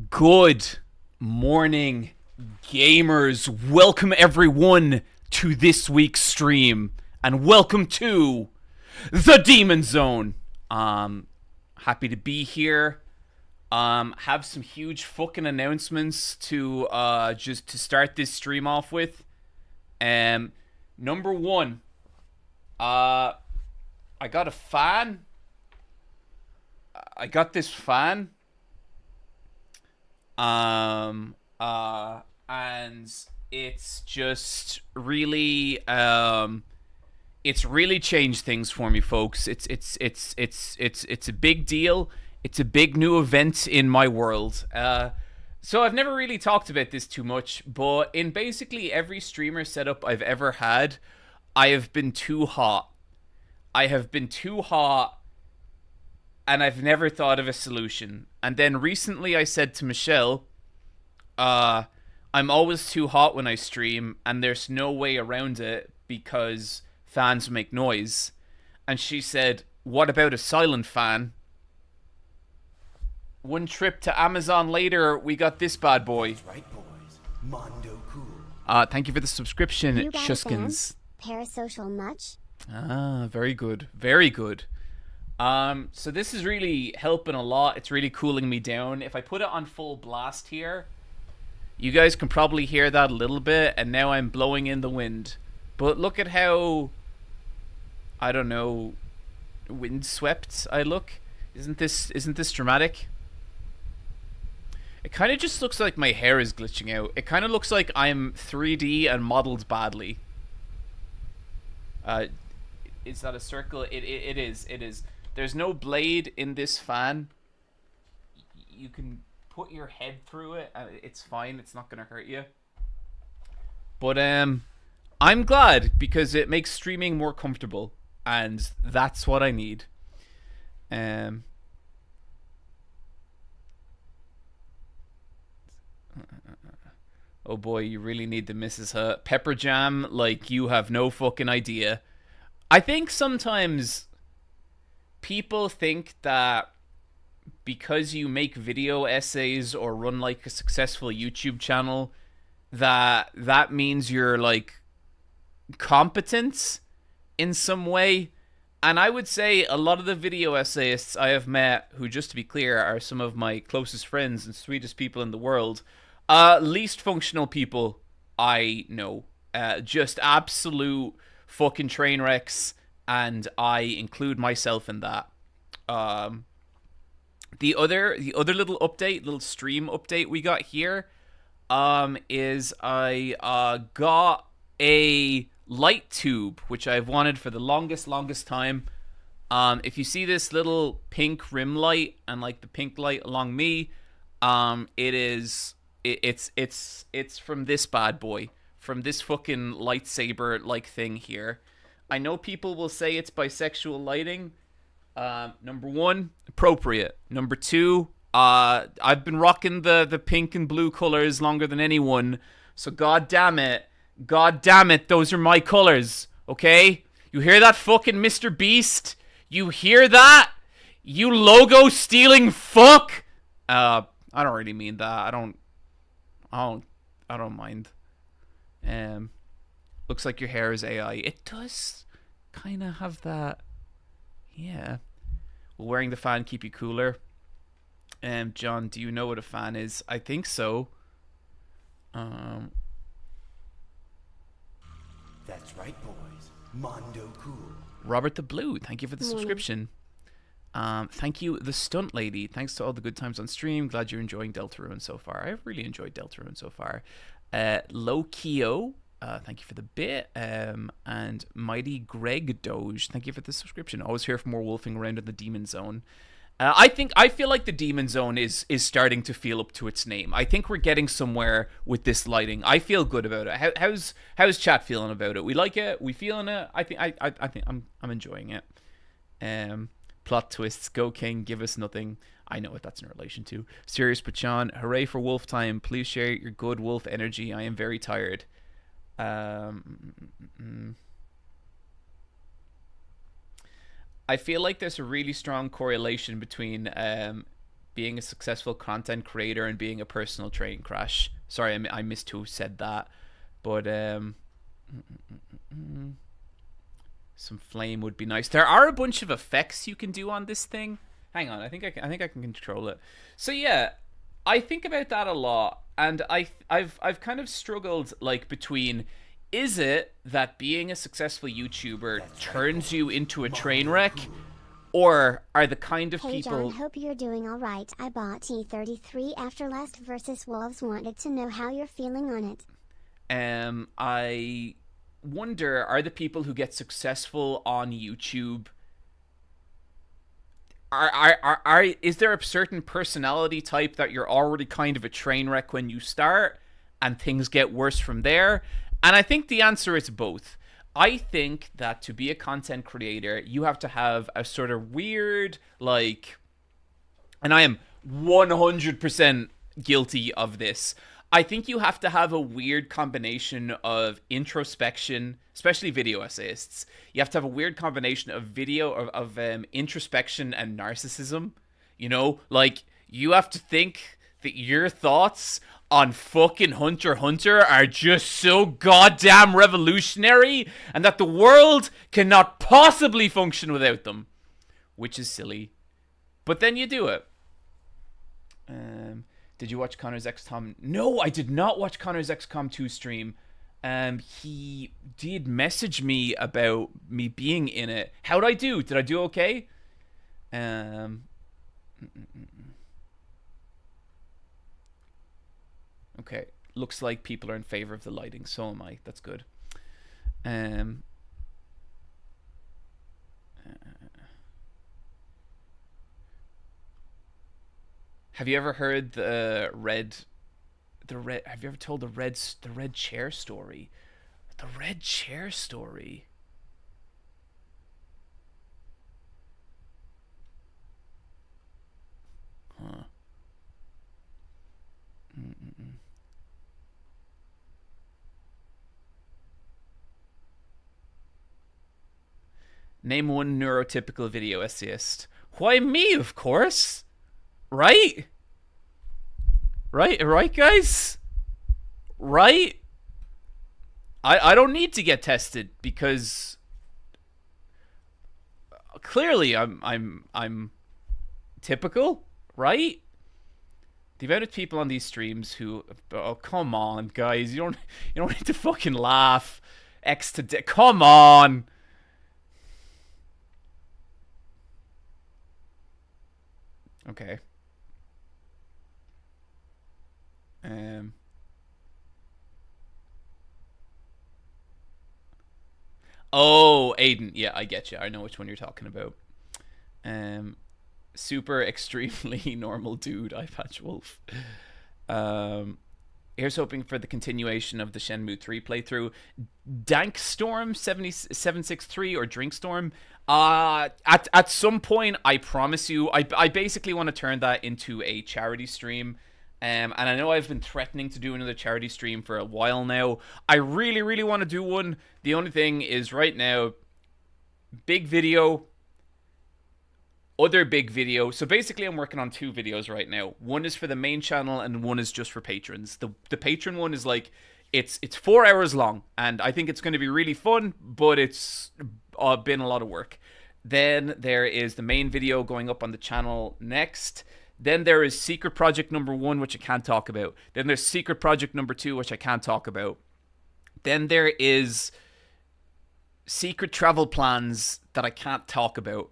Good morning, gamers. Welcome everyone to this week's stream, and welcome to the Demon Zone. Happy to be here. Have some huge fucking announcements to just to start this stream off with. Number one, I got a fan I got this fan. And it's just really it's really changed things for me, folks. It's a big deal. It's a big new event in my world. So I've never really talked about this too much, but in basically every streamer setup I've ever had, I have been too hot. I have been too hot, and I've never thought of a solution. And then recently I said to Michelle, I'm always too hot when I stream, and there's no way around it because fans make noise. And she said, what about a silent fan? One trip to Amazon later, we got this bad boy. That's right, boys. Mondo cool. Thank you for the subscription, You got a Shuskins. Parasocial much? Ah, very good. Very good. So this is really helping a lot. It's really cooling me down. If I put it on full blast here, you guys can probably hear that a little bit, and now I'm blowing in the wind. But look at how, I don't know, windswept I look. Isn't this dramatic? It kind of just looks like my hair is glitching out. It kind of looks like I'm 3D and modeled badly. Is that a circle? It is. It is. There's no blade in this fan. You can put your head through it and it's fine. It's not gonna hurt you. But I'm glad because it makes streaming more comfortable, and that's what I need. Oh boy, you really need the Mrs. Hut. Pepper Jam, like you have no fucking idea. I think sometimes people think that because you make video essays or run like a successful YouTube channel, that means you're like competent in some way. And I would say a lot of the video essayists I have met, who, just to be clear, are some of my closest friends and sweetest people in the world, least functional people I know. Just absolute fucking train wrecks, and I include myself in that. The other little update, little stream update we got here, is I got a light tube, which I've wanted for the longest time. If you see this little pink rim light and like the pink light along me, it's from this bad boy, from this fucking lightsaber like thing here. I know people will say it's bisexual lighting. Number one, appropriate. Number two, I've been rocking the pink and blue colors longer than anyone, so god damn it, those are my colors, okay? You hear that, fucking Mr. Beast? You hear that? You logo stealing fuck? I don't really mean that. I don't mind. Looks like your hair is AI. It does kind of have that. Yeah. Will wearing the fan keep you cooler? John, do you know what a fan is? I think so. That's right, boys. Mondo cool. Robert the Blue, thank you for the subscription. Thank you, the Stunt Lady. Thanks to all the good times on stream. Glad you're enjoying Deltarune so far. I've really enjoyed Deltarune so far. Lokio, thank you for the bit. And Mighty Greg Doge, thank you for the subscription. Always here for more wolfing around in the Demon Zone. I feel like the Demon Zone is starting to feel up to its name. I think we're getting somewhere with this lighting. I feel good about it. How's chat feeling about it? We like it. We feeling it. I think I'm enjoying it. Plot twists. Go King. Give us nothing. I know what that's in relation to. Serious Pachan. Hooray for wolf time. Please share your good wolf energy. I am very tired. I feel like there's a really strong correlation between being a successful content creator and being a personal train crash. Sorry, I missed who said that, but some flame would be nice. There are a bunch of effects you can do on this thing. Hang on, I think I can control it. So yeah, I think about that a lot, and I've kind of struggled like between. Is it that being a successful YouTuber turns you into a train wreck? or are the kind of Hey people... John, hope you're doing alright. I bought T33 after last versus Wolves. Wanted to know how you're feeling on it. I wonder, are the people who get successful on YouTube... Is there a certain personality type that you're already kind of a train wreck when you start and things get worse from there? And I think the answer is both. I think that to be a content creator, you have to have a sort of weird, like, and I am 100% guilty of this. I think you have to have a weird combination of introspection, especially video essayists. You have to have a weird combination of introspection and narcissism. You know, like, you have to think that your thoughts on fucking Hunter x Hunter are just so goddamn revolutionary and that the world cannot possibly function without them. Which is silly. But then you do it. Did you watch Connor's XCOM? No, I did not watch Connor's XCOM 2 stream. He did message me about me being in it. How'd I do? Did I do okay? Okay. Looks like people are in favor of the lighting. So am I. That's good. Have you ever heard the red? Have you ever told the red chair story? The red chair story. Huh. Name one neurotypical video essayist. Why, me, of course. Right? Right, guys? Right? I don't need to get tested because clearly I'm typical, right? The amount of people on these streams who, oh, come on, guys, you don't need to fucking laugh. Come on. Okay. Oh, Aiden. Yeah, I get you. I know which one you're talking about. Super extremely normal dude, Eye Patch Wolf. Here's hoping for the continuation of the Shenmue 3 playthrough. Dankstorm 7763 or Drinkstorm. At some point, I promise you, I basically want to turn that into a charity stream. And I know I've been threatening to do another charity stream for a while now. I really, really want to do one. The only thing is right now, big video, other big video. So basically I'm working on 2 videos right now. One is for the main channel and one is just for patrons. The patron one is like, it's 4 hours long. And I think it's going to be really fun, but it's been a lot of work. Then there is the main video going up on the channel next. Then there is Secret Project number 1, which I can't talk about. Then there's Secret Project number 2, which I can't talk about. Then there is Secret Travel Plans that I can't talk about.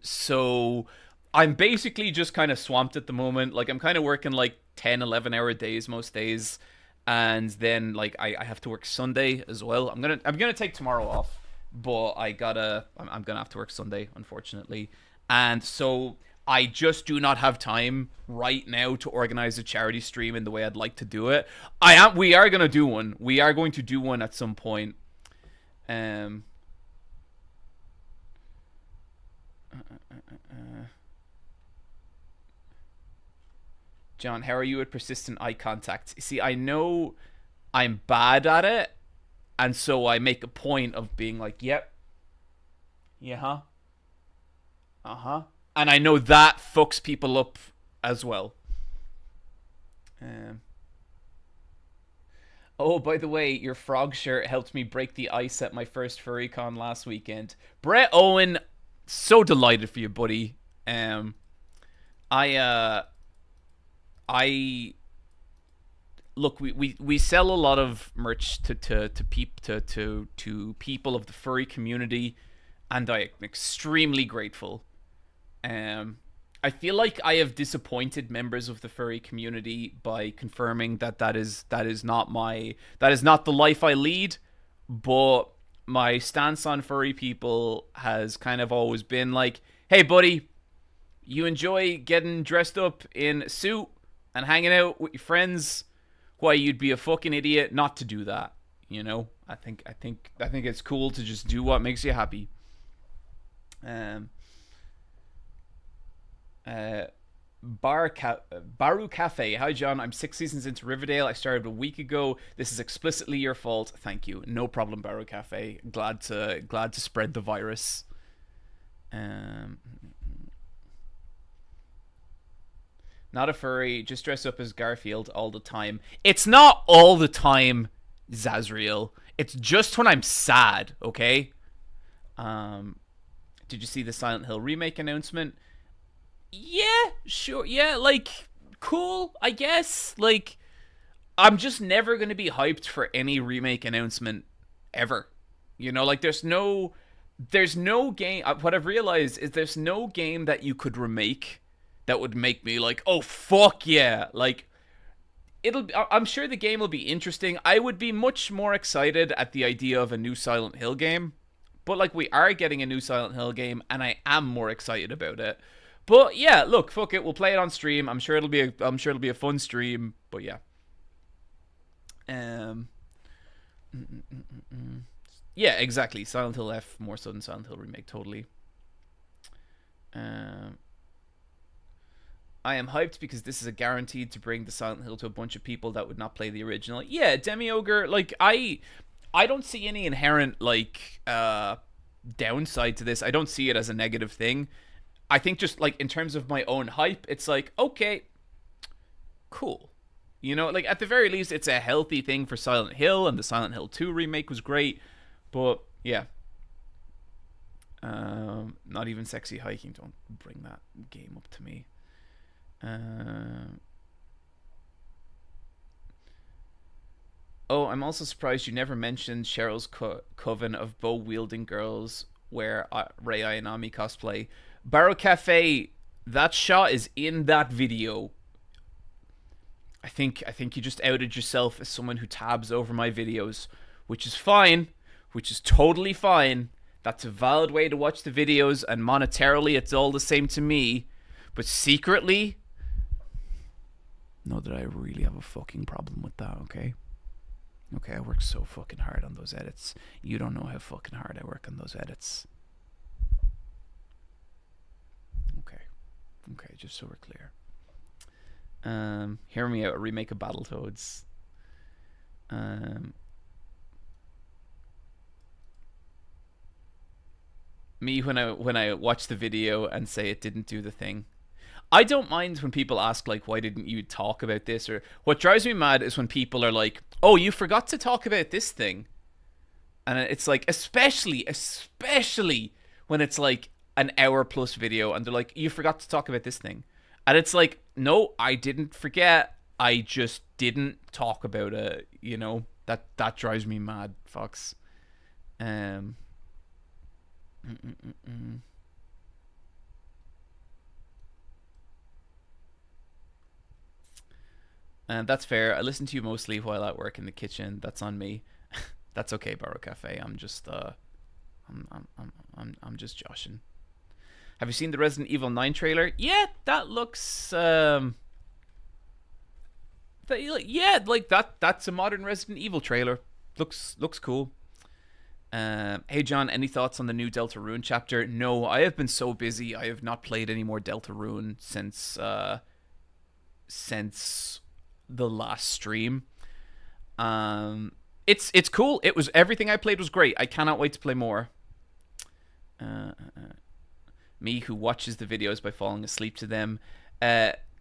So I'm basically just kind of swamped at the moment. Like, I'm kind of working like 10, 11 hour days most days. And then like I have to work Sunday as well. I'm gonna take tomorrow off, but I'm gonna have to work Sunday, unfortunately. And so I just do not have time right now to organize a charity stream in the way I'd like to do it. We are going to do one. We are going to do one at some point. John, how are you at persistent eye contact? See, I know I'm bad at it, and so I make a point of being like, yep. Yeah. Uh-huh. And I know that fucks people up as well. Oh, by the way, your frog shirt helped me break the ice at my first FurryCon last weekend. Brett Owen, so delighted for you, buddy. Look, we sell a lot of merch to people of the furry community. and I am extremely grateful. I feel like I have disappointed members of the furry community by confirming that that is not the life I lead, but my stance on furry people has kind of always been like, hey buddy, you enjoy getting dressed up in a suit and hanging out with your friends, why you'd be a fucking idiot not to do that, you know? I think it's cool to just do what makes you happy. Baru Cafe. Hi John, I'm 6 seasons into Riverdale. I started a week ago. This is explicitly your fault. Thank you. No problem, Baru Cafe. Glad to spread the virus. Not a furry, just dress up as Garfield all the time. It's not all the time, Zazriel. It's just when I'm sad, okay? Did you see the Silent Hill remake announcement? Yeah, sure. Yeah, like, cool, I guess. Like, I'm just never going to be hyped for any remake announcement ever. You know, like, there's no game. What I've realized is there's no game that you could remake that would make me like, oh, fuck yeah. Like, I'm sure the game will be interesting. I would be much more excited at the idea of a new Silent Hill game. But, like, we are getting a new Silent Hill game, and I am more excited about it. But yeah, look, fuck it, we'll play it on stream. I'm sure it'll be a fun stream. But yeah, yeah, exactly. Silent Hill F more so than Silent Hill remake, totally. I am hyped because this is a guaranteed to bring the Silent Hill to a bunch of people that would not play the original. Yeah, Demi-Ogre, like I don't see any inherent like downside to this. I don't see it as a negative thing. I think just, like, in terms of my own hype, it's like, okay, cool. You know, like, at the very least, it's a healthy thing for Silent Hill, and the Silent Hill 2 remake was great. But, yeah. Not even Sexy Hiking. Don't bring that game up to me. Oh, I'm also surprised you never mentioned Cheryl's coven of bow-wielding girls where Rei Ayanami cosplay. Barrow Cafe, that shot is in that video. I think you just outed yourself as someone who tabs over my videos, which is fine, which is totally fine. That's a valid way to watch the videos, and monetarily it's all the same to me. But secretly, know that I really have a fucking problem with that, okay? Okay, I work so fucking hard on those edits. You don't know how fucking hard I work on those edits. Okay, just so we're clear. Hear me out. A remake of Battletoads. Me when I watch the video and say it didn't do the thing. I don't mind when people ask like, why didn't you talk about this? Or what drives me mad is when people are like, oh, you forgot to talk about this thing. And it's like, especially when it's like an hour plus video and they're like, you forgot to talk about this thing. And it's like, no, I didn't forget. I just didn't talk about it. You know, that drives me mad, Fox. And that's fair. I listen to you mostly while at work in the kitchen. That's on me. That's okay, Barrow Cafe. I'm just I'm just joshing. Have you seen the Resident Evil 9 trailer? Yeah, that looks yeah, like that's a modern Resident Evil trailer. Looks cool. Hey John, any thoughts on the new Deltarune chapter? No, I have been so busy. I have not played any more Deltarune since the last stream. It's cool. It was everything I played was great. I cannot wait to play more. Me who watches the videos by falling asleep to them.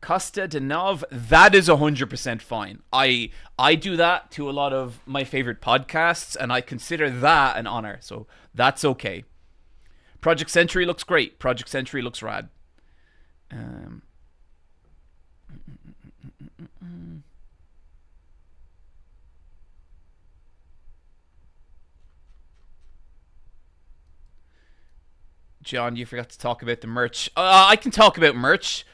Costa de Nov, that is 100% fine. I do that to a lot of my favorite podcasts, and I consider that an honor. So that's okay. Project Century looks great. Project Century looks rad. John, you forgot to talk about the merch. I can talk about merch.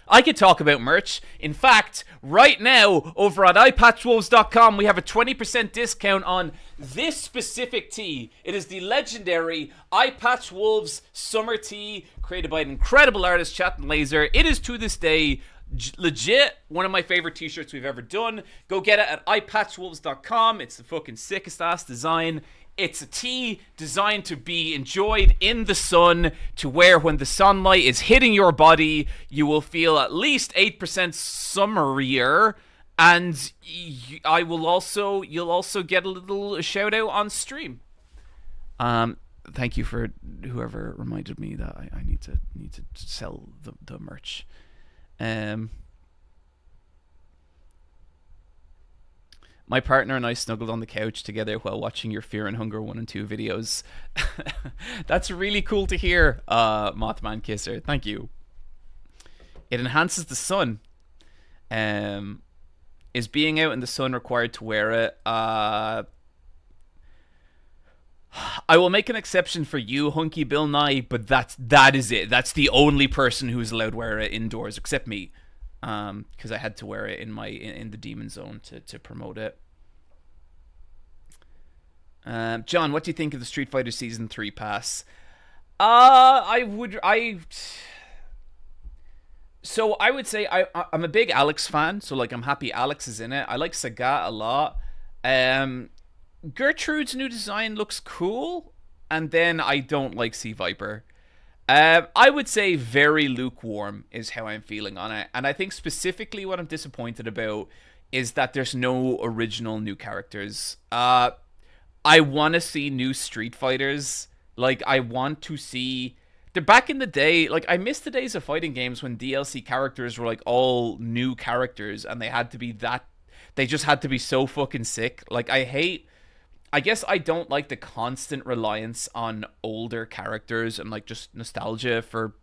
In fact, right now, over at eyepatchwolves.com, we have a 20% discount on this specific tee. It is the legendary Eyepatch Wolves Summer Tee, created by an incredible artist, Chatton Laser. It is, to this day, legit one of my favorite t-shirts we've ever done. Go get it at eyepatchwolves.com. It's the fucking sickest ass design. It's a tee designed to be enjoyed in the sun, to wear when the sunlight is hitting your body. You will feel at least 8% summerier, and you'll also get a little shout out on stream. Thank you for whoever reminded me that I need to sell the merch. My partner and I snuggled on the couch together while watching your Fear and Hunger 1 and 2 videos. That's really cool to hear, Mothman Kisser. Thank you. It enhances the sun. Is being out in the sun required to wear it? I will make an exception for you, Hunky Bill Nye, but that is it. That's the only person who's allowed to wear it indoors, except me. Because I had to wear it in the Demon Zone to promote it. John, what do you think of the Street Fighter Season 3 pass? I would say I'm a big Alex fan, so like I'm happy Alex is in it. I like Sagat a lot. Gertrude's new design looks cool, and then I don't like Sea Viper. I would say very lukewarm is how I'm feeling on it. And I think specifically what I'm disappointed about is that there's no original new characters. I want to see new Street Fighters. Like, I want to see... Back in the day, like, I miss the days of fighting games when DLC characters were, like, all new characters, and they had to be that... They just had to be so fucking sick. Like, I guess I don't like the constant reliance on older characters and, like, just nostalgia for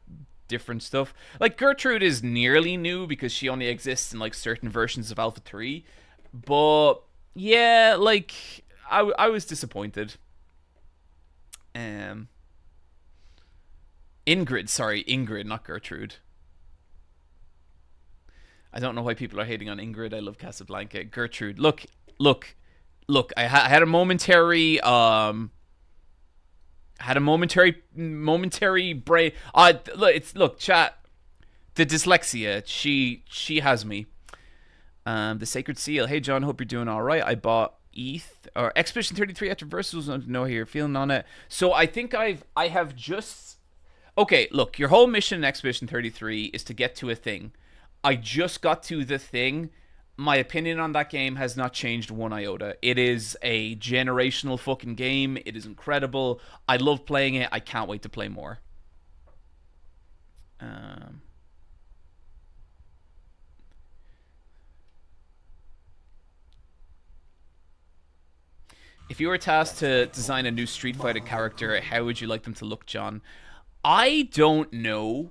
different stuff. Like, Gertrude is nearly new because she only exists in, like, certain versions of Alpha 3. But, yeah, like, I was disappointed. Ingrid, not Gertrude. I don't know why people are hating on Ingrid. I love Casablanca. Gertrude, look. I had a momentary brain. Look, chat. The dyslexia. She has me. The Sacred Seal. Hey John, hope you're doing all right. I bought Expedition 33 after Versus. I don't know how you're feeling on it. So I think I have just. Okay, look. Your whole mission in Expedition 33 is to get to a thing. I just got to the thing. My opinion on that game has not changed one iota. It is a generational fucking game. It is incredible. I love playing it. I can't wait to play more. If you were tasked to design a new Street Fighter character, how would you like them to look, John? I don't know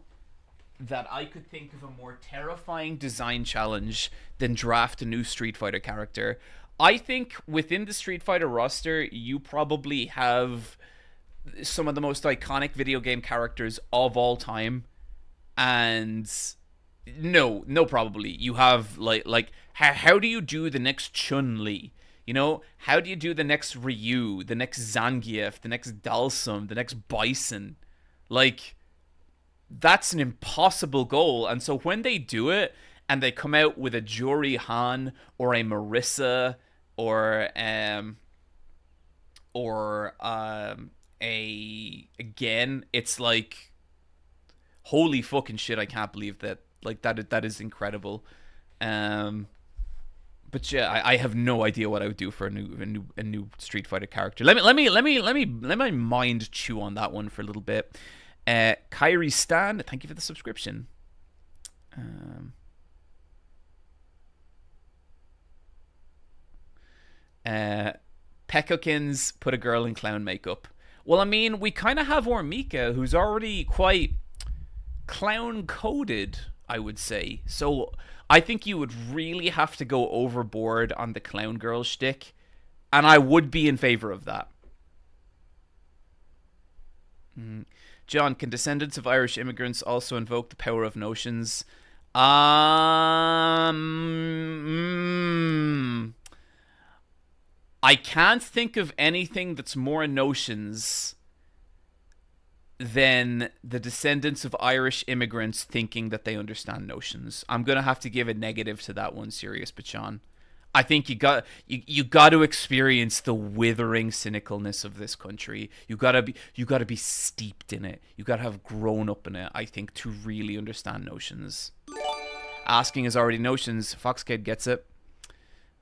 that I could think of a more terrifying design challenge than draft a new Street Fighter character. I think within the Street Fighter roster, you probably have some of the most iconic video game characters of all time. And no, probably. You have, like how do you do the next Chun-Li? You know, how do you do the next Ryu, the next Zangief, the next Dalsum, the next Bison? Like, that's an impossible goal. And so when they do it and they come out with a Juri Han or a Marissa or again, it's like, holy fucking shit, I can't believe that. Like, that is incredible. But yeah, I have no idea what I would do for a new Street Fighter character. Let my mind chew on that one for a little bit. Kyrie Stan, thank you for the subscription. Pekokins put a girl in clown makeup. Well, I mean, we kind of have Ormika, who's already quite clown coded, I would say. So I think you would really have to go overboard on the clown girl shtick, and I would be in favor of that. John, can descendants of Irish immigrants also invoke the power of notions? I can't think of anything that's more notions than the descendants of Irish immigrants thinking that they understand notions. I'm gonna have to give a negative to that one, Sirius Bachon. I think you got to experience the withering cynicalness of this country. You gotta be steeped in it. You gotta have grown up in it, I think, to really understand notions. Asking is already notions. Foxkid gets it.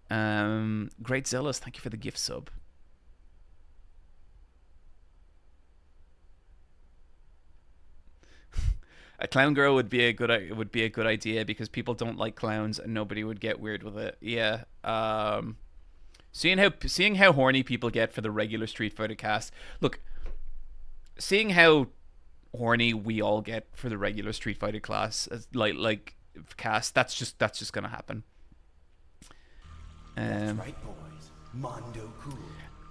Great Zealous, thank you for the gift sub. A clown girl would be a good idea because people don't like clowns and nobody would get weird with it. Yeah. Seeing how horny people get for the regular Street Fighter cast. Look, seeing how horny we all get for the regular Street Fighter class, like cast, that's just gonna happen. That's right, boys. Mondo cool.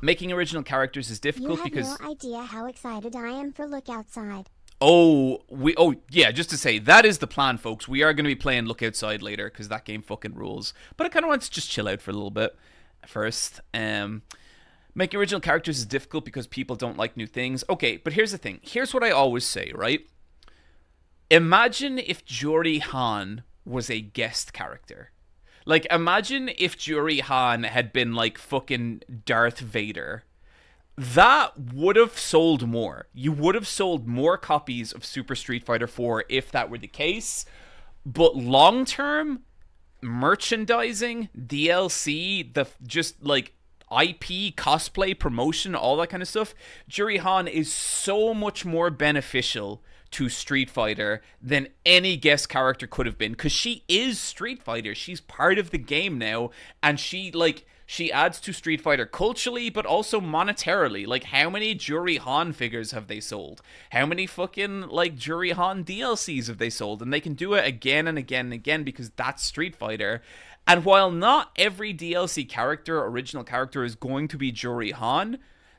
Making original characters is difficult because you have no idea how excited I am for Look Outside. Yeah, just to say, that is the plan, folks. We are going to be playing Look Outside later, because that game fucking rules. But I kind of want to just chill out for a little bit first. Making original characters is difficult because people don't like new things. Okay, but here's the thing. Here's what I always say, right? Imagine if Juri Han was a guest character. Like, imagine if Juri Han had been, like, fucking Darth Vader. That would have sold more. You would have sold more copies of Super Street Fighter 4 if that were the case. But long term, merchandising, DLC, the just like IP, cosplay, promotion, all that kind of stuff, Juri Han is so much more beneficial to Street Fighter than any guest character could have been. Because she is Street Fighter. She's part of the game now. And she adds to Street Fighter culturally, but also monetarily. Like, how many Juri Han figures have they sold? How many fucking, like, Juri Han DLCs have they sold? And they can do it again and again and again because that's Street Fighter. And while not every DLC character, original character, is going to be Juri Han,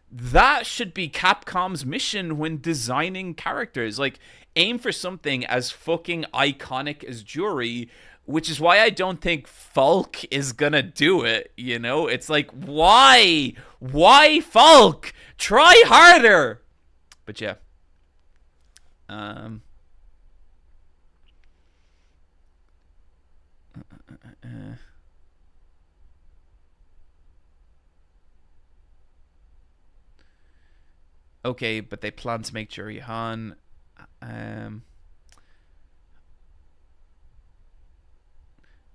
that should be Capcom's mission when designing characters. Like, aim for something as fucking iconic as Juri, which is why I don't think Falk is gonna do it, you know? It's like, why? Why Falk? Try harder! But yeah. Okay, but they plan to make Juri Han.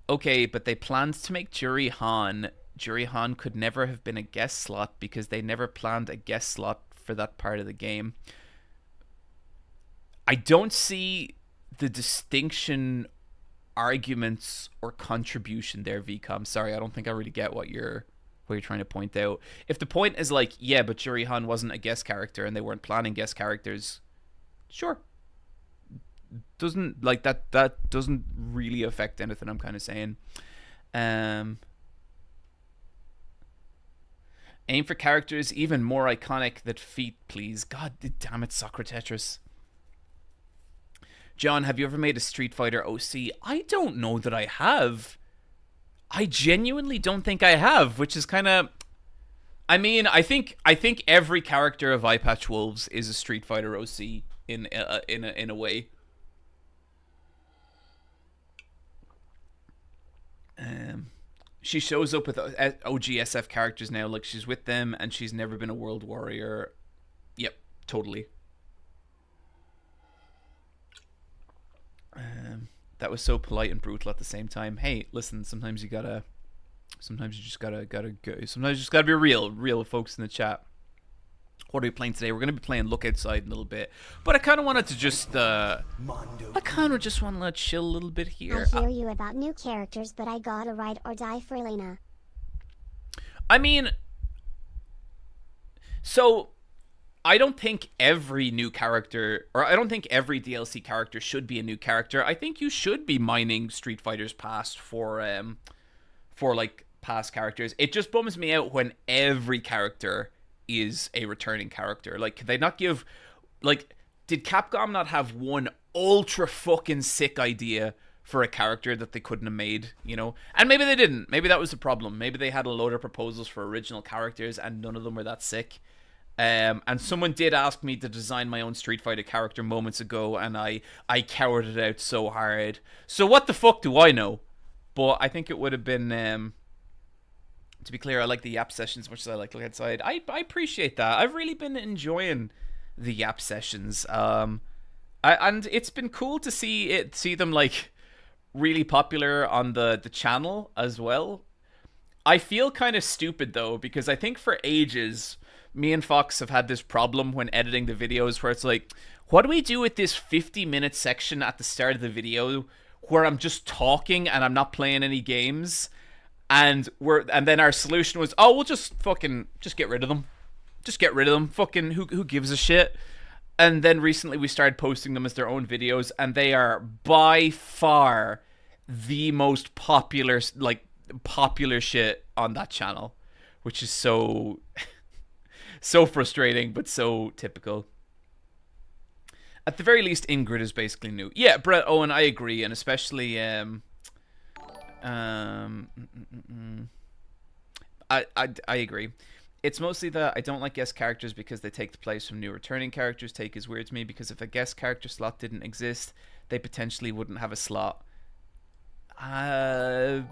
Okay, but they planned to make Juri Han. Juri Han could never have been a guest slot because they never planned a guest slot for that part of the game. I don't see the distinction, arguments, or contribution there, VCOM. Sorry, I don't think I really get what you're trying to point out. If the point is like, yeah, but Juri Han wasn't a guest character and they weren't planning guest characters, sure. Doesn't, like, that doesn't really affect anything I'm kind of saying. Aim for characters even more iconic than feet, please. God damn it, Soccer Tetris. John, have you ever made a Street Fighter OC? I don't know that I have. I genuinely don't think I have, which is kind of... I mean, I think every character of Eye Patch Wolves is a Street Fighter OC in a way. She shows up with OGSF characters now, like she's with them and she's never been a World Warrior. Yep, totally. That was so polite and brutal at the same time. Hey, listen, sometimes you just gotta be real with folks in the chat. What are we playing today? We're gonna be playing Look Outside in a little bit, but I kind of wanted to just want to chill a little bit here. I hear you about new characters, but I gotta ride or die for Elena. I mean, so I don't think every new character, or I don't think every DLC character should be a new character. I think you should be mining Street Fighter's past for like past characters. It just bums me out when every character is a returning character. Like, could they not give, like, did Capcom not have one ultra fucking sick idea for a character that they couldn't have made, you know? And maybe they didn't. Maybe that was the problem. Maybe they had a load of proposals for original characters and none of them were that sick. And someone did ask me to design my own Street Fighter character moments ago, and I cowered it out so hard. So what the fuck do I know? But I think it would have been, to be clear, I like the Yap sessions as much as I like to look outside. I appreciate that. I've really been enjoying the Yap sessions. And it's been cool to see them like really popular on the channel as well. I feel kind of stupid though, because I think for ages me and Fox have had this problem when editing the videos where it's like, what do we do with this 50-minute section at the start of the video where I'm just talking and I'm not playing any games? And then our solution was, oh, we'll just get rid of them. Just get rid of them. Fucking who gives a shit? And then recently we started posting them as their own videos, and they are by far the most popular shit on that channel, which is so so frustrating, but so typical. At the very least, Ingrid is basically new. Yeah, Brett Owen, I agree, and especially I agree. It's mostly that I don't like guest characters because they take the place from new returning characters. Take is weird to me because if a guest character slot didn't exist, they potentially wouldn't have a slot. No,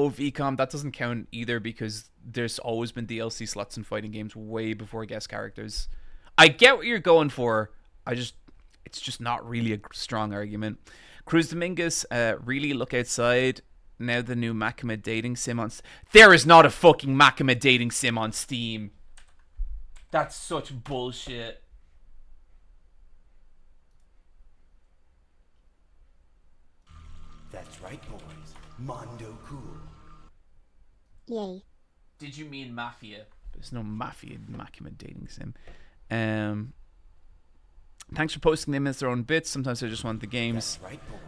VCOM, that doesn't count either because there's always been DLC slots in fighting games way before guest characters. I get what you're going for. It's just not really a strong argument. Cruz Dominguez, really look outside. Now the new Makima dating sim on... There is not a fucking Makima dating sim on Steam. That's such bullshit. That's right, boys. Mondo cool. Yay. Did you mean Mafia? There's no Mafia Makima dating sim. Thanks for posting them as their own bits. Sometimes I just want the games. That's right, boys.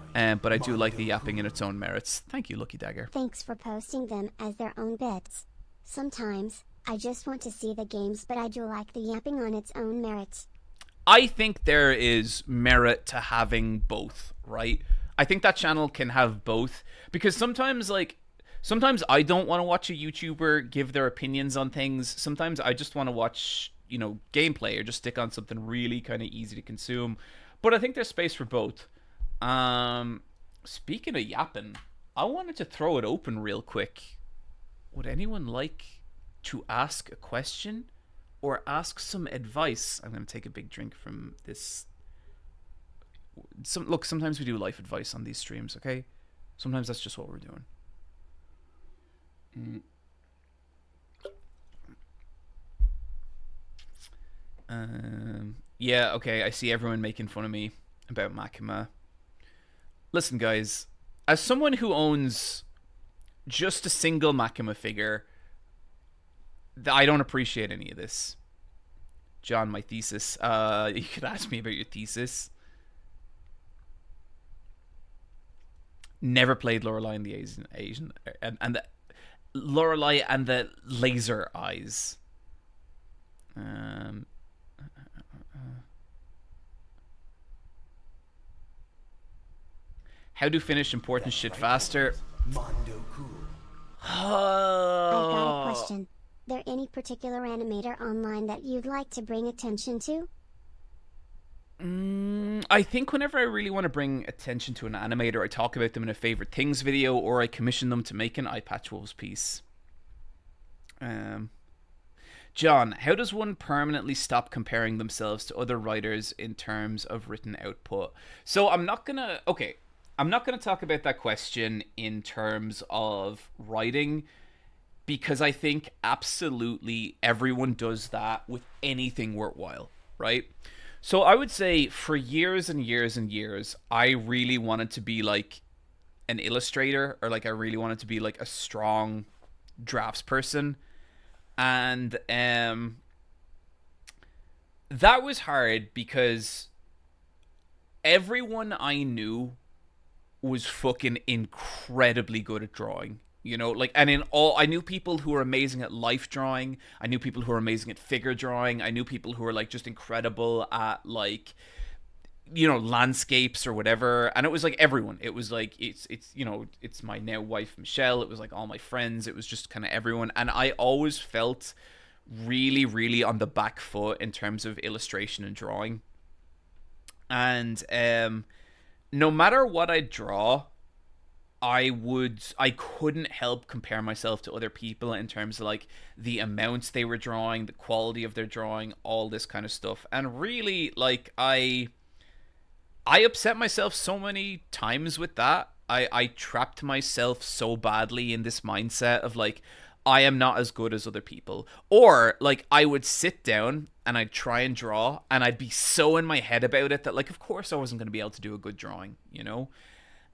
But I do like the yapping in its own merits. Thank you, Lucky Dagger. Thanks for posting them as their own bits. Sometimes, I just want to see the games, but I do like the yapping on its own merits. I think there is merit to having both, right? I think that channel can have both. Because sometimes I don't want to watch a YouTuber give their opinions on things. Sometimes I just want to watch, gameplay or just stick on something really kind of easy to consume. But I think there's space for both. Speaking of yapping, I wanted to throw it open real quick. Would anyone like to ask a question or ask some advice? I'm going to take a big drink from this. Look, sometimes we do life advice on these streams, okay? Sometimes that's just what we're doing. Yeah, okay, I see everyone making fun of me about Makima. Listen, guys, as someone who owns just a single Makima figure, I don't appreciate any of this. John, my thesis. You could ask me about your thesis. Never played Lorelei and the Asian and the Lorelei and the laser eyes. How to finish important shit faster. Mondo cool. I've got a question. There any particular animator online that you'd like to bring attention to? I think whenever I really want to bring attention to an animator, I talk about them in a favorite things video, or I commission them to make an Eye Patch Wolves piece. John, how does one permanently stop comparing themselves to other writers in terms of written output? So I'm not gonna talk about that question in terms of writing, because I think absolutely everyone does that with anything worthwhile, right? So I would say for years and years and years, I really wanted to be like an illustrator, or like I really wanted to be like a strong drafts person. And that was hard because everyone I knew was fucking incredibly good at drawing. You know, like, and in all, I knew people who were amazing at life drawing. I knew people who were amazing at figure drawing. I knew people who were like just incredible at like, you know, landscapes or whatever. And it was like everyone. It was like it's you know, it's my now wife Michelle. It was like all my friends. It was just kind of everyone. And I always felt really, really on the back foot in terms of illustration and drawing. And no matter what I draw, I couldn't help compare myself to other people in terms of like the amounts they were drawing, the quality of their drawing, all this kind of stuff. And really, like, I upset myself so many times with that. I trapped myself so badly in this mindset of like, I am not as good as other people. Or like I would sit down and I'd try and draw and I'd be so in my head about it that like of course I wasn't going to be able to do a good drawing, you know?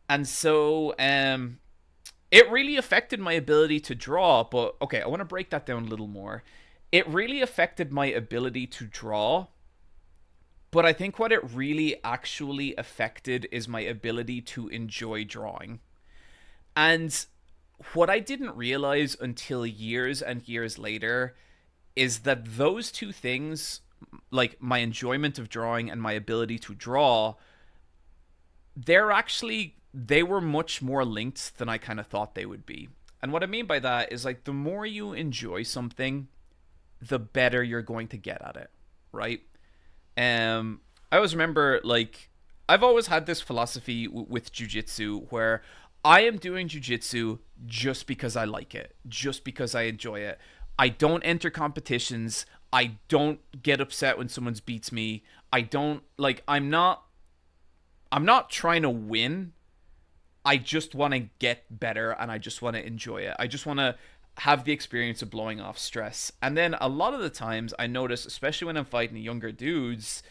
And so it really affected my ability to draw. But okay, I want to break that down a little more. It really affected my ability to draw. But I think what it really actually affected is my ability to enjoy drawing. And what I didn't realize until years and years later is that those two things, like my enjoyment of drawing and my ability to draw, they were much more linked than I kind of thought they would be. And what I mean by that is like the more you enjoy something, the better you're going to get at it, right? I always remember, like, I've always had this philosophy with jiu-jitsu where I am doing jiu-jitsu just because I like it, just because I enjoy it. I don't enter competitions. I don't get upset when someone beats me. I don't, like, I'm not trying to win. I just want to get better and I just want to enjoy it. I just want to have the experience of blowing off stress. And then a lot of the times I notice, especially when I'm fighting younger dudes,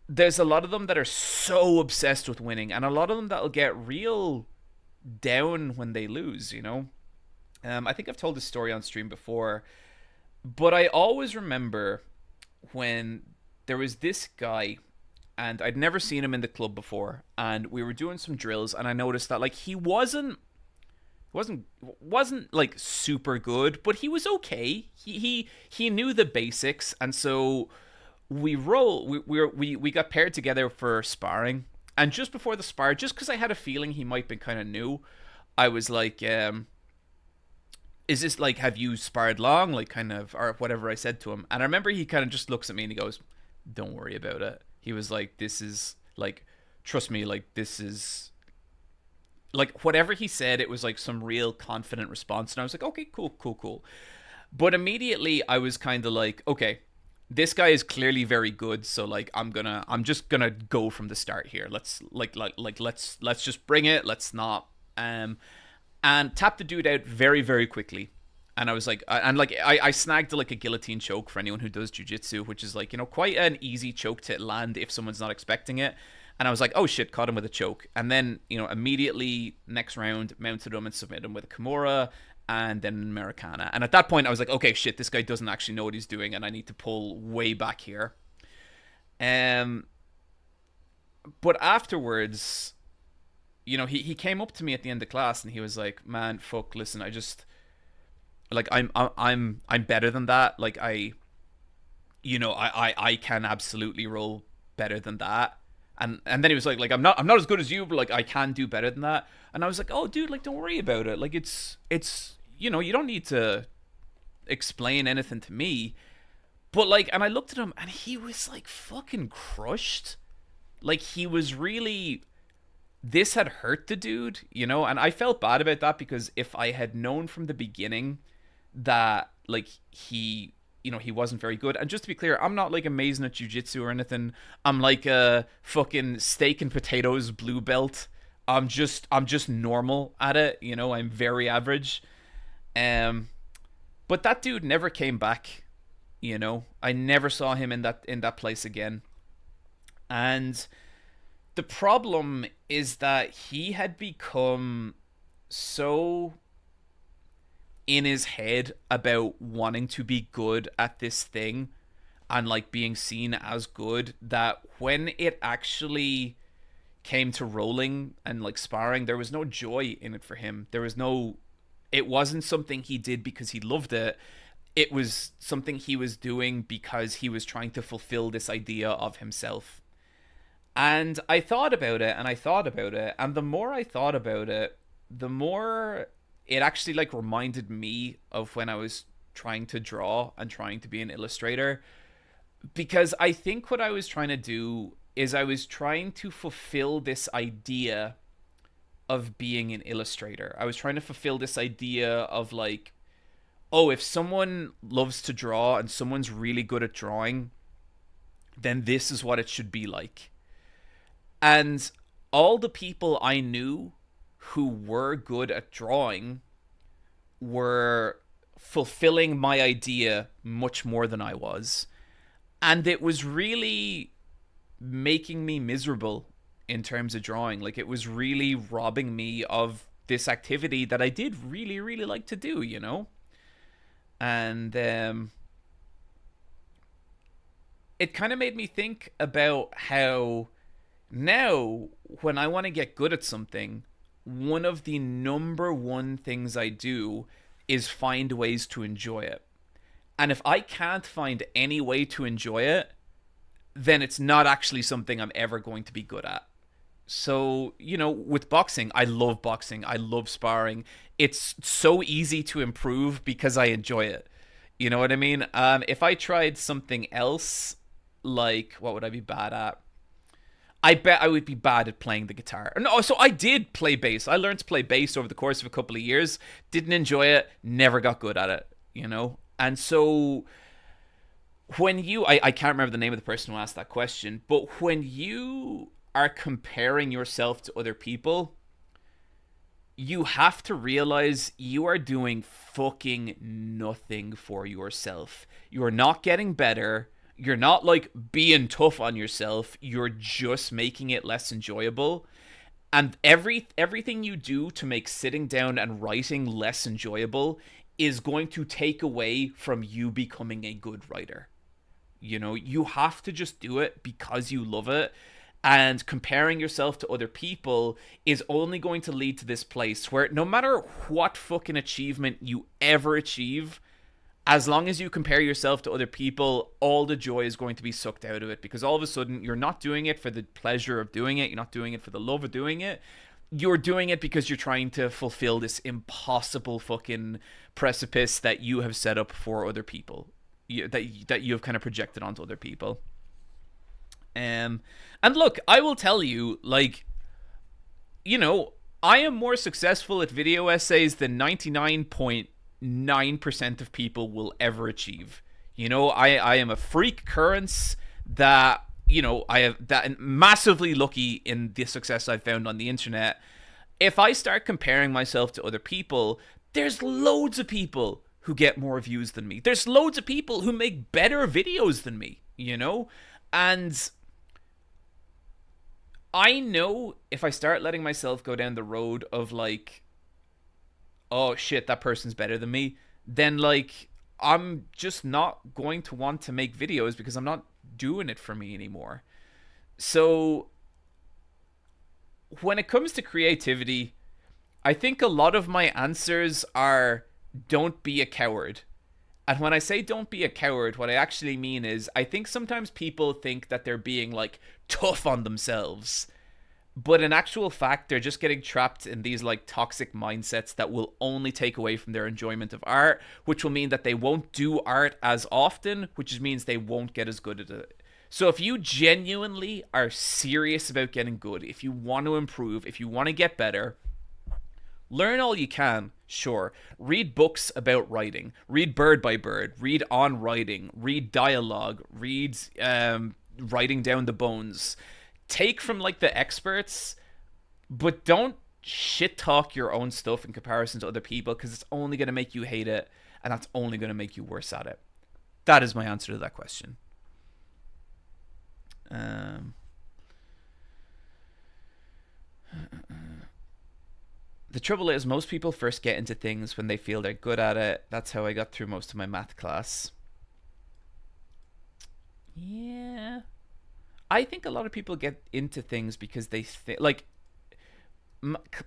there's a lot of them that are so obsessed with winning, and a lot of them that'll get real down when they lose, you know? I think I've told this story on stream before, but I always remember when there was this guy, and I'd never seen him in the club before, and we were doing some drills, and I noticed that like he wasn't like super good, but he was okay. He knew the basics, and so we got paired together for sparring. And just before the spar, just because I had a feeling he might be kind of new, I was like, is this like, have you sparred long? Like, kind of, or whatever I said to him. And I remember he kind of just looks at me and he goes, don't worry about it. He was like, this is, like, trust me, like, this is, like, whatever he said, it was like some real confident response. And I was like, okay, cool. But immediately I was kind of like, okay, this guy is clearly very good, so like I'm just gonna go from the start here. Let's let's just bring it. Let's not and tap the dude out very, very quickly. And I was like, and like I snagged like a guillotine choke for anyone who does jiu-jitsu, which is like, you know, quite an easy choke to land if someone's not expecting it. And I was like, oh shit, caught him with a choke. And then, you know, immediately next round mounted him and submitted him with a Kimura and then Americana. And at that point I was like, okay, shit, this guy doesn't actually know what he's doing and I need to pull way back here. But afterwards, you know, he came up to me at the end of class and he was like, man, fuck, listen, I just, like, I'm better than that. Like, I can absolutely roll better than that. And then he was like I'm not as good as you, but like I can do better than that. And I was like, oh dude, like don't worry about it. Like it's you know, you don't need to explain anything to me. But like, and I looked at him and he was like fucking crushed. Like he was really, this had hurt the dude, you know? And I felt bad about that because if I had known from the beginning that like he, you know, he wasn't very good. And just to be clear, I'm not like amazing at jiu-jitsu or anything. I'm like a fucking steak and potatoes blue belt. I'm just normal at it, you know. I'm very average. But that dude never came back, you know. I never saw him in that place again. And the problem is that he had become so in his head about wanting to be good at this thing and like being seen as good that when it actually came to rolling and like sparring, there was no joy in it for him. There was no It wasn't something he did because he loved it. It was something he was doing because he was trying to fulfill this idea of himself. And I thought about it, and I thought about it, and the more I thought about it, the more it actually like reminded me of when I was trying to draw and trying to be an illustrator. Because I think what I was trying to do is I was trying to fulfill this idea of being an illustrator. I was trying to fulfill this idea of like, oh, if someone loves to draw and someone's really good at drawing, then this is what it should be like. And all the people I knew who were good at drawing were fulfilling my idea much more than I was. And it was really making me miserable in terms of drawing. Like, it was really robbing me of this activity that I did really, really like to do, you know? And it kind of made me think about how now, when I want to get good at something, one of the number one things I do is find ways to enjoy it. And if I can't find any way to enjoy it, then it's not actually something I'm ever going to be good at. So, you know, with boxing, I love boxing. I love sparring. It's so easy to improve because I enjoy it. You know what I mean? If I tried something else, like, what would I be bad at? I bet I would be bad at playing the guitar. No, so I did play bass. I learned to play bass over the course of a couple of years. Didn't enjoy it. Never got good at it, you know? And so when I can't remember the name of the person who asked that question, but when you are comparing yourself to other people, you have to realize you are doing fucking nothing for yourself. You are not getting better. You're not like being tough on yourself. You're just making it less enjoyable. And everything you do to make sitting down and writing less enjoyable is going to take away from you becoming a good writer. You know, you have to just do it because you love it. And comparing yourself to other people is only going to lead to this place where no matter what fucking achievement you ever achieve, as long as you compare yourself to other people, all the joy is going to be sucked out of it, because all of a sudden you're not doing it for the pleasure of doing it. You're not doing it for the love of doing it. You're doing it because you're trying to fulfill this impossible fucking precipice that you have set up for other people, that you have kind of projected onto other people. And look, I will tell you, like, you know, I am more successful at video essays than 99.9% of people will ever achieve. You know, I am a freak occurrence that, you know, I have that massively lucky in the success I've found on the internet. If I start comparing myself to other people, there's loads of people who get more views than me. There's loads of people who make better videos than me, you know? And I know if I start letting myself go down the road of like, oh shit, that person's better than me, then like I'm just not going to want to make videos because I'm not doing it for me anymore. So when it comes to creativity, I think a lot of my answers are don't be a coward. And when I say don't be a coward, what I actually mean is I think sometimes people think that they're being like tough on themselves. But in actual fact, they're just getting trapped in these like toxic mindsets that will only take away from their enjoyment of art, which will mean that they won't do art as often, which means they won't get as good at it. So if you genuinely are serious about getting good, if you want to improve, if you want to get better, learn all you can, sure. Read books about writing. Read Bird by Bird. Read On Writing. Read dialogue. Read Writing Down the Bones. Take from like the experts, but don't shit talk your own stuff in comparison to other people, because it's only going to make you hate it, and that's only going to make you worse at it. That is my answer to that question. The trouble is, most people first get into things when they feel they're good at it. That's how I got through most of my math class. Yeah. I think a lot of people get into things because they think, like,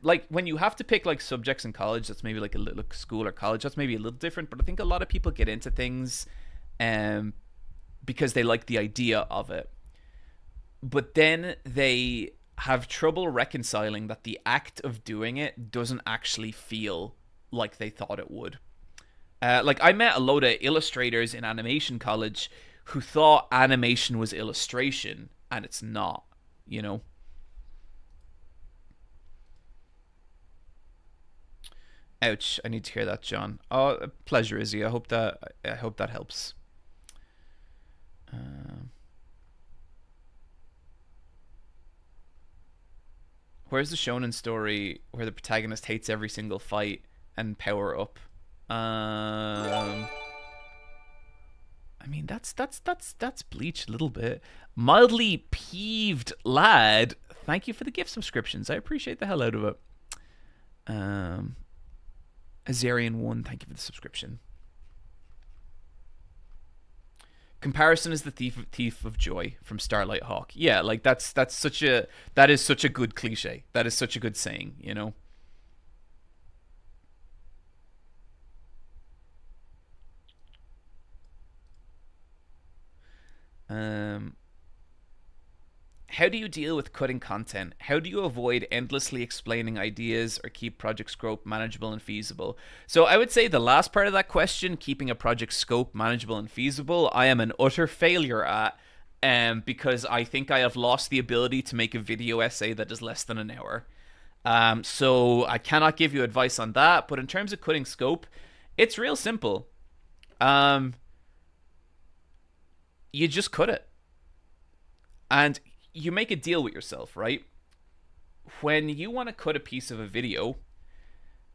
like when you have to pick like subjects in college, that's maybe like a little school or college, that's maybe a little different. But I think a lot of people get into things because they like the idea of it, but then they have trouble reconciling that the act of doing it doesn't actually feel like they thought it would. Like I met a load of illustrators in animation college who thought animation was illustration, and it's not, you know. Ouch! I need to hear that, John. Oh, pleasure, Izzy. I hope that helps. Where's the shonen story where the protagonist hates every single fight and power up? I mean, that's Bleach a little bit. Mildly peeved lad. Thank you for the gift subscriptions. I appreciate the hell out of it. Azarian1, thank you for the subscription. Comparison is the thief of joy from Starlight Hawk. Yeah, like that is such a good cliche. That is such a good saying, you know. How do you deal with cutting content? How do you avoid endlessly explaining ideas or keep project scope manageable and feasible? So I would say the last part of that question, keeping a project scope manageable and feasible, I am an utter failure at, because I think I have lost the ability to make a video essay that is less than an hour. So I cannot give you advice on that, but in terms of cutting scope, it's real simple. You just cut it. And you make a deal with yourself, right? When you want to cut a piece of a video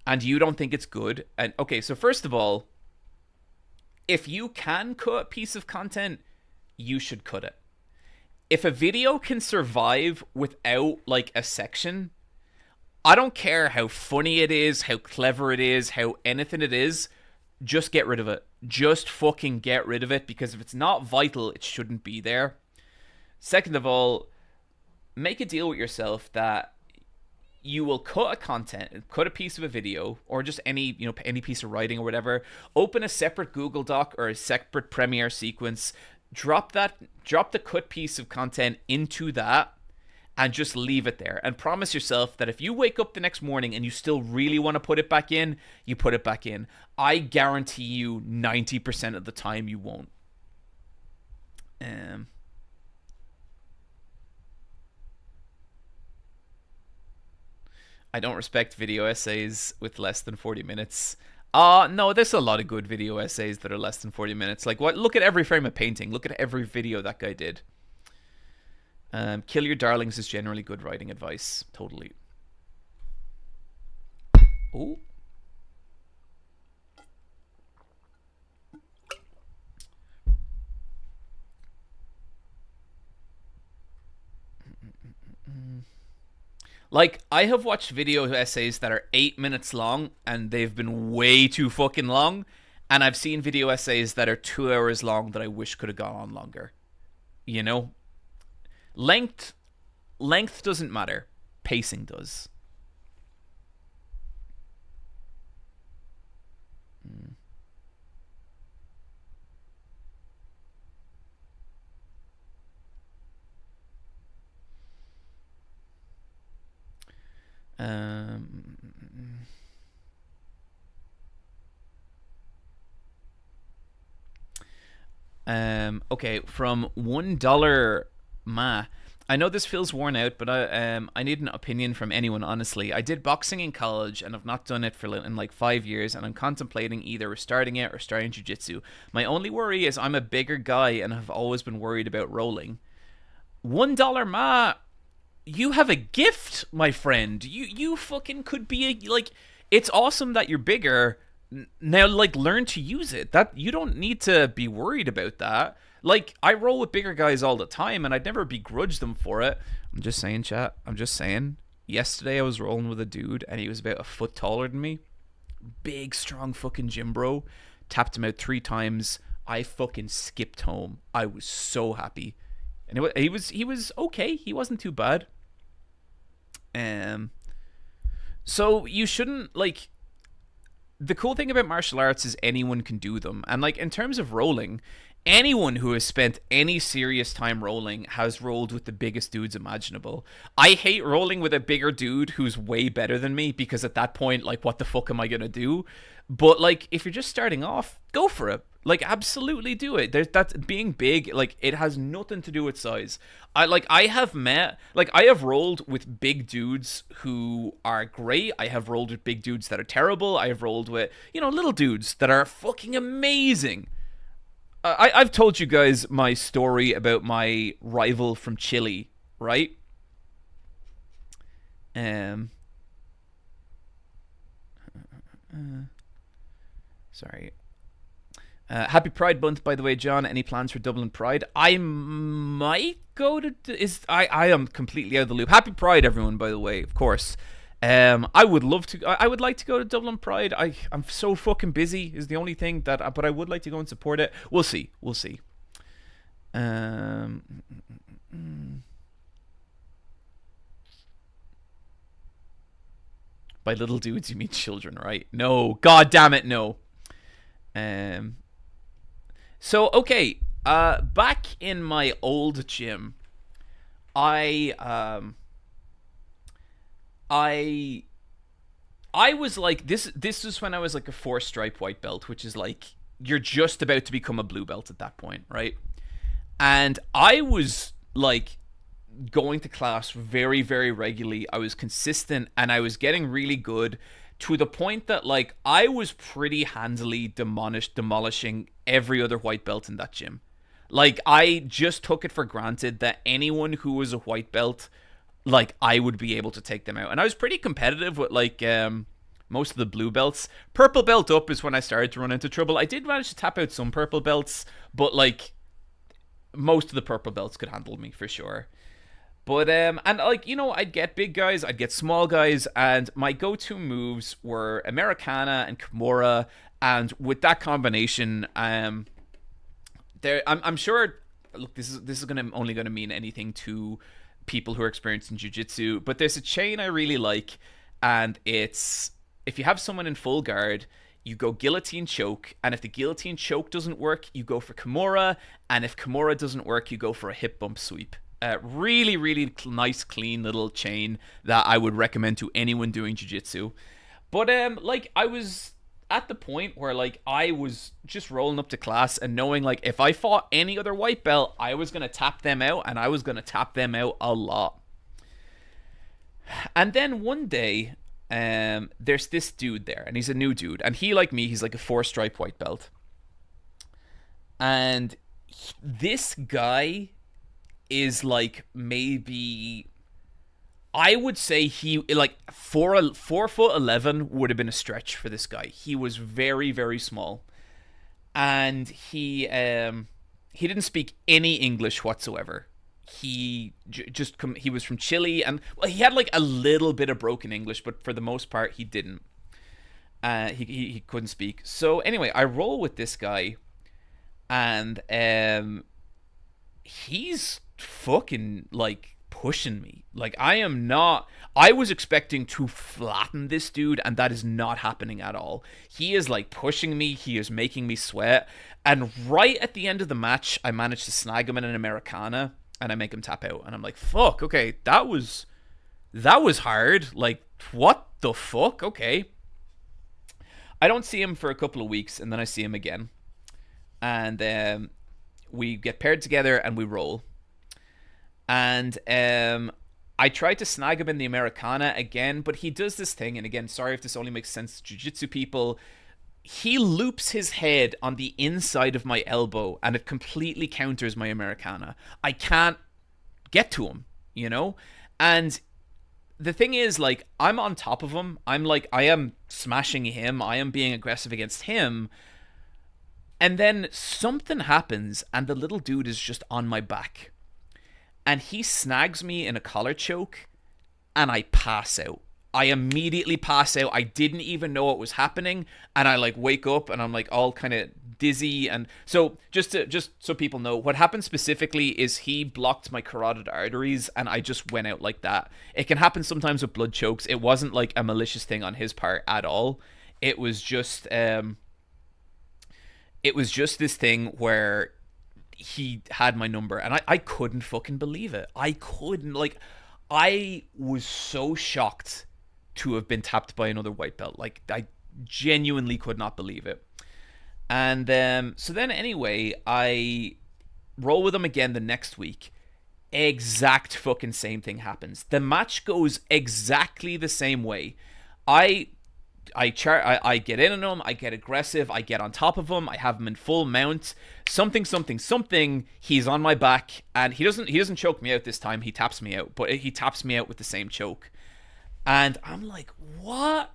and you don't think it's good, and okay, so first of all, if you can cut a piece of content, you should cut it. If a video can survive without like a section, I don't care how funny it is, how clever it is, how anything it is, just get rid of it. Just fucking get rid of it, because if it's not vital, it shouldn't be there. Second of all, make a deal with yourself that you will cut a piece of a video, or just any piece of writing or whatever, open a separate Google Doc or a separate Premiere sequence, drop the cut piece of content into that, and just leave it there. And promise yourself that if you wake up the next morning and you still really want to put it back in, you put it back in. I guarantee you 90% of the time you won't. I don't respect video essays with less than 40 minutes. No, there's a lot of good video essays that are less than 40 minutes. Like, what? Look at Every Frame of Painting. Look at every video that guy did. Kill your darlings is generally good writing advice. Totally. Oh. Like, I have watched video essays that are 8 minutes long, and they've been way too fucking long. And I've seen video essays that are 2 hours long that I wish could have gone on longer. You know? Length doesn't matter. Pacing does. Okay, from $1 Ma. I know this feels worn out, but I need an opinion from anyone, honestly. I did boxing in college and have not done it in like 5 years, and I'm contemplating either restarting it or starting jiu-jitsu. My only worry is I'm a bigger guy and have always been worried about rolling. $1 Ma, you have a gift, my friend. You fucking could be like, it's awesome that you're bigger. Now, like, learn to use it. That you don't need to be worried about that. Like, I roll with bigger guys all the time, and I'd never begrudge them for it. I'm just saying, chat. I'm just saying. Yesterday, I was rolling with a dude, and he was about a foot taller than me. Big, strong fucking gym bro. Tapped him out 3 times. I fucking skipped home. I was so happy. And he was okay. He wasn't too bad. So you shouldn't, like, the cool thing about martial arts is anyone can do them. And, like, in terms of rolling, anyone who has spent any serious time rolling has rolled with the biggest dudes imaginable. I hate rolling with a bigger dude who's way better than me, because at that point, like, what the fuck am I gonna do? But, like, if you're just starting off, go for it. Like, absolutely do it. That's being big. Like, it has nothing to do with size. I have rolled with big dudes who are great. I have rolled with big dudes that are terrible. I have rolled with, little dudes that are fucking amazing. I've told you guys my story about my rival from Chile, right? Sorry. Happy Pride Month, by the way, John. Any plans for Dublin Pride? I might go to. I am completely out of the loop. Happy Pride, everyone, by the way, of course. I would love to. I would like to go to Dublin Pride. I'm so fucking busy. Is the only thing that. But I would like to go and support it. We'll see. We'll see. By little dudes, you mean children, right? No, god damn it, no. So okay, back in my old gym, I was like this. This was when I was like a 4-stripe white belt, which is like you're just about to become a blue belt at that point, right? And I was like going to class very, very regularly. I was consistent, and I was getting really good, to the point that like I was pretty handily demolishing every other white belt in that gym. Like, I just took it for granted that anyone who was a white belt, like, I would be able to take them out. And I was pretty competitive with like most of the blue belts. Purple belt up is when I started to run into trouble. I did manage to tap out some purple belts, but like most of the purple belts could handle me for sure. But, and like, I'd get big guys, I'd get small guys, and my go-to moves were Americana and Kimura, and with that combination, I'm sure, look, this is only gonna mean anything to people who are experienced in Jiu-Jitsu, but there's a chain I really like, and it's, if you have someone in full guard, you go guillotine choke, and if the guillotine choke doesn't work, you go for Kimura, and if Kimura doesn't work, you go for a hip bump sweep. Really, really nice, clean little chain that I would recommend to anyone doing jiu-jitsu. But, like, I was at the point where, like, I was just rolling up to class and knowing, like, if I fought any other white belt, I was going to tap them out, and I was going to tap them out a lot. And then one day, there's this dude there, and he's a new dude, and he, like me, he's like a 4-stripe white belt. And this guy is like, maybe, I would say he, like, 4'11" would have been a stretch for this guy. He was very, very small, and he didn't speak any English whatsoever. He he was from Chile, and well, he had like a little bit of broken English, but for the most part he didn't. He couldn't speak. So anyway, I roll with this guy, and he's fucking like pushing me. Like, I was expecting to flatten this dude, and that is not happening at all. He is like pushing me, he is making me sweat, and right at the end of the match, I managed to snag him in an Americana, and I make him tap out, and I'm like, fuck, okay, that was hard. Like, what the fuck? Okay. I don't see him for a couple of weeks, and then I see him again, and we get paired together and we roll. And I tried to snag him in the Americana again, but he does this thing, and again, sorry if this only makes sense to jiu-jitsu people, he loops his head on the inside of my elbow, and it completely counters my Americana. I can't get to him, And the thing is, like, I'm on top of him. I'm like, I am smashing him. I am being aggressive against him. And then something happens, and the little dude is just on my back. And he snags me in a collar choke, and I pass out. I immediately pass out. I didn't even know what was happening, and I like wake up and I'm like all kind of dizzy. And so just so people know, what happened specifically is he blocked my carotid arteries and I just went out like that. It can happen sometimes with blood chokes. It wasn't like a malicious thing on his part at all. It was just this thing where he had my number, and I couldn't fucking believe it. I was so shocked to have been tapped by another white belt. Like, I genuinely could not believe it. And so then anyway, I roll with him again the next week. Exact fucking same thing happens. The match goes exactly the same way. I get in on him, I get aggressive, I get on top of him, I have him in full mount, something, he's on my back, and he doesn't choke me out this time, he taps me out, but he taps me out with the same choke. And I'm like, what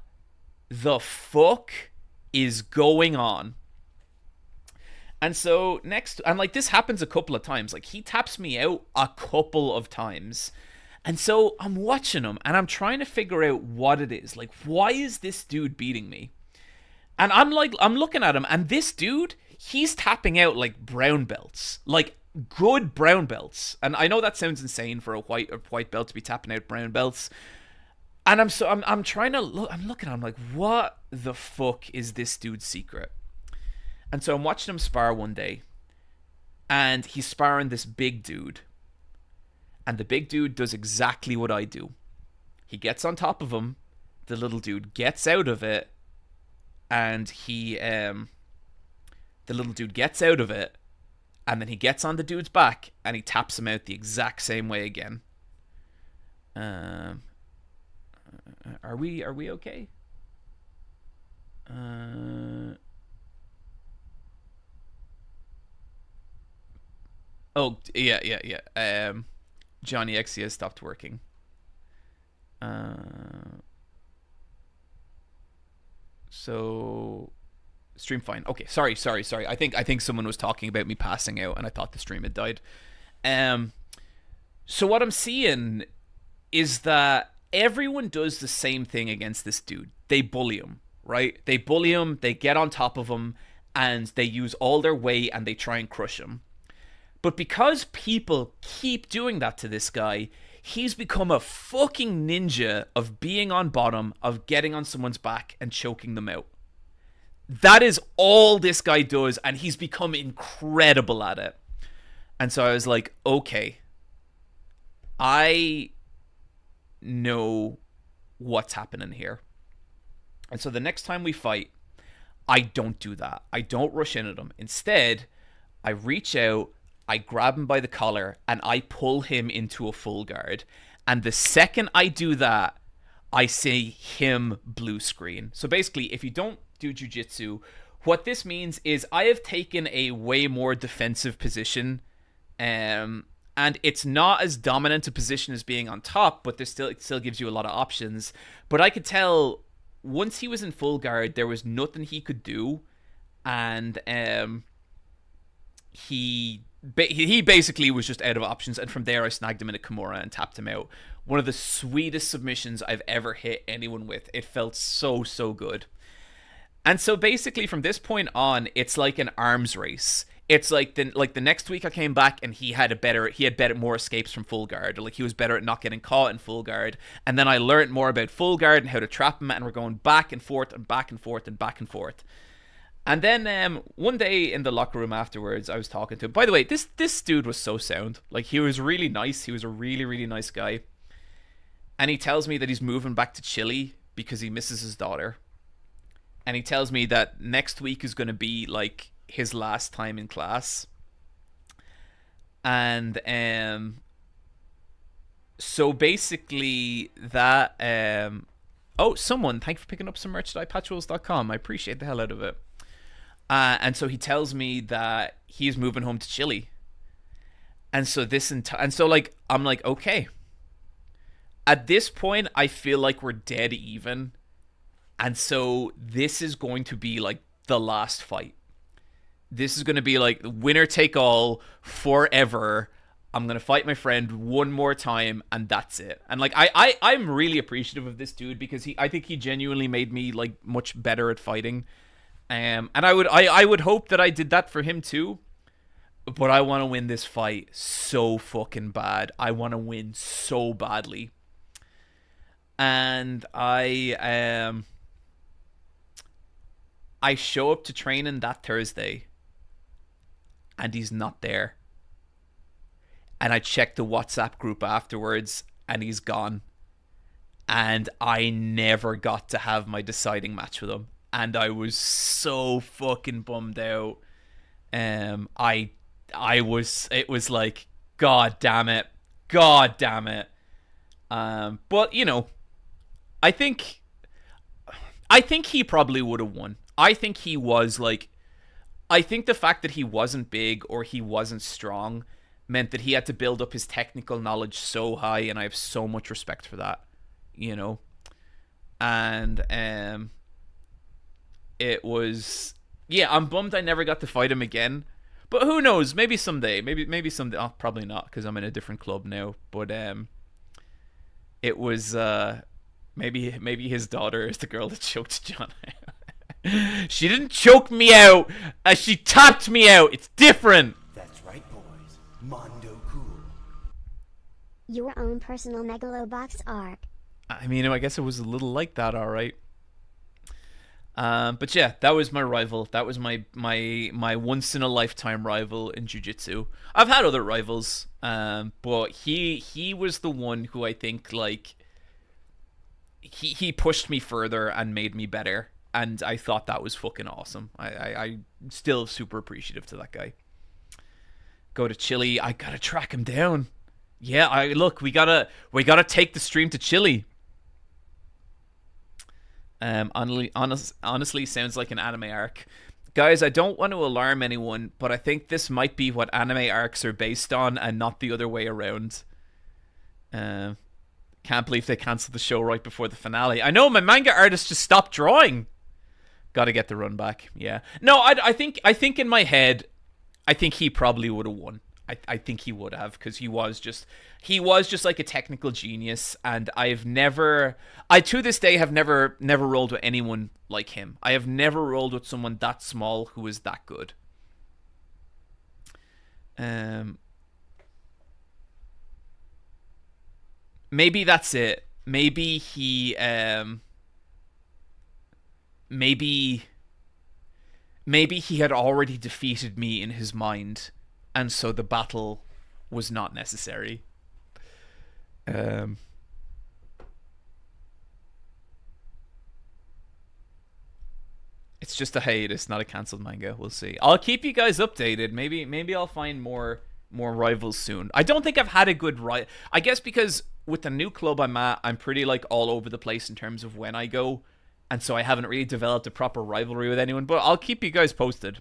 the fuck is going on? And so this happens a couple of times, like he taps me out a couple of times. And so I'm watching him and I'm trying to figure out what it is. Like, why is this dude beating me? And I'm looking at him, and this dude, he's tapping out like brown belts, like good brown belts. And I know that sounds insane for a white belt to be tapping out brown belts. And I'm trying to look, I'm looking at him like, what the fuck is this dude's secret? And so I'm watching him spar one day, and he's sparring this big dude. And the big dude does exactly what I do. He gets on top of him. The little dude gets out of it. And the little dude gets out of it. And then he gets on the dude's back and he taps him out the exact same way again. Are we okay? Oh, yeah. Johnny X has stopped working. So stream fine. Okay, sorry. I think someone was talking about me passing out, and I thought the stream had died. So what I'm seeing is that everyone does the same thing against this dude. They bully him, right? They bully him, they get on top of him, and they use all their weight and they try and crush him. But because people keep doing that to this guy, he's become a fucking ninja of being on bottom, of getting on someone's back and choking them out. That is all this guy does, and he's become incredible at it. And so I was like, okay, I know what's happening here. And so the next time we fight, I don't do that. I don't rush in at him. Instead, I reach out, I grab him by the collar, and I pull him into a full guard. And the second I do that, I see him blue screen. So basically, if you don't do jiu-jitsu, what this means is I have taken a way more defensive position. And it's not as dominant a position as being on top, but it still gives you a lot of options. But I could tell once he was in full guard, there was nothing he could do. And he basically was just out of options, and from there I snagged him in a Kimura and tapped him out. One of the sweetest submissions I've ever hit anyone with. It felt so good. And so basically from this point on, it's like an arms race. It's like the next week I came back and he had more escapes from full guard. Like, he was better at not getting caught in full guard. And then I learned more about full guard and how to trap him, and we're going back and forth and back and forth and back and forth. And then one day in the locker room afterwards, I was talking to him. By the way, this dude was so sound. Like, he was really nice. He was a really, really nice guy. And he tells me that he's moving back to Chile because he misses his daughter. And he tells me that next week is going to be like his last time in class. And so basically that someone, thank you for picking up some merch at iPatchwolves.com. I appreciate the hell out of it. And so he tells me that he's moving home to Chile. And so I'm like, okay. At this point, I feel like we're dead even. And so this is going to be like the last fight. This is going to be like winner take all forever. I'm gonna fight my friend one more time, and that's it. And like I'm really appreciative of this dude because I think he genuinely made me like much better at fighting. And I would hope that I did that for him too. But I want to win this fight so fucking bad. I want to win so badly. And I show up to training that Thursday, and he's not there. And I check the WhatsApp group afterwards, and he's gone. And I never got to have my deciding match with him, and I was so fucking bummed out. It was like, God damn it. But you know, I think he probably would have won. I think the fact that he wasn't big or he wasn't strong meant that he had to build up his technical knowledge so high, and I have so much respect for that, you know. And it was, yeah, I'm bummed I never got to fight him again. But who knows? Maybe someday. Maybe someday. Oh, probably not, because I'm in a different club now. But it was maybe his daughter is the girl that choked John out. She didn't choke me out. She tapped me out. It's different. That's right, boys. Mondo Cool. Your own personal Megalobox arc. I mean, I guess it was a little like that, all right. But yeah, that was my rival. That was my once in a lifetime rival in jiu-jitsu. I've had other rivals, but he was the one who I think like he pushed me further and made me better, and I thought that was fucking awesome. I still super appreciative to that guy. Go to Chile. I gotta track him down. Yeah, we gotta take the stream to Chile. Honestly, sounds like an anime arc. Guys, I don't want to alarm anyone, but I think this might be what anime arcs are based on and not the other way around. Can't believe they cancelled the show right before the finale. I know, my manga artist just stopped drawing. Gotta get the run back. Yeah. No, I think in my head, I think he probably would have won. I think he would have, because he was just like a technical genius, and I to this day have never rolled with anyone like him. I have never rolled with someone that small who is that good. Maybe that's it. Maybe he maybe he had already defeated me in his mind, and so the battle was not necessary. It's just a hiatus, not a cancelled manga. We'll see. I'll keep you guys updated. Maybe I'll find more rivals soon. I don't think I've had a good I guess because with the new club I'm at, I'm pretty like all over the place in terms of when I go, and so I haven't really developed a proper rivalry with anyone. But I'll keep you guys posted.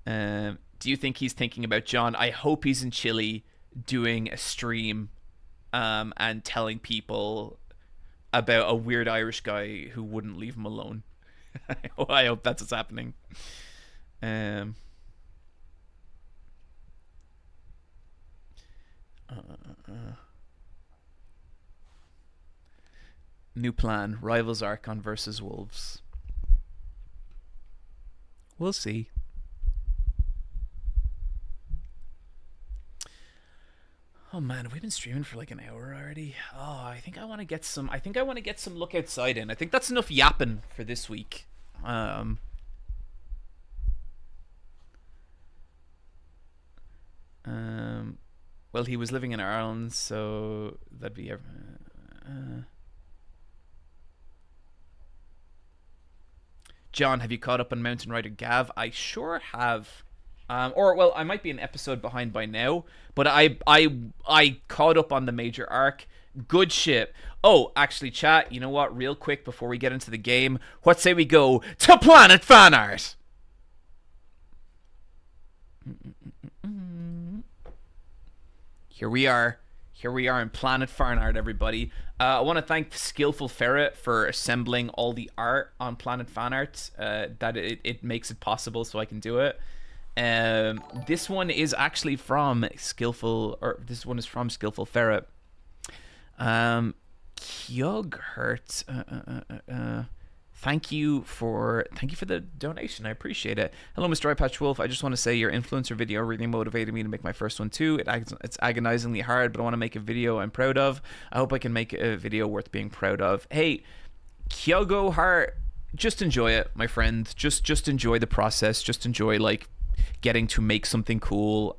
Do you think he's thinking about John? I hope he's in Chile doing a stream and telling people about a weird Irish guy who wouldn't leave him alone. I hope that's what's happening. New plan. Rivals Archon versus Wolves. We'll see. Oh man, have we been streaming for like an hour already? Oh, I think I want to get some look outside in. I think that's enough yapping for this week. Well, he was living in Ireland, so that'd be John, have you caught up on Mountain Rider Gav? I sure have. Or well, I might be an episode behind by now, but I caught up on the major arc. Good shit. Oh, actually, chat, you know what? Real quick before we get into the game, what say we go to Planet Fan Art? Here we are in Planet Fan Art, everybody. I want to thank Skillful Ferret for assembling all the art on Planet Fan Art. That it makes it possible so I can do it. This one is actually from Skillful, or this one is from Skillful Ferret. Kyug Hurt. Thank you for the donation. I appreciate it. Hello, Mr. Eye Patch Wolf. I just want to say your influencer video really motivated me to make my first one too. It's agonizingly hard, but I want to make a video I'm proud of. I hope I can make a video worth being proud of. Hey, Kyogo Heart, just enjoy it, my friend. Just enjoy the process. Just enjoy like getting to make something cool.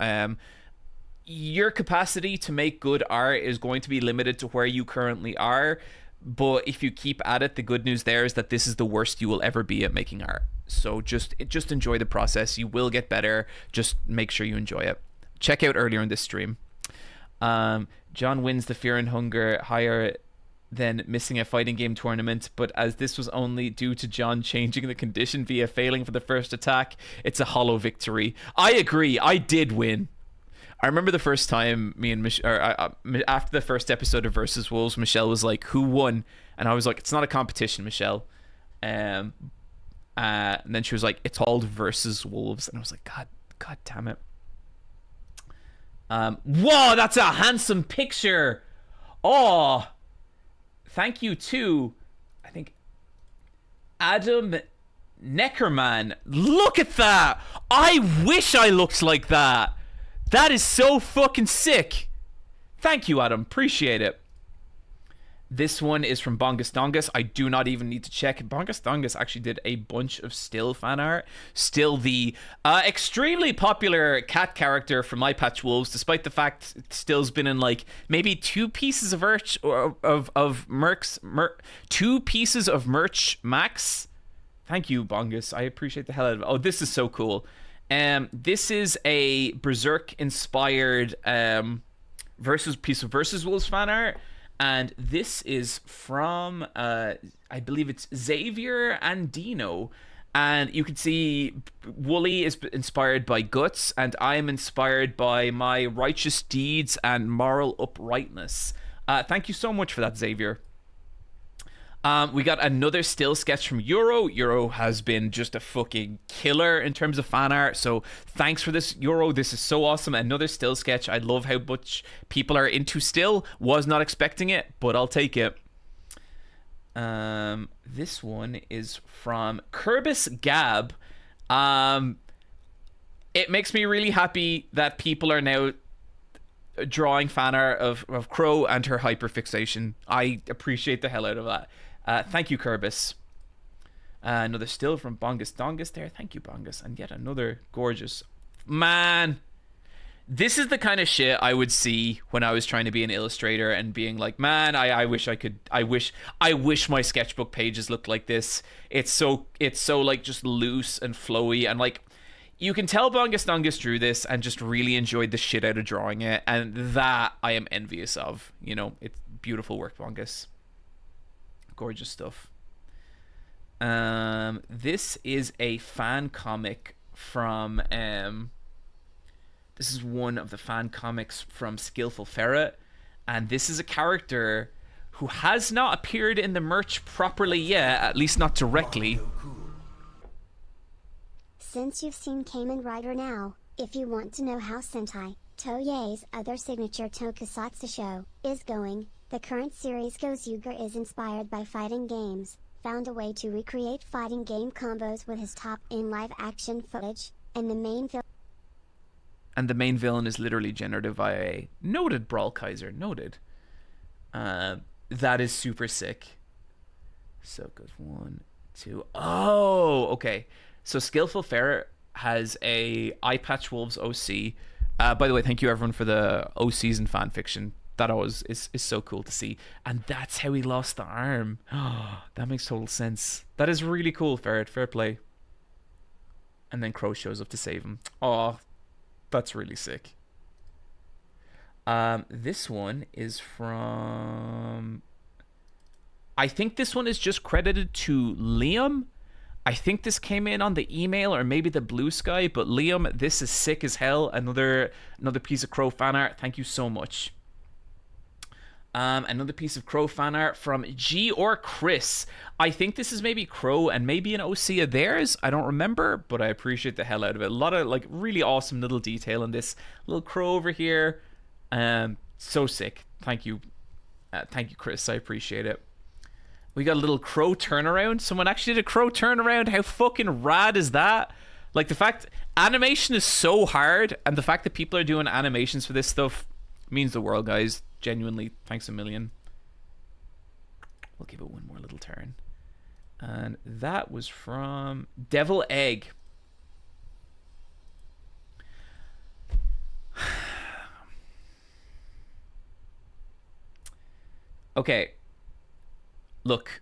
Your capacity to make good art is going to be limited to where you currently are. But if you keep at it, the good news there is that this is the worst you will ever be at making art. So just enjoy the process. You will get better. Just make sure you enjoy it. Check out earlier in this stream. John wins the Fear and Hunger higher than missing a fighting game tournament, but as this was only due to John changing the condition via failing for the first attack, it's a hollow victory. I agree. I did win. I remember the first time me and after the first episode of Versus Wolves, Michelle was like, "Who won?" And I was like, "It's not a competition, Michelle." And then she was like, "It's called Versus Wolves," and I was like, "God damn it!" Whoa, that's a handsome picture. Oh, thank you to, I think, Adam Neckerman. Look at that. I wish I looked like that. That is so fucking sick. Thank you, Adam. Appreciate it. This one is from Bongus Dongus. I do not even need to check. Bongus Dongus actually did a bunch of Still fan art. Still the extremely popular cat character from My Patch Wolves, despite the fact Still's been in like maybe two pieces of merch max. Thank you, Bongus. I appreciate the hell out of it. Oh, this is so cool. This is a Berserk inspired piece of Versus Wolves fan art, and this is from I believe it's Xavier and Dino, and you can see Wooly is inspired by Guts, and I am inspired by my righteous deeds and moral uprightness. Thank you so much for that, Xavier. We got another still sketch from Euro. Euro has been just a fucking killer in terms of fan art. So thanks for this, Euro. This is so awesome. Another still sketch. I love how much people are into still. Was not expecting it, but I'll take it. This one is from Kerbis Gab. It makes me really happy that people are now drawing fan art of Crow and her hyperfixation. I appreciate the hell out of that. Thank you, Kerbis. Another still from Bongus Dongus there. Thank you, Bongus. And yet another gorgeous. Man, this is the kind of shit I would see when I was trying to be an illustrator and being like, man, I wish my sketchbook pages looked like this. It's so like just loose and flowy, and like you can tell Bongus Dongus drew this and just really enjoyed the shit out of drawing it, and that I am envious of. You know, it's beautiful work, Bongus. Gorgeous stuff. This is a fan comic from this is one of the fan comics from Skillful Ferret, and this is a character who has not appeared in the merch properly yet, at least not directly. Since you've seen Kamen Rider now, if you want to know how Sentai Toei's other signature tokusatsu show is going, the current series Gozuger is inspired by fighting games, found a way to recreate fighting game combos with his top in live action footage, and the main villain is literally generated by a noted Brawl Kaiser. Noted. That is super sick. So good. 1, 2. Oh, okay. So Skillful Ferret has a Eye Patch Wolves OC. By the way, thank you everyone for the OCs and fanfiction. That always is so cool to see. And that's how he lost the arm. Oh, that makes total sense. That is really cool, Ferret. Fair play. And then Crow shows up to save him. Oh, that's really sick. This one is from... I think this one is just credited to Liam. I think this came in on the email or maybe the Blue Sky. But Liam, this is sick as hell. Another piece of Crow fan art. Thank you so much. Another piece of Crow fan art from G or Chris. I think this is maybe Crow and maybe an OC of theirs. I don't remember, but I appreciate the hell out of it. A lot of like really awesome little detail in this. Little crow over here. So sick. Thank you. Thank you, Chris. I appreciate it. We got a little crow turnaround. Someone actually did a crow turnaround. How fucking rad is that? Like, the fact animation is so hard, and the fact that people are doing animations for this stuff means the world, guys. Genuinely, thanks a million. We'll give it one more little turn. And that was from Devil Egg. Okay. Look.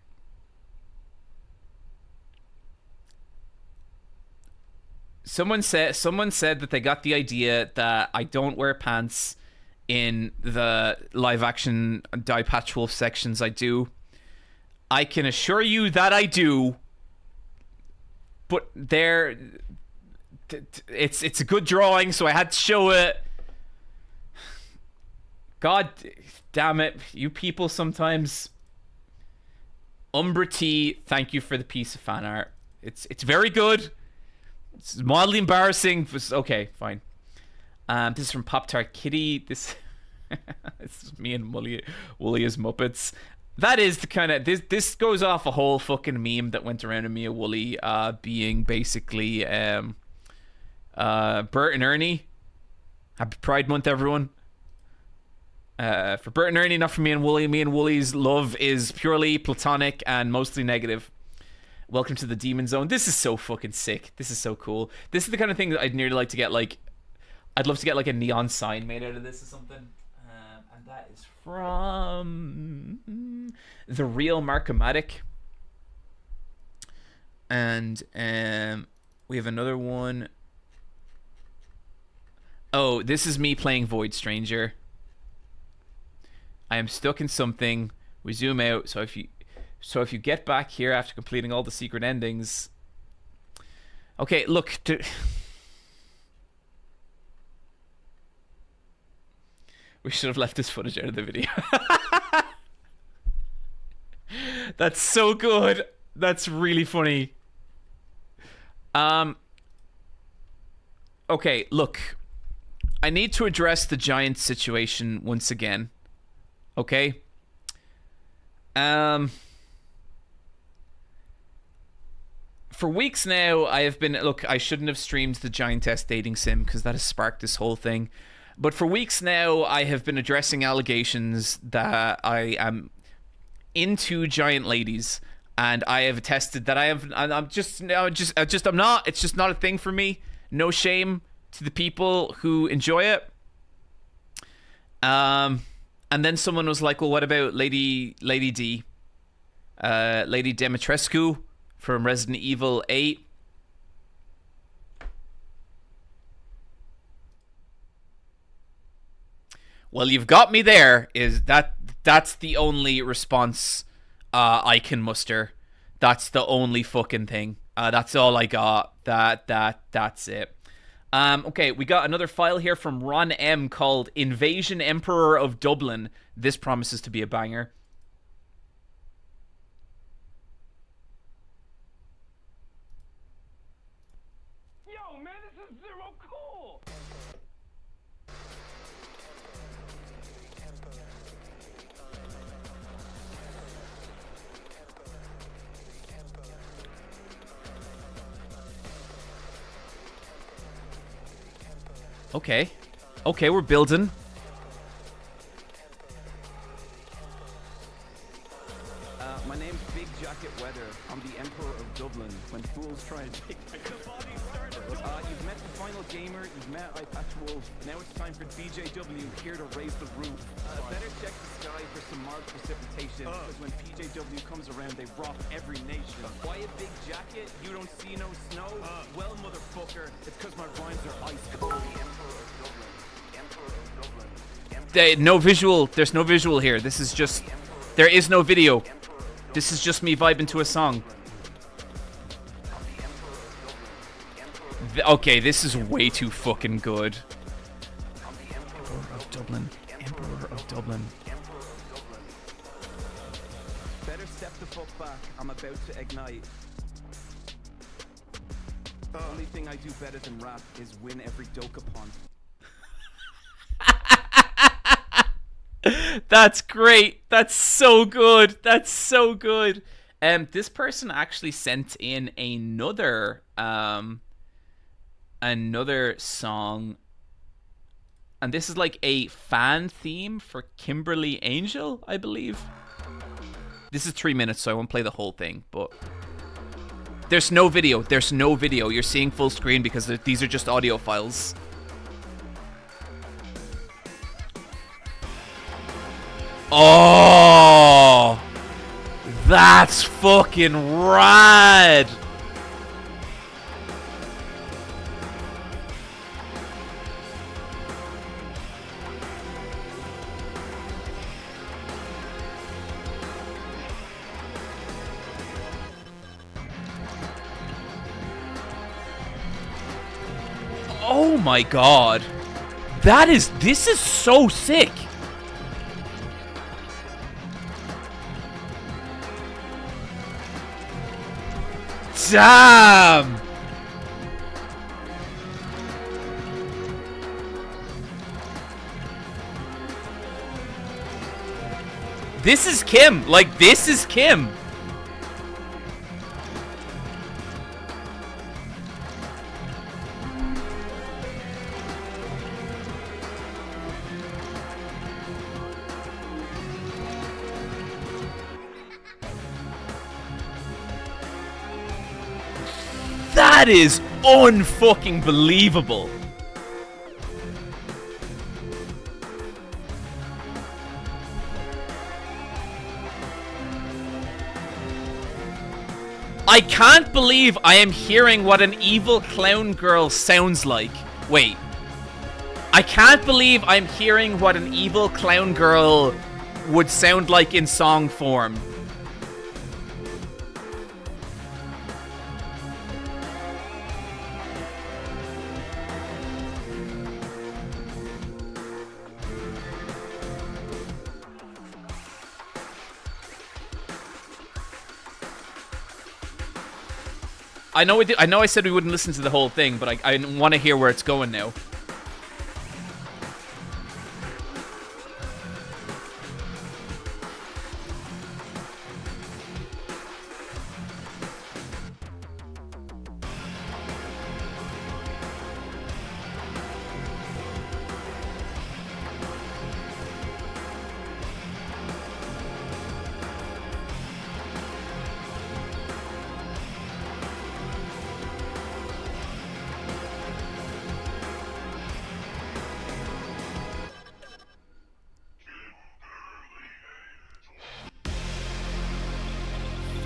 Someone said that they got the idea that I don't wear pants in the live action Die Patchwolf sections. I do. I can assure you that I do. But it's a good drawing, so I had to show it. God damn it, you people sometimes. Umbra T, thank you for the piece of fan art. It's very good. It's mildly embarrassing. Okay, fine. This is from Pop Tart Kitty. This is me and Wooly as Muppets. That is the kind of this goes off a whole fucking meme that went around of me and Wooly being basically Bert and Ernie. Happy Pride Month, everyone. For Bert and Ernie, not for me and Wooly. Me and Wooly's love is purely platonic and mostly negative. Welcome to the Demon Zone. This is so fucking sick. This is so cool. This is the kind of thing that I'd nearly like to get, like, I'd love to get like a neon sign made out of this or something. And that is from The Real Markomatic. And we have another one. Oh, this is me playing Void Stranger. I am stuck in something. We zoom out. So if you get back here after completing all the secret endings. Okay, look. We should have left this footage out of the video. That's so good. That's really funny. Okay, look. I need to address the giant situation once again. Okay? For weeks now, I have been... Look, I shouldn't have streamed the Giantess dating sim because that has sparked this whole thing. But for weeks now, I have been addressing allegations that I am into giant ladies. And I have attested that I'm not. It's just not a thing for me. No shame to the people who enjoy it. And then someone was like, well, what about Lady D? Lady Dimitrescu from Resident Evil 8. Well, you've got me there. That's the only response I can muster. That's the only fucking thing. That's all I got. That's it. Okay, we got another file here from Ron M called Invasion Emperor of Dublin. This promises to be a banger. Yo, man, this is zero cool. Okay, we're building. My name's Big Jacket Weather. I'm the Emperor of Dublin. When fools try and take my body started. You've met the final gamer. You've met iPatchWolf. Now it's time for BJW here to raise the roof. Better check the sky for some mild precipitation. Because when PJW comes around, they rock every nation. Why a big jacket? You don't see no snow? Well, motherfucker, it's because my rhymes are ice cold. The Emperor of Dublin. Emperor of Dublin. No visual. There's no visual here. This is just... There is no video. This is just me vibing to a song. Okay, this is way too fucking good. Emperor of Dublin. Emperor of Dublin. fuck back. I'm about to ignite. The only thing I do better than rap is win every Dokapon. That's great. That's so good. That's so good. This person actually sent in another song, and this is like a fan theme for Kimberly Angel, I believe. This is 3 minutes, so I won't play the whole thing, but there's no video. There's no video. You're seeing full screen because these are just audio files. Oh, that's fucking rad. Oh my god. This is so sick. Damn! This is Kim. Like, this is Kim. That is unfucking believable. I can't believe I am hearing what an evil clown girl sounds like. Wait. I can't believe I'm hearing what an evil clown girl would sound like in song form. I know I said we wouldn't listen to the whole thing, but I want to hear where it's going now.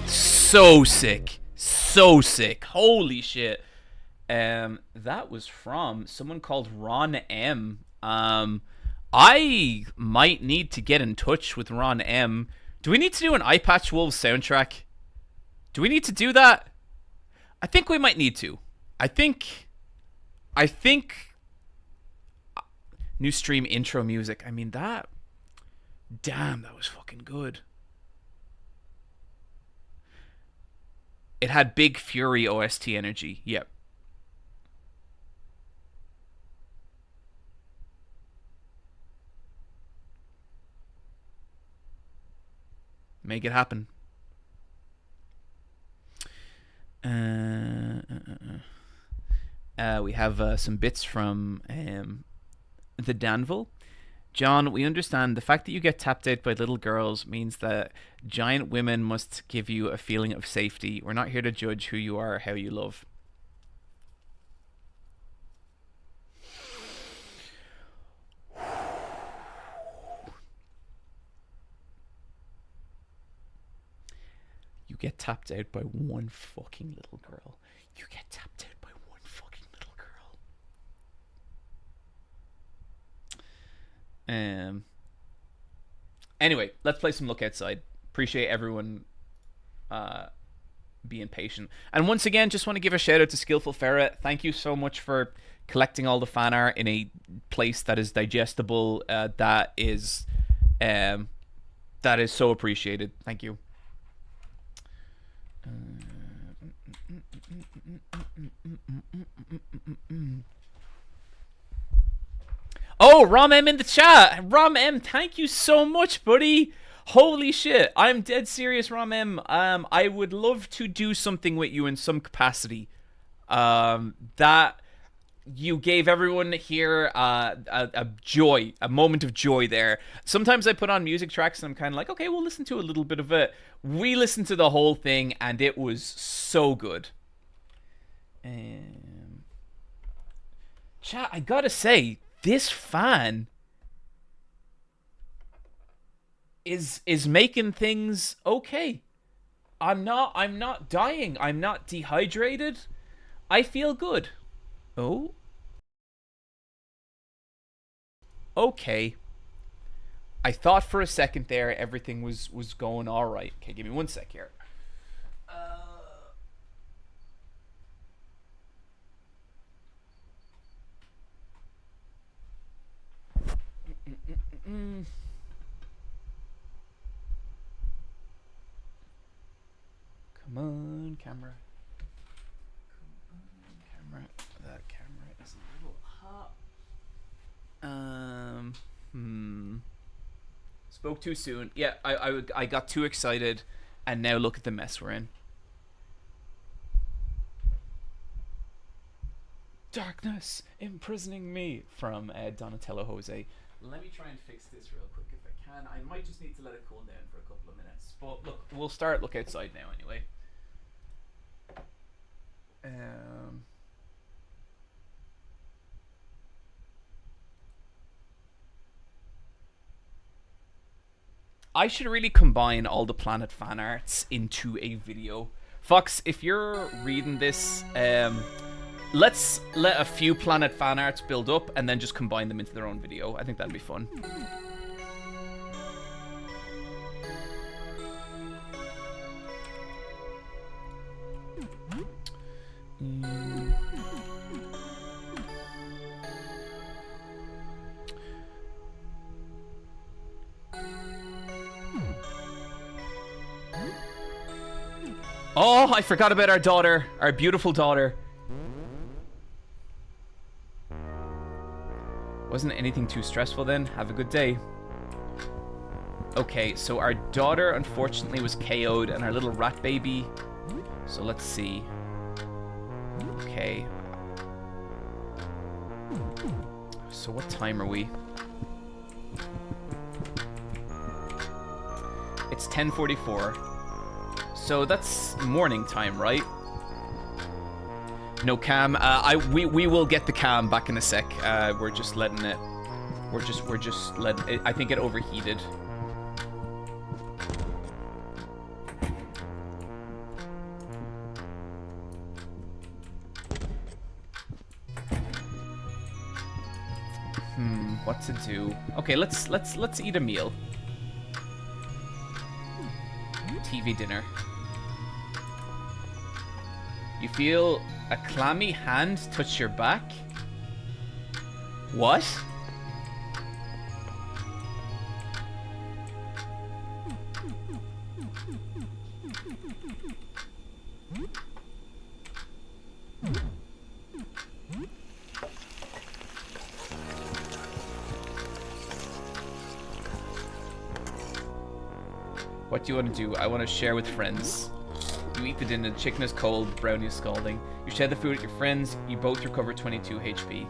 So sick. So sick. Holy shit. That was from someone called Ron M. I might need to get in touch with Ron M. Do we need to do an Eye Patch Wolves soundtrack? Do we need to do that? I think we might need to. I think new stream intro music. I mean, that... Damn, that was fucking good. It had big Furry OST energy. Yep. Make it happen. We have some bits from the Danville. John, we understand the fact that you get tapped out by little girls means that giant women must give you a feeling of safety. We're not here to judge who you are or how you love. You get tapped out by one fucking little girl. You get tapped out by one fucking little girl. Anyway, let's play some Look Outside. Appreciate everyone being patient. And once again, just want to give a shout out to Skillful Ferret. Thank you so much for collecting all the fan art in a place that is digestible. That is so appreciated. Thank you. Oh, Rom M in the chat. Rom M, thank you so much, buddy. Holy shit. I'm dead serious, Rom M. I would love to do something with you in some capacity. That you gave everyone here a joy, a moment of joy there. Sometimes I put on music tracks and I'm kind of like, okay, we'll listen to a little bit of it. We listened to the whole thing and it was so good. Chat, I gotta say, this fan is making things okay. I'm not dying. I'm not dehydrated. I feel good. Oh. Okay. I thought for a second there everything was going all right. Okay, give me 1 sec here. Come on, camera. That camera is a little hot. Spoke too soon. Yeah, I got too excited, and now look at the mess we're in. Darkness imprisoning me, from Donatello Jose. Let me try and fix this real quick if I can. I might just need to let it cool down for a couple of minutes. But look, we'll look outside now anyway. I should really combine all the Planet fan arts into a video. Fox, if you're reading this, let's let a few Planet fan arts build up and then just combine them into their own video. I think that'd be fun. Oh, I forgot about our daughter, our beautiful daughter. Wasn't anything too stressful then? Have a good day. Okay, so our daughter unfortunately was KO'd and our little rat baby. So let's see. Okay. So what time are we? It's 10:44. So that's morning time, right? No cam. We will get the cam back in a sec. We're just letting it. We're just letting it. I think it overheated. What to do? Okay, let's eat a meal. TV dinner. You feel a clammy hand touch your back? What? What do you want to do? I want to share with friends. You eat the dinner, the chicken is cold, the brownie is scalding. You share the food with your friends, you both recover 22 HP.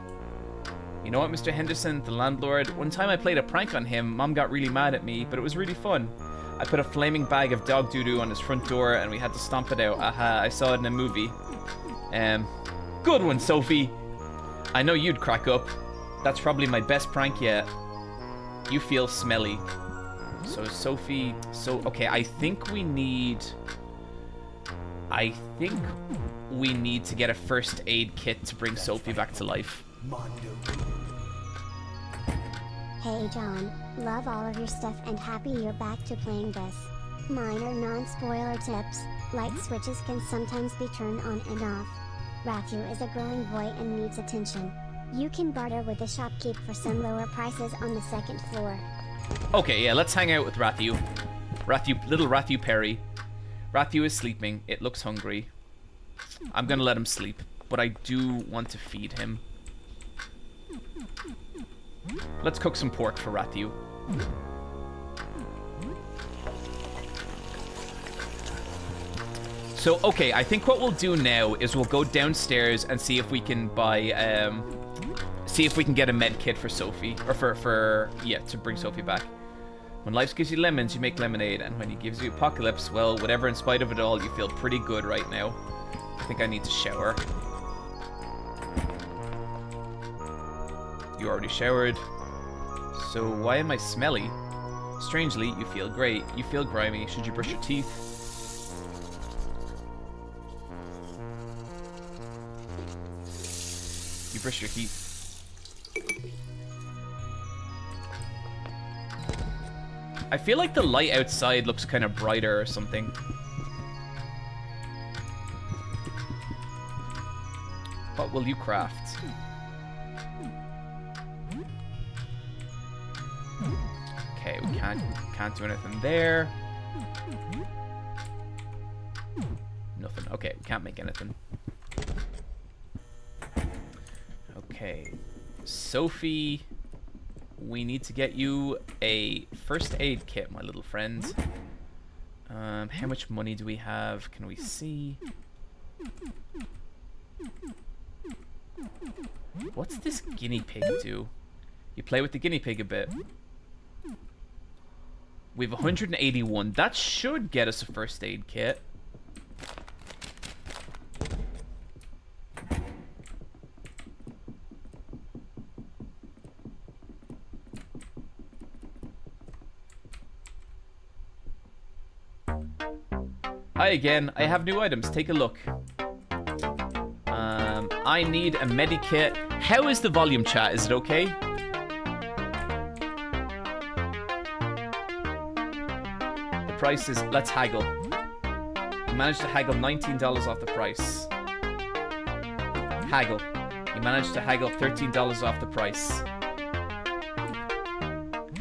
You know what, Mr. Henderson, the landlord? One time I played a prank on him, Mom got really mad at me, but it was really fun. I put a flaming bag of dog doo-doo on his front door and we had to stomp it out. Aha, I saw it in a movie. Good one, Sophie. I know you'd crack up. That's probably my best prank yet. You feel smelly. So Sophie, okay, I think we need to get a first aid kit to bring Sophie back to life. Hey John, love all of your stuff and happy you're back to playing this. Minor non-spoiler tips, light switches can sometimes be turned on and off. Rathu is a growing boy and needs attention. You can barter with the shopkeep for some lower prices on the second floor. Okay, yeah, let's hang out with Rathu. Little Rathu Perry. Rathu is sleeping. It looks hungry. I'm gonna let him sleep, but I do want to feed him. Let's cook some pork for Rathiu. So, okay, I think what we'll do now is we'll go downstairs and see if we can buy, see if we can get a med kit for Sophie, or yeah, to bring Sophie back. When life gives you lemons, you make lemonade, and when it gives you apocalypse, well, whatever, in spite of it all, you feel pretty good right now. I think I need to shower. You already showered. So why am I smelly? Strangely, you feel great. You feel grimy. Should you brush your teeth? You brush your teeth. I feel like the light outside looks kind of brighter or something. What will you craft? Okay, we can't do anything there. Nothing. Okay, we can't make anything. Okay, Sophie, we need to get you a first aid kit, my little friend. How much money do we have? Can we see? What's this guinea pig do? You play with the guinea pig a bit. We have 181. That should get us a first aid kit. Hi again. I have new items. Take a look. I need a medikit. How is the volume, chat? Is it okay? The price is... Let's haggle. You managed to haggle $19 off the price. Haggle. You managed to haggle $13 off the price.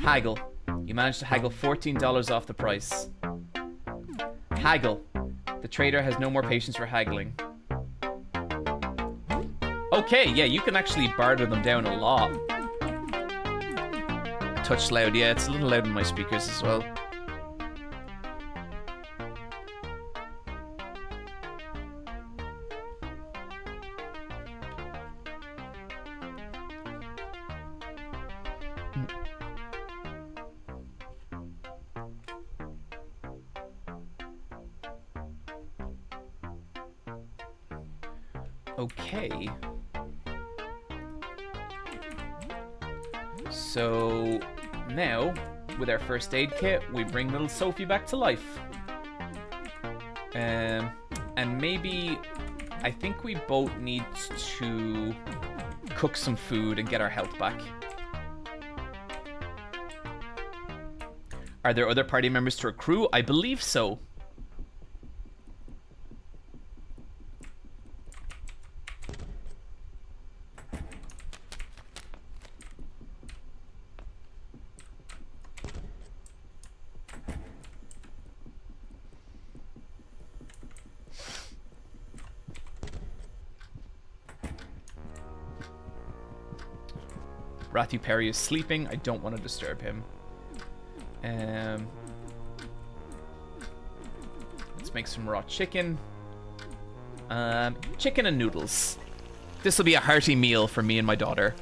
Haggle. You managed to haggle $14 off the price. Haggle. The trader has no more patience for haggling. Okay, yeah, you can actually barter them down a lot. Touch loud, yeah, it's a little loud in my speakers as well. Okay. So now, with our first aid kit, we bring little Sophie back to life. And maybe, I think we both need to cook some food and get our health back. Are there other party members to recruit? I believe so. Rathu Perry is sleeping. I don't want to disturb him. Let's make some raw chicken. Chicken and noodles. This will be a hearty meal for me and my daughter.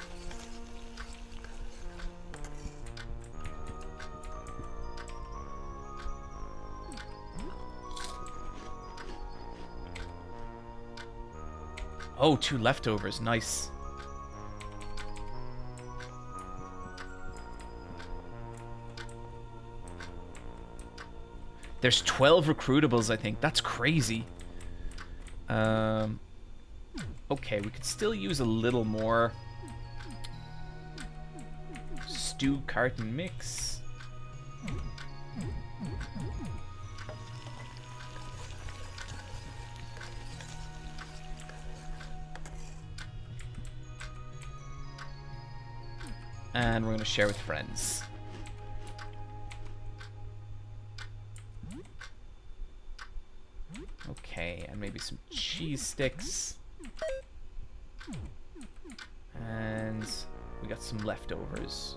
Oh, 2 leftovers. Nice. There's 12 recruitables, I think. That's crazy. Okay, we could still use a little more. Stew carton mix. And we're going to share with friends. Okay, and maybe some cheese sticks. And we got some leftovers.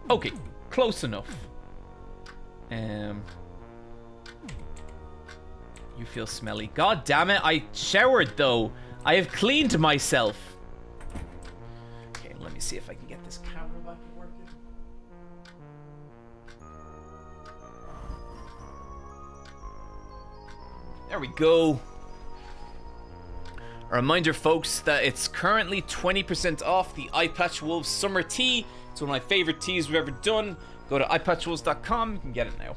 Okay, close enough. You feel smelly. God damn it, I showered though. I have cleaned myself. Okay, let me see if I can get this camera back working. There we go. A reminder, folks, that it's currently 20% off the Eyepatch Wolves Summer Tee. It's one of my favorite tees we've ever done. Go to eyepatchwolves.com. You can get it now.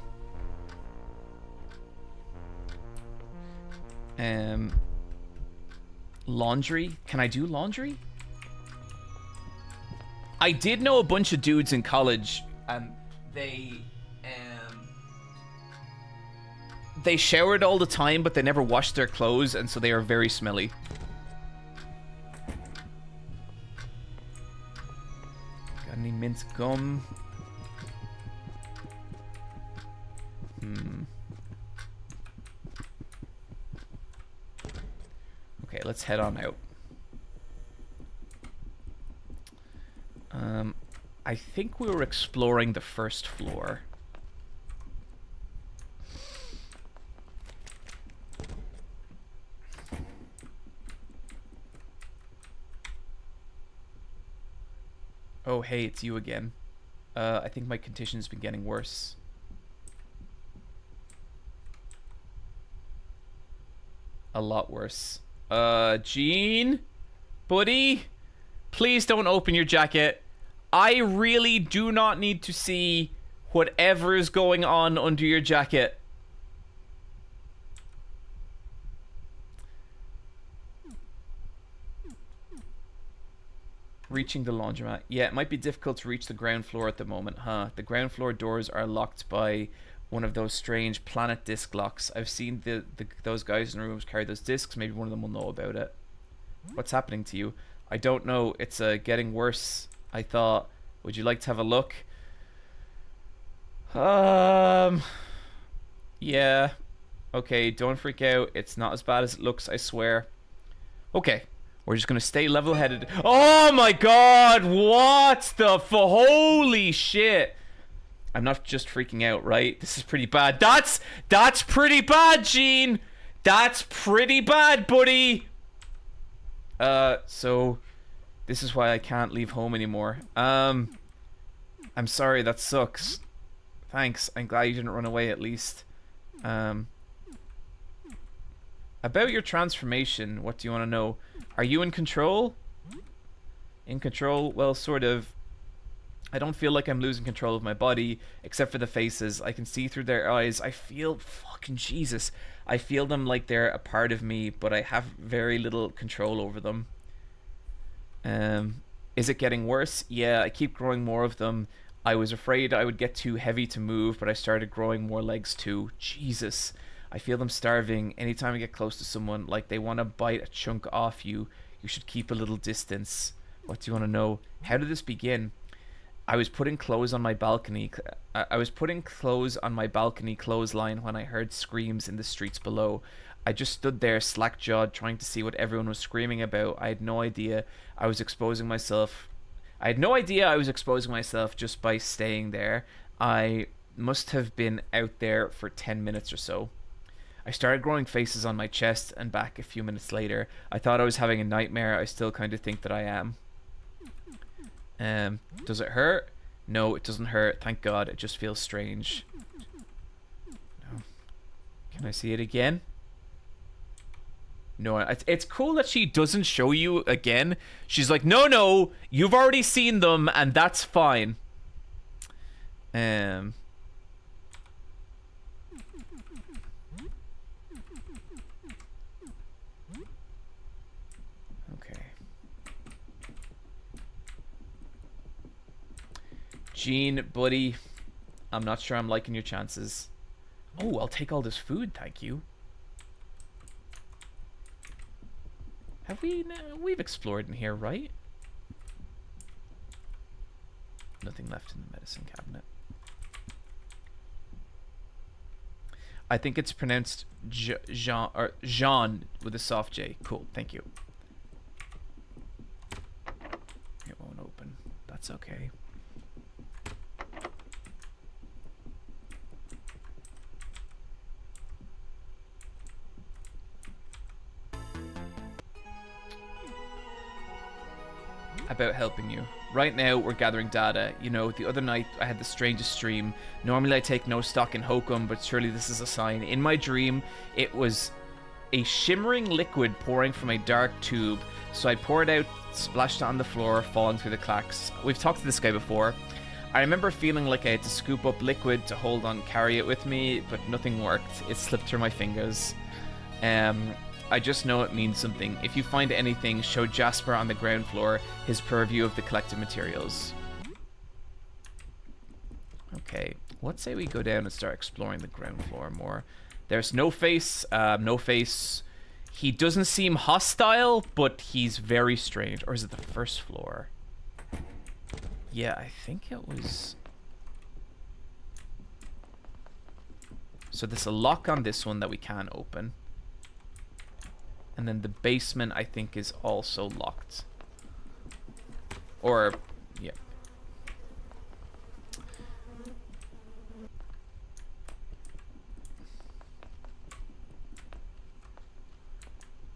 Laundry. Can I do laundry? I did know a bunch of dudes in college, and they showered all the time, but they never washed their clothes, and so they are very smelly. Got any mint gum? Okay, let's head on out. I think we were exploring the first floor. Oh, hey, it's you again. I think my condition's been getting worse. A lot worse. Gene? Buddy? Please don't open your jacket. I really do not need to see whatever is going on under your jacket. Reaching the laundromat. Yeah, it might be difficult to reach the ground floor at the moment, huh? The ground floor doors are locked by one of those strange planet disc locks. I've seen those guys in the rooms carry those discs. Maybe one of them will know about it. What's happening to you? I don't know. It's getting worse. I thought, would you like to have a look? Yeah. Okay, don't freak out. It's not as bad as it looks, I swear. Okay. We're just gonna stay level-headed. Oh my god! What the holy shit! I'm not just freaking out, right? This is pretty bad. That's pretty bad, Gene! That's pretty bad, buddy! So this is why I can't leave home anymore. I'm sorry, that sucks. Thanks. I'm glad you didn't run away at least. About your transformation, what do you want to know? Are you in control? In control? Well, sort of. I don't feel like I'm losing control of my body, except for the faces. I can see through their eyes. I feel... Fucking Jesus. I feel them like they're a part of me, but I have very little control over them. Is it getting worse? Yeah, I keep growing more of them. I was afraid I would get too heavy to move, but I started growing more legs too. Jesus. I feel them starving. Anytime I get close to someone, like they want to bite a chunk off you, you should keep a little distance. What do you want to know? How did this begin? I was putting clothes on my balcony. Clothesline when I heard screams in the streets below. I just stood there slack-jawed trying to see what everyone was screaming about. I had no idea I was exposing myself just by staying there. I must have been out there for 10 minutes or so. I started growing faces on my chest and back a few minutes later. I thought I was having a nightmare. I still kind of think that I am. Does it hurt? No, it doesn't hurt. Thank God. It just feels strange. No. Can I see it again? No, it's cool that she doesn't show you again. She's like, no, you've already seen them, and that's fine. Okay. Gene, buddy, I'm not sure I'm liking your chances. Oh, I'll take all this food, thank you. Have we? No, we've explored in here, right? Nothing left in the medicine cabinet. I think it's pronounced Jean or Jean with a soft J. Cool, thank you. It won't open. That's okay. About helping you. Right now, we're gathering data. You know, the other night I had the strangest dream. Normally I take no stock in hokum, but surely this is a sign. In my dream, it was a shimmering liquid pouring from a dark tube. So I poured out, splashed it on the floor, falling through the cracks. We've talked to this guy before. I remember feeling like I had to scoop up liquid to hold on, carry it with me, but nothing worked. It slipped through my fingers. I just know it means something. If you find anything, show Jasper on the ground floor his purview of the collected materials. Okay, let's say we go down and start exploring the ground floor more. There's no face, no face. He doesn't seem hostile, but he's very strange. Or is it the first floor? Yeah, I think it was... So there's a lock on this one that we can open. And then the basement, I think, is also locked. Or, yeah.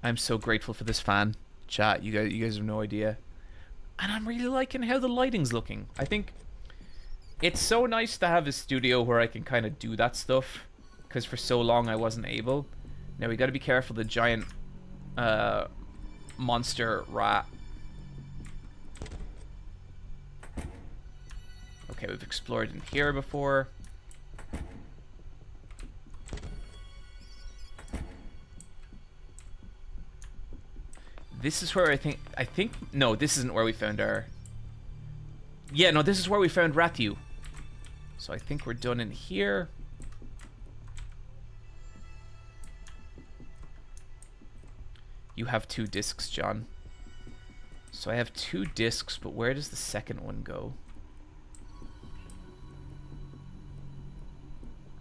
I'm so grateful for this fan. Chat, you guys have no idea. And I'm really liking how the lighting's looking. I think it's so nice to have a studio where I can kind of do that stuff. Because for so long I wasn't able. Now we gotta be careful, the giant... monster rat. Okay, we've explored in here before. This is where I think no, this isn't where we found our... Yeah, no, this is where we found Ratu. So I think we're done in here. You have 2 discs, John. So I have 2 discs, but where does the second one go?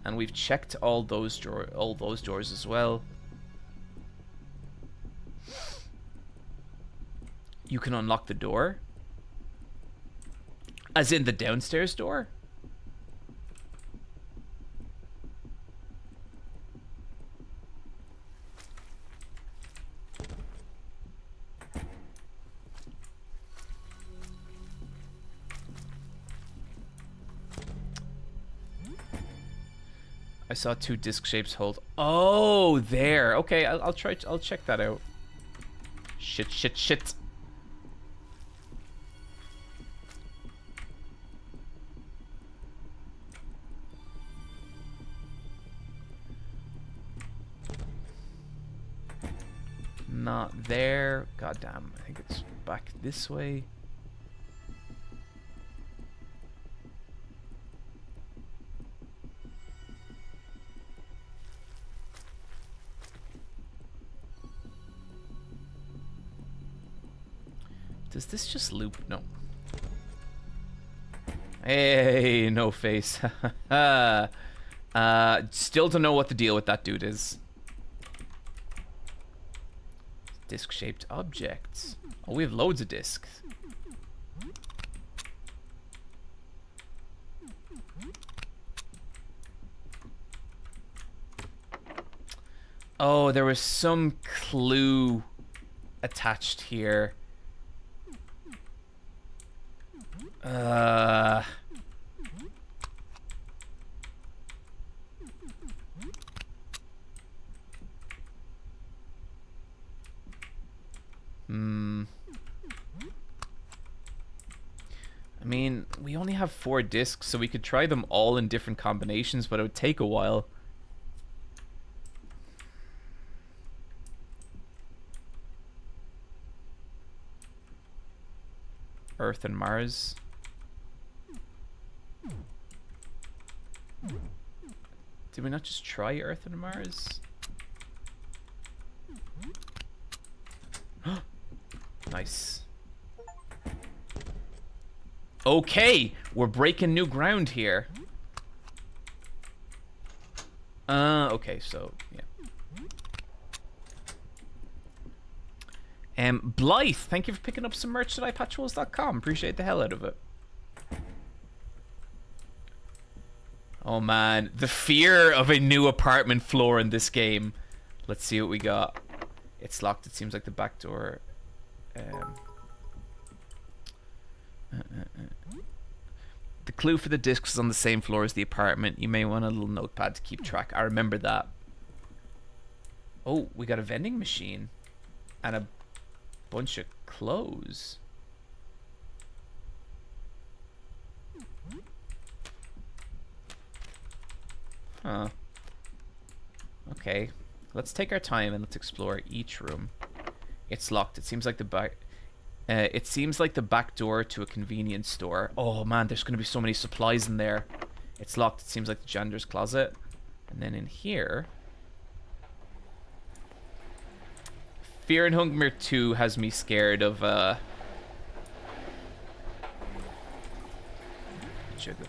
And we've checked all those doors as well. You can unlock the door? As in the downstairs door? I saw 2 disc shapes hold. Oh, there. Okay, I'll try. I'll check that out. Shit. Not there. God damn. I think it's back this way. Does this just loop? No. Hey, no face. Still don't know what the deal with that dude is. Disc-shaped objects. Oh, we have loads of discs. Oh, there was some clue attached here. I mean, we only have 4 discs, so we could try them all in different combinations, but it would take a while. Earth and Mars. Did we not just try Earth and Mars? Nice. Okay, we're breaking new ground here. Okay, so yeah. Blythe, thank you for picking up some merch at iPatchwolves.com. Appreciate the hell out of it. Oh man, the fear of a new apartment floor in this game. Let's see what we got. It's locked. It seems like the back door. The clue for the discs is on the same floor as the apartment. You may want a little notepad to keep track. I remember that. Oh, we got a vending machine. And a bunch of clothes. Huh. Okay. Let's take our time and let's explore each room. It's locked. It seems like the back... it seems like the back door to a convenience store. Oh man, there's going to be so many supplies in there. It's locked. It seems like the janitor's closet. And then in here... Fear and Hunger 2 has me scared of, sugar.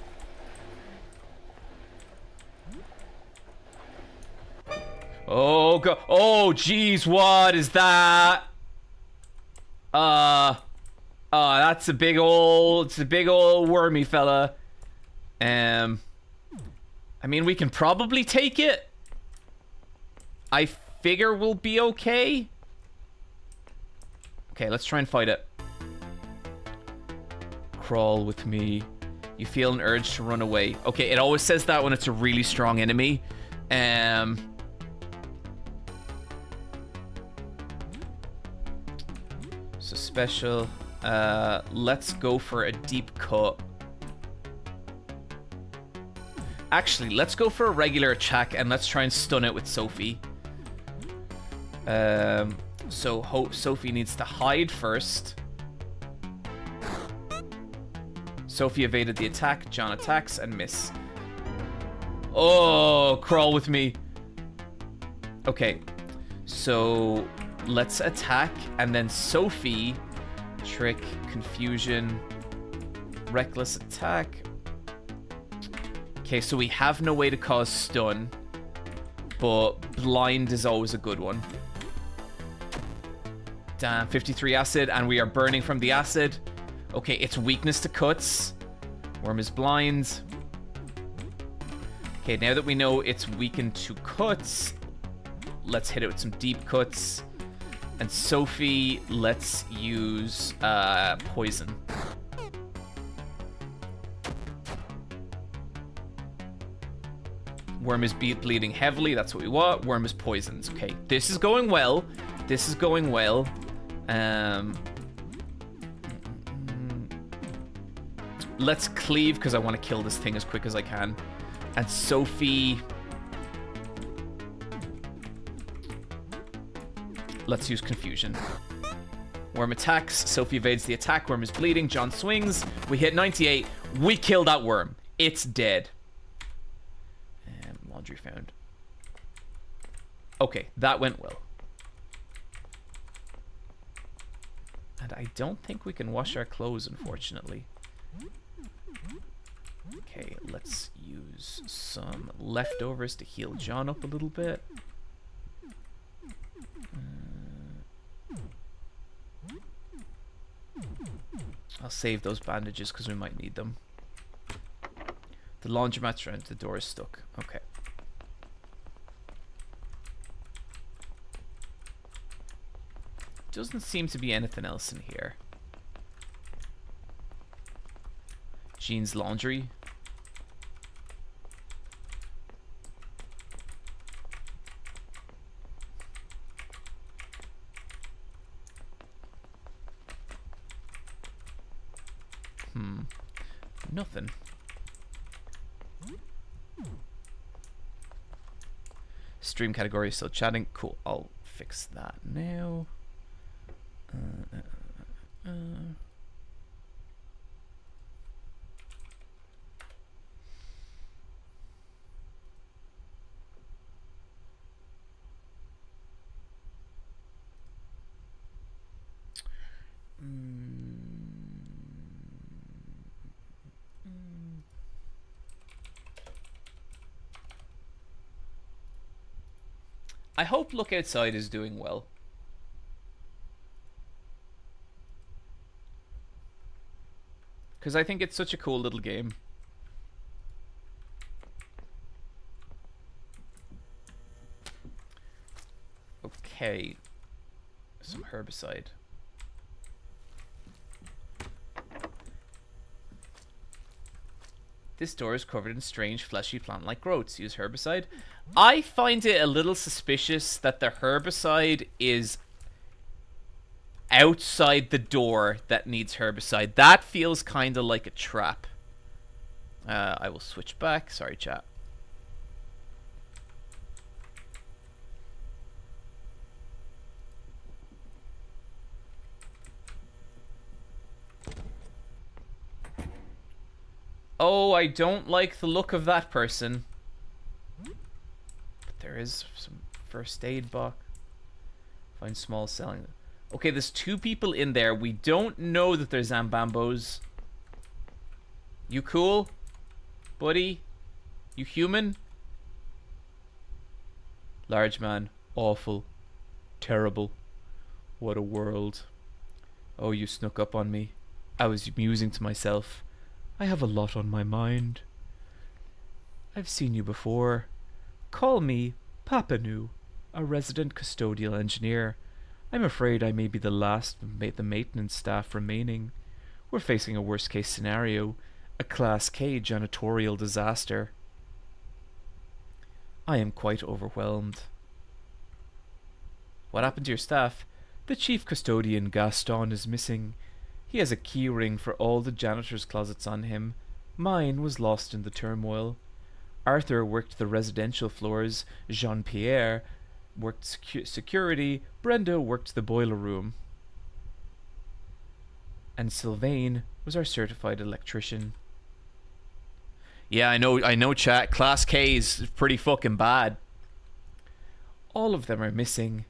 Oh, God. Oh, jeez, what is that? That's a big old, it's a big old wormy fella. I mean, we can probably take it. I figure we'll be okay. Okay, let's try and fight it. Crawl with me. You feel an urge to run away. Okay, it always says that when it's a really strong enemy. So special. Let's go for a deep cut. Actually, let's go for a regular attack and let's try and stun it with Sophie. So Sophie needs to hide first. Sophie evaded the attack. John attacks and miss. Oh, crawl with me. Okay, so let's attack and then Sophie, trick, confusion, reckless attack. Okay, so we have no way to cause stun, but blind is always a good one. Damn, 53 acid, and we are burning from the acid. Okay, it's weakness to cuts. Worm is blind. Okay, now that we know it's weakened to cuts, let's hit it with some deep cuts. And Sophie, let's use poison. Worm is bleeding heavily, that's what we want. Worm is poisoned. Okay, this is going well. This is going well. Let's cleave because I want to kill this thing as quick as I can. And Sophie, let's use confusion. Worm attacks. Sophie evades the attack. Worm is bleeding. John swings. We hit 98. We kill that worm. It's dead. Laundry found. Okay, that went well. And I don't think we can wash our clothes, unfortunately. Okay, let's use some leftovers to heal John up a little bit. I'll save those bandages because we might need them. The laundromat's around. The door is stuck. Okay. Doesn't seem to be anything else in here. Jean's laundry. Nothing. Stream category is still chatting. Cool. I'll fix that now. I hope Look Outside is doing well. Because I think it's such a cool little game. Okay. Some herbicide. This door is covered in strange fleshy plant-like growths. Use herbicide. I find it a little suspicious that the herbicide is outside the door that needs herbicide. That feels kind of like a trap. I will switch back. Sorry, chat. Oh, I don't like the look of that person. But there is some first aid box. Find small selling. Okay, there's 2 people in there. We don't know that they're Zambambos. You cool? Buddy? You human? Large man. Awful. Terrible. What a world. Oh, you snuck up on me. I was musing to myself. I have a lot on my mind. I've seen you before. Call me Papanu, a resident custodial engineer. I'm afraid I may be the last of the maintenance staff remaining. We're facing a worst-case scenario, a Class K janitorial disaster. I am quite overwhelmed. What happened to your staff? The chief custodian, Gaston, is missing. He has a key ring for all the janitor's closets on him. Mine was lost in the turmoil. Arthur worked the residential floors. Jean-Pierre worked security. Brenda worked the boiler room. And Sylvain was our certified electrician. Yeah, I know, chat. Class K is pretty fucking bad. All of them are missing.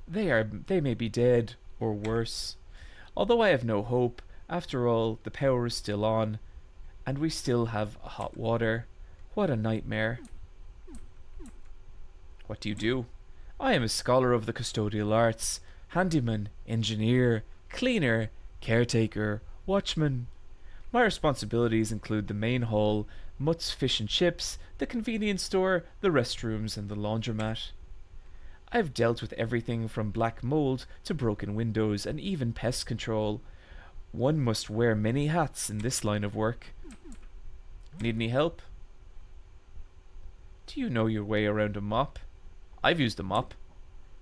They may be dead, or worse. Although I have no hope, after all, the power is still on, and we still have hot water. What a nightmare. What do you do? I am a scholar of the custodial arts, handyman, engineer, cleaner, caretaker, watchman. My responsibilities include the main hall, Mutt's Fish and Chips, the convenience store, the restrooms, and the laundromat. I've dealt with everything from black mold to broken windows and even pest control. One must wear many hats in this line of work. Need any help? Do you know your way around a mop? I've used a mop.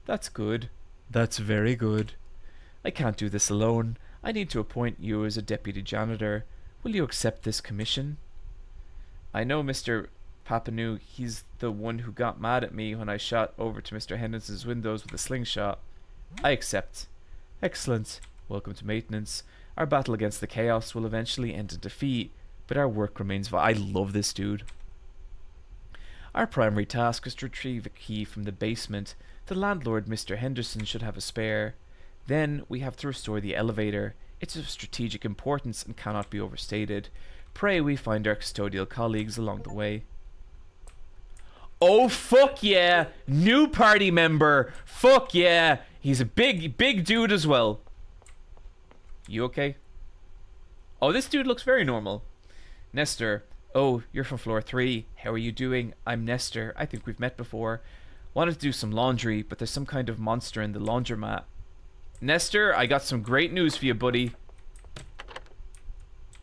That's good. That's very good. I can't do this alone. I need to appoint you as a deputy janitor. Will you accept this commission? I know Mr. Papanu, he's the one who got mad at me when I shot over to Mr. Henderson's windows with a slingshot. I accept. Excellent. Welcome to maintenance. Our battle against the chaos will eventually end in defeat, but our work remains I love this dude. Our primary task is to retrieve a key from the basement. The landlord, Mr. Henderson, should have a spare. Then we have to restore the elevator. It's of strategic importance and cannot be overstated. Pray we find our custodial colleagues along the way. Oh, fuck yeah! New party member! Fuck yeah! He's a big dude as well. You okay? Oh, this dude looks very normal. Nestor. Oh, you're from floor 3. How are you doing? I'm Nestor. I think we've met before. Wanted to do some laundry, but there's some kind of monster in the laundromat. Nestor, I got some great news for you, buddy.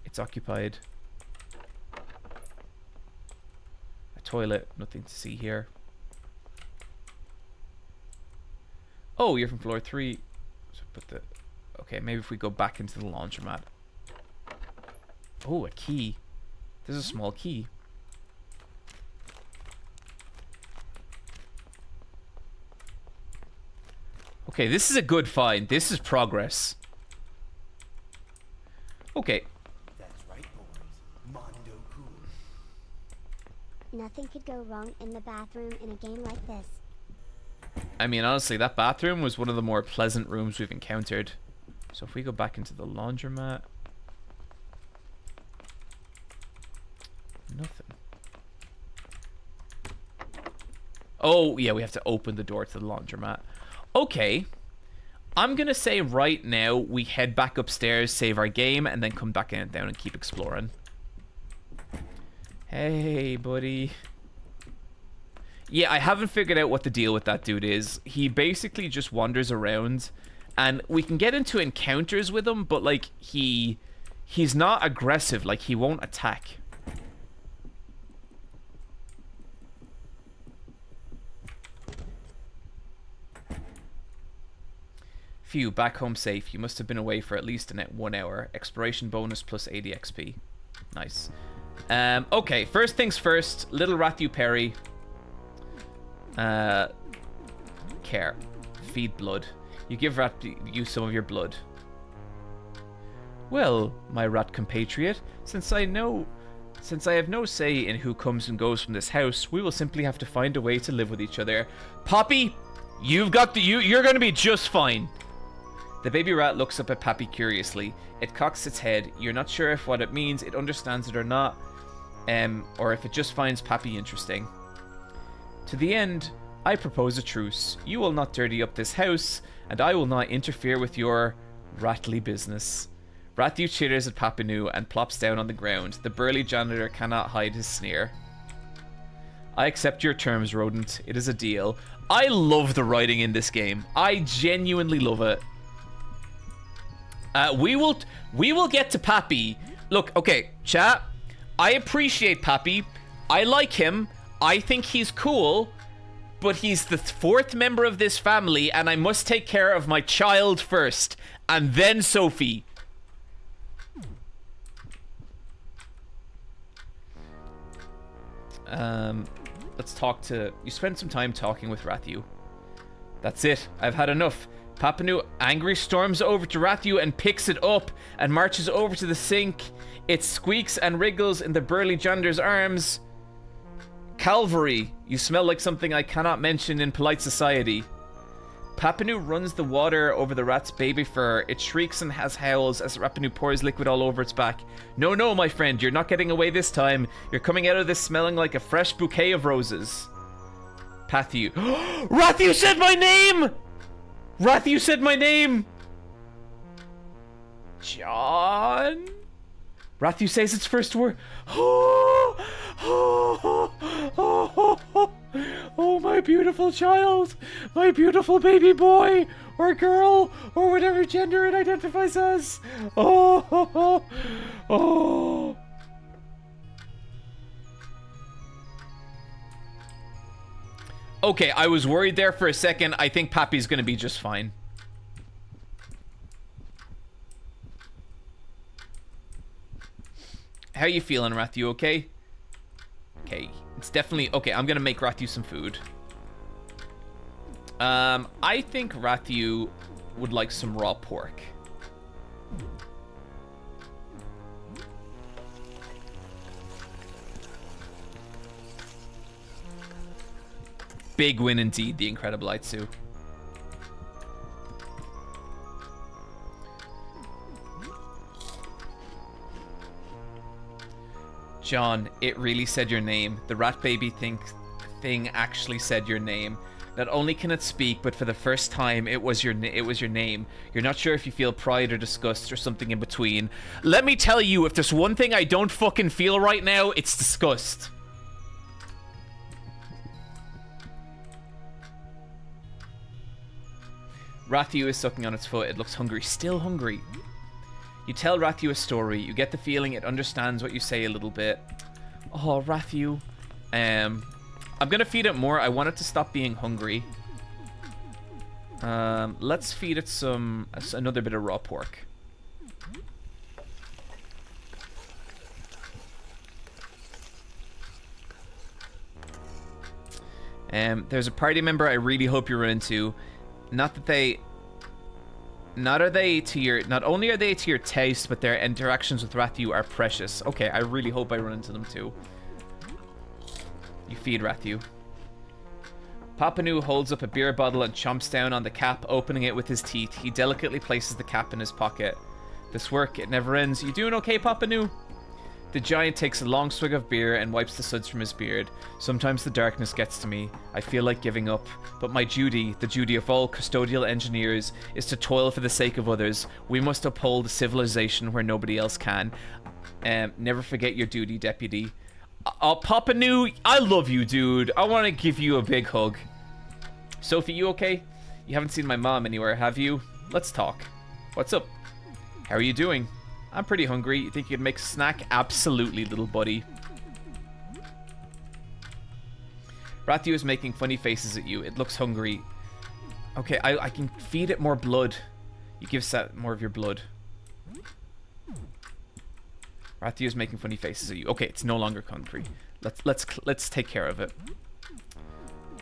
It's occupied. Toilet, nothing to see here. Oh, you're from floor 3. So put the okay, maybe if we go back into the laundromat. Oh, a key. There's a small key. Okay, this is a good find. This is progress. Okay. That's right, boys. Mondo cool. Nothing could go wrong in the bathroom in a game like this. I mean, honestly, that bathroom was one of the more pleasant rooms we've encountered. So if we go back into the laundromat... Nothing. Oh, yeah, we have to open the door to the laundromat. Okay. I'm going to say right now we head back upstairs, save our game, and then come back in down and keep exploring. Hey, buddy. Yeah, I haven't figured out what the deal with that dude is. He basically just wanders around, and we can get into encounters with him, but, like, he's not aggressive. Like, he won't attack. Phew, back home safe. You must have been away for at least 1 hour. Exploration bonus plus 80 XP. Nice. Okay, first things first. Little Rathu Perry. Care. Feed blood. You give Rathu some of your blood. Well, my rat compatriot, since I have no say in who comes and goes from this house, we will simply have to find a way to live with each other. Poppy, you're gonna be just fine. The baby rat looks up at Pappy curiously. It cocks its head. You're not sure if what it means, it understands it or not, or if it just finds Pappy interesting. To the end, I propose a truce. You will not dirty up this house, and I will not interfere with your ratly business. Rathu chitters at Papanu and plops down on the ground. The burly janitor cannot hide his sneer. I accept your terms, rodent. It is a deal. I love the writing in this game. I genuinely love it. We will get to Pappy. Look, okay, chat. I appreciate Pappy. I like him. I think he's cool. But he's the 4th member of this family, and I must take care of my child first. And then Sophie. Let's talk to... You spend some time talking with Rathu. That's it. I've had enough. Papanu angry storms over to Rathu and picks it up and marches over to the sink. It squeaks and wriggles in the burly janitor's arms. Calvary, you smell like something I cannot mention in polite society. Papanu runs the water over the rat's baby fur. It shrieks and has howls as Rapanu pours liquid all over its back. No, no, my friend, you're not getting away this time. You're coming out of this smelling like a fresh bouquet of roses. Pathu. Rathu said my name! Rathu said my name! John? Rathu says its first word. Oh, my beautiful child. My beautiful baby boy or girl or whatever gender it identifies as. Oh. Okay, I was worried there for a second. I think Pappy's gonna be just fine. How you feeling, Rathu? Okay? Okay, it's definitely... Okay, I'm gonna make Rathu some food. I think Rathu would like some raw pork. Big win indeed, the Incredible Aitsu. John, it really said your name. The rat baby thing actually said your name. Not only can it speak, but for the first time, it was your name. You're not sure if you feel pride or disgust or something in between. Let me tell you, if there's one thing I don't fucking feel right now, it's disgust. Rathu is sucking on its foot. It looks hungry. Still hungry. You tell Rathu a story. You get the feeling it understands what you say a little bit. Oh, Rathu. I'm gonna feed it more. I want it to stop being hungry. Let's feed it another bit of raw pork. There's a party member I really hope you run into. Not only are they to your taste, but their interactions with Rathu are precious. Okay, I really hope I run into them too. You feed Rathu. Papanu holds up a beer bottle and chomps down on the cap, opening it with his teeth. He delicately places the cap in his pocket. This work, it never ends. You doing okay, Papanu? The giant takes a long swig of beer and wipes the suds from his beard. Sometimes the darkness gets to me. I feel like giving up. But my duty, the duty of all custodial engineers, is to toil for the sake of others. We must uphold a civilization where nobody else can. Never forget your duty, deputy. Papa Nu, I love you, dude. I want to give you a big hug. Sophie, you okay? You haven't seen my mom anywhere, have you? Let's talk. What's up? How are you doing? I'm pretty hungry. You think you could make a snack? Absolutely, little buddy. Rathu is making funny faces at you. It looks hungry. Okay, I can feed it more blood. You give Sat more of your blood. Rathu is making funny faces at you. Okay, it's no longer hungry. Let's take care of it.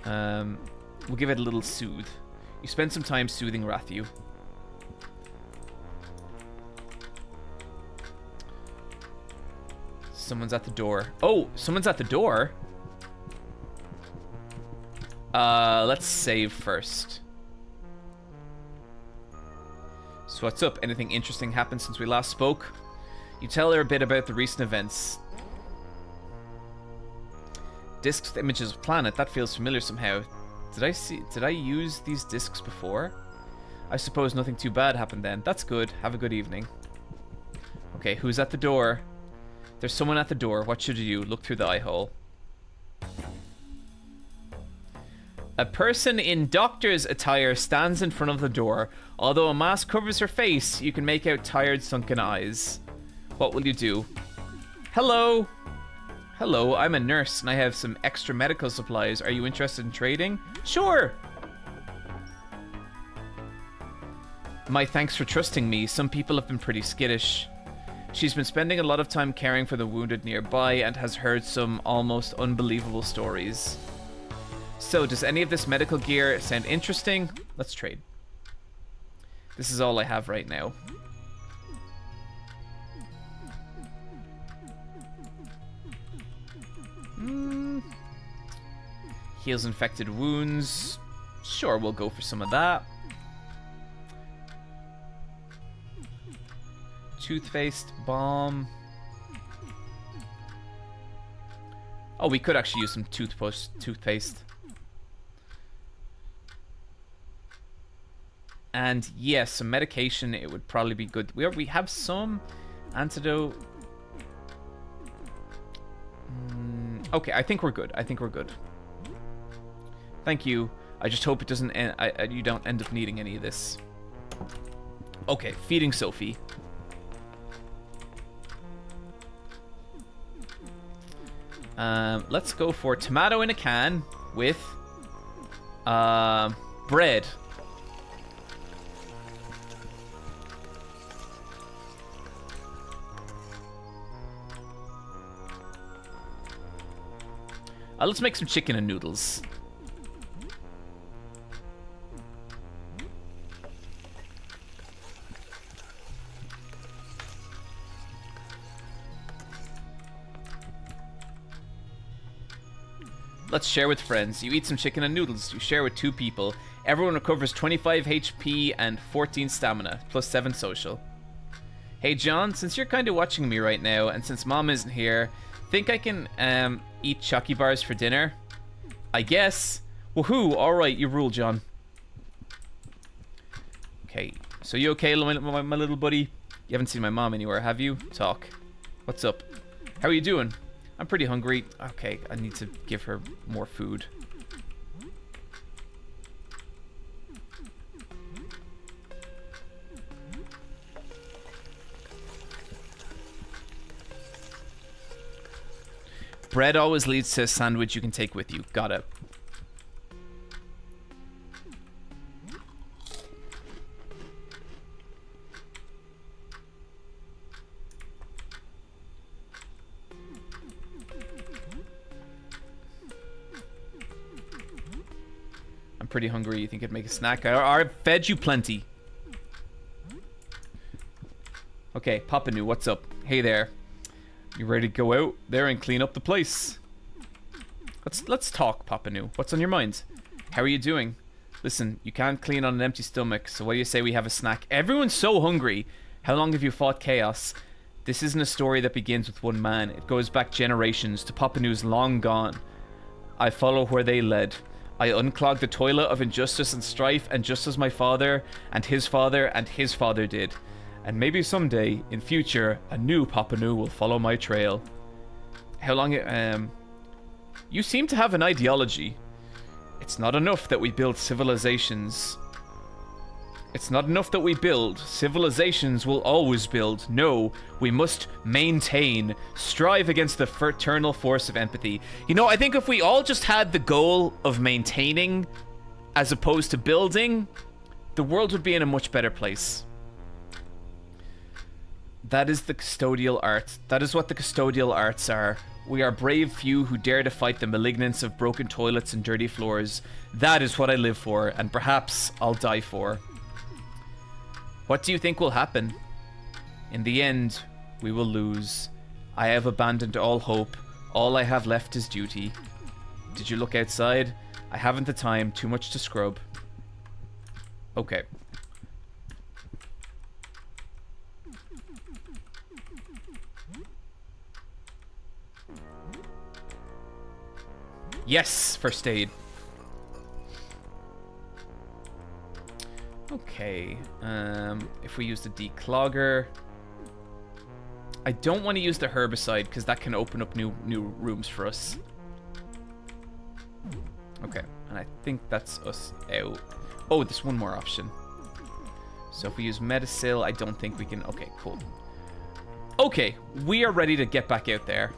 We'll give it a little soothe. You spend some time soothing Rathu. Someone's at the door. Oh, someone's at the door? Let's save first. So what's up? Anything interesting happened since we last spoke? You tell her a bit about the recent events. Discs with images of planet. That feels familiar somehow. Did I use these discs before? I suppose nothing too bad happened then. That's good. Have a good evening. Okay, who's at the door? There's someone at the door. What should you do? Look through the eye hole. A person in doctor's attire stands in front of the door. Although a mask covers her face, you can make out tired, sunken eyes. What will you do? Hello. Hello, I'm a nurse and I have some extra medical supplies. Are you interested in trading? Sure. My thanks for trusting me. Some people have been pretty skittish. She's been spending a lot of time caring for the wounded nearby and has heard some almost unbelievable stories. So, does any of this medical gear sound interesting? Let's trade. This is all I have right now. Heals infected wounds. Sure, we'll go for some of that. Toothpaste, balm. Oh, we could actually use some toothpaste. And yes, some medication, it would probably be good. We have some antidote. Okay, I think we're good. Thank you. I just hope it doesn't end, you don't end up needing any of this. Okay, feeding Sophie. Let's go for tomato in a can with bread. Let's make some chicken and noodles. Let's share with friends. You eat some chicken and noodles. You share with 2 people. Everyone recovers 25 HP and 14 stamina, plus 7 social. Hey John, since you're kind of watching me right now, and since Mom isn't here, think I can eat Chucky bars for dinner? I guess. Woohoo! Alright, you rule, John. Okay, so you okay, my little buddy? You haven't seen my mom anywhere, have you? Talk. What's up? How are you doing? I'm pretty hungry. Okay, I need to give her more food. Bread always leads to a sandwich you can take with you. Got it. I'm pretty hungry. You think I'd make a snack? I fed you plenty. Okay, Papa Nu, what's up? Hey there. You ready to go out there and clean up the place? Let's talk, Papa Nu. What's on your mind? How are you doing? Listen, you can't clean on an empty stomach, so what do you say we have a snack? Everyone's so hungry. How long have you fought chaos? This isn't a story that begins with one man. It goes back generations to Papanu's long gone. I follow where they led. I unclog the toilet of injustice and strife, and just as my father and his father and his father did. And maybe someday, in future, a new Papanu will follow my trail. How long... You seem to have an ideology. It's not enough that we build civilizations. It's not enough that we build. Civilizations will always build. No, we must maintain. Strive against the fraternal force of empathy. You know, I think if we all just had the goal of maintaining as opposed to building, the world would be in a much better place. That is the custodial art. That is what the custodial arts are. We are brave few who dare to fight the malignance of broken toilets and dirty floors. That is what I live for, and perhaps I'll die for. What do you think will happen? In the end, we will lose. I have abandoned all hope. All I have left is duty. Did you look outside? I haven't the time. Too much to scrub. Okay. Yes, first aid. Okay, if we use the declogger, I don't want to use the herbicide because that can open up new rooms for us. Okay, and I think that's us out. Oh, there's one more option. So if we use Metasil, I don't think we can. Okay, cool. Okay, we are ready to get back out there.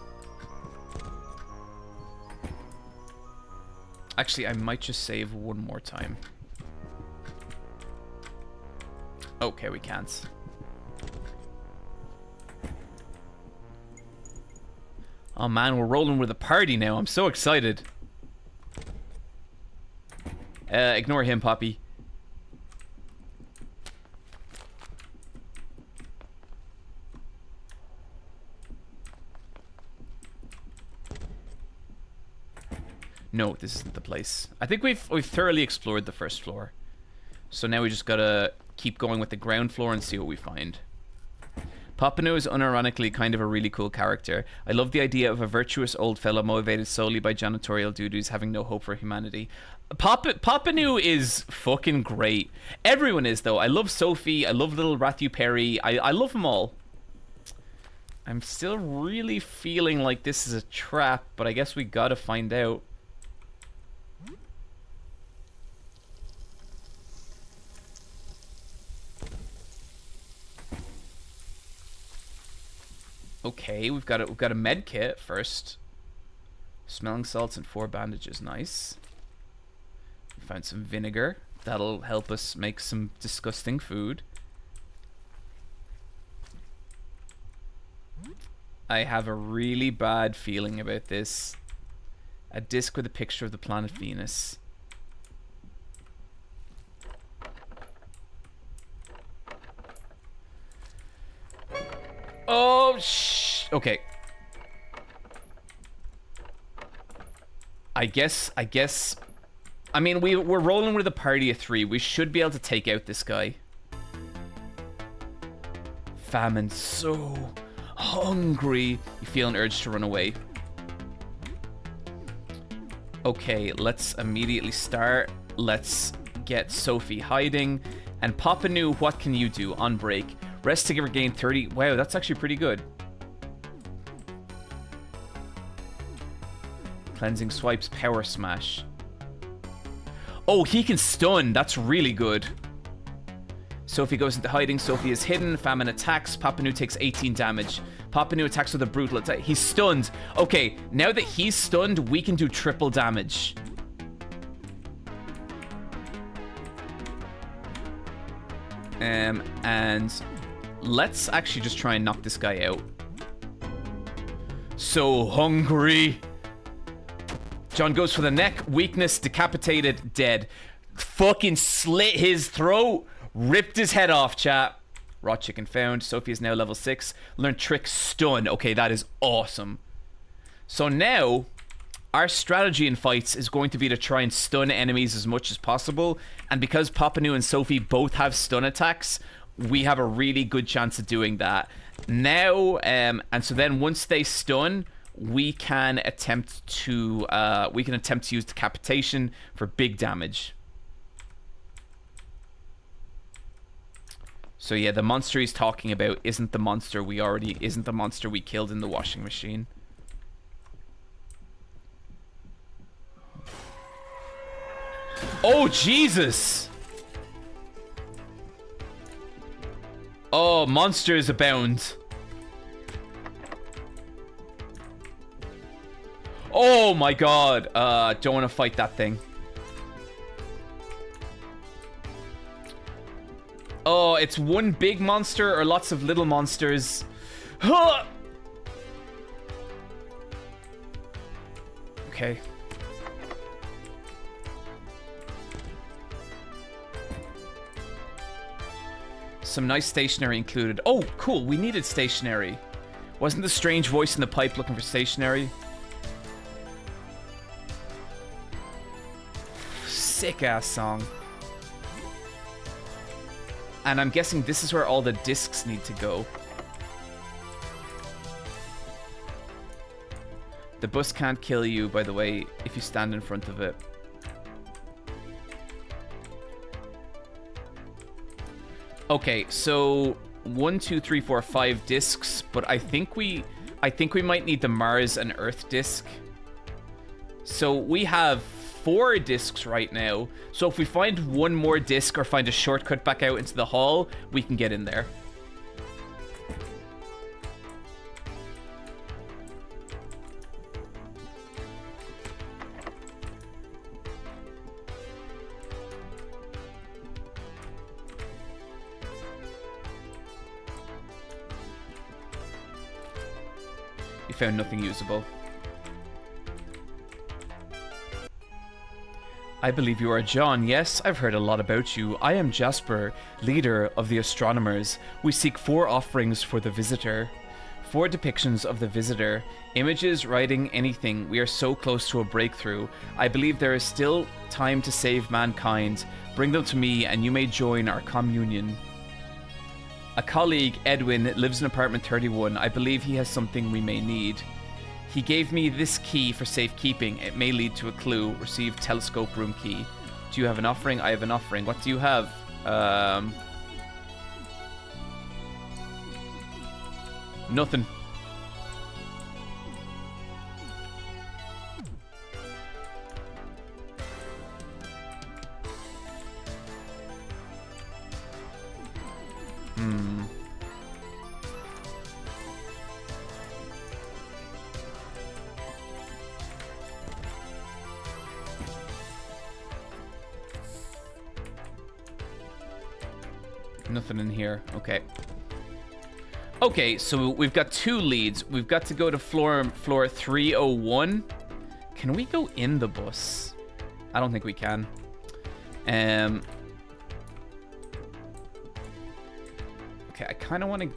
Actually, I might just save one more time. Okay, we can't. Oh man, we're rolling with a party now. I'm so excited. Ignore him, Poppy. No, this isn't the place. I think we've thoroughly explored the first floor. So now we just gotta keep going with the ground floor and see what we find. Papanu is unironically kind of a really cool character. I love the idea of a virtuous old fella motivated solely by janitorial duties having no hope for humanity. Papanu is fucking great. Everyone is, though. I love Sophie. I love little Rathu Perry. I love them all. I'm still really feeling like this is a trap, but I guess we gotta find out. Okay, we've got a med kit first. Smelling salts and 4 bandages, nice. We found some vinegar. That'll help us make some disgusting food. I have a really bad feeling about this. A disc with a picture of the planet Venus. Oh, okay. I guess. I mean, we're rolling with a party of 3. We should be able to take out this guy. Famine, so hungry. You feel an urge to run away. Okay, let's immediately start. Let's get Sophie hiding. And Papanu, what can you do on break? Rest to regain 30. Wow, that's actually pretty good. Cleansing swipes, power smash. Oh, he can stun. That's really good. Sophie goes into hiding. Sophie is hidden. Famine attacks. Papanu takes 18 damage. Papanu attacks with a brutal attack. He's stunned. Okay, now that he's stunned, we can do triple damage. And let's actually just try and knock this guy out. So hungry. John goes for the neck. Weakness, decapitated, dead. Fucking slit his throat. Ripped his head off, chat. Raw chicken found. Sophie is now level 6. Learn trick stun. Okay, that is awesome. So now, our strategy in fights is going to be to try and stun enemies as much as possible. And because Papanu and Sophie both have stun attacks, we have a really good chance of doing that. Now, and so then once they stun, we can attempt to use decapitation for big damage. So yeah, the monster he's talking about isn't the monster we killed in the washing machine. Oh Jesus! Oh, monsters abound. Oh my god. Don't want to fight that thing. Oh, it's one big monster or lots of little monsters. Huh! Okay. Some nice stationery included. Oh, cool. We needed stationery. Wasn't the strange voice in the pipe looking for stationery? Sick ass song. And I'm guessing this is where all the discs need to go. The bus can't kill you, by the way, if you stand in front of it. Okay, so 1, 2, 3, 4, 5 discs, but I think we might need the Mars and Earth disc. So we have 4 discs right now. So if we find one more disc or find a shortcut back out into the hall, we can get in there. You found nothing usable. I believe you are John. Yes, I've heard a lot about you. I am Jasper, leader of the astronomers. We seek 4 offerings for the visitor. 4 depictions of the visitor. Images, writing, anything. We are so close to a breakthrough. I believe there is still time to save mankind. Bring them to me and you may join our communion. A colleague, Edwin, lives in apartment 31. I believe he has something we may need. He gave me this key for safekeeping. It may lead to a clue. Receive telescope room key. Do you have an offering? I have an offering. What do you have? Nothing. Nothing in here. Okay. Okay, so we've got 2 leads. We've got to go to floor 301. Can we go in the bus? I don't think we can. Okay, I kind of want to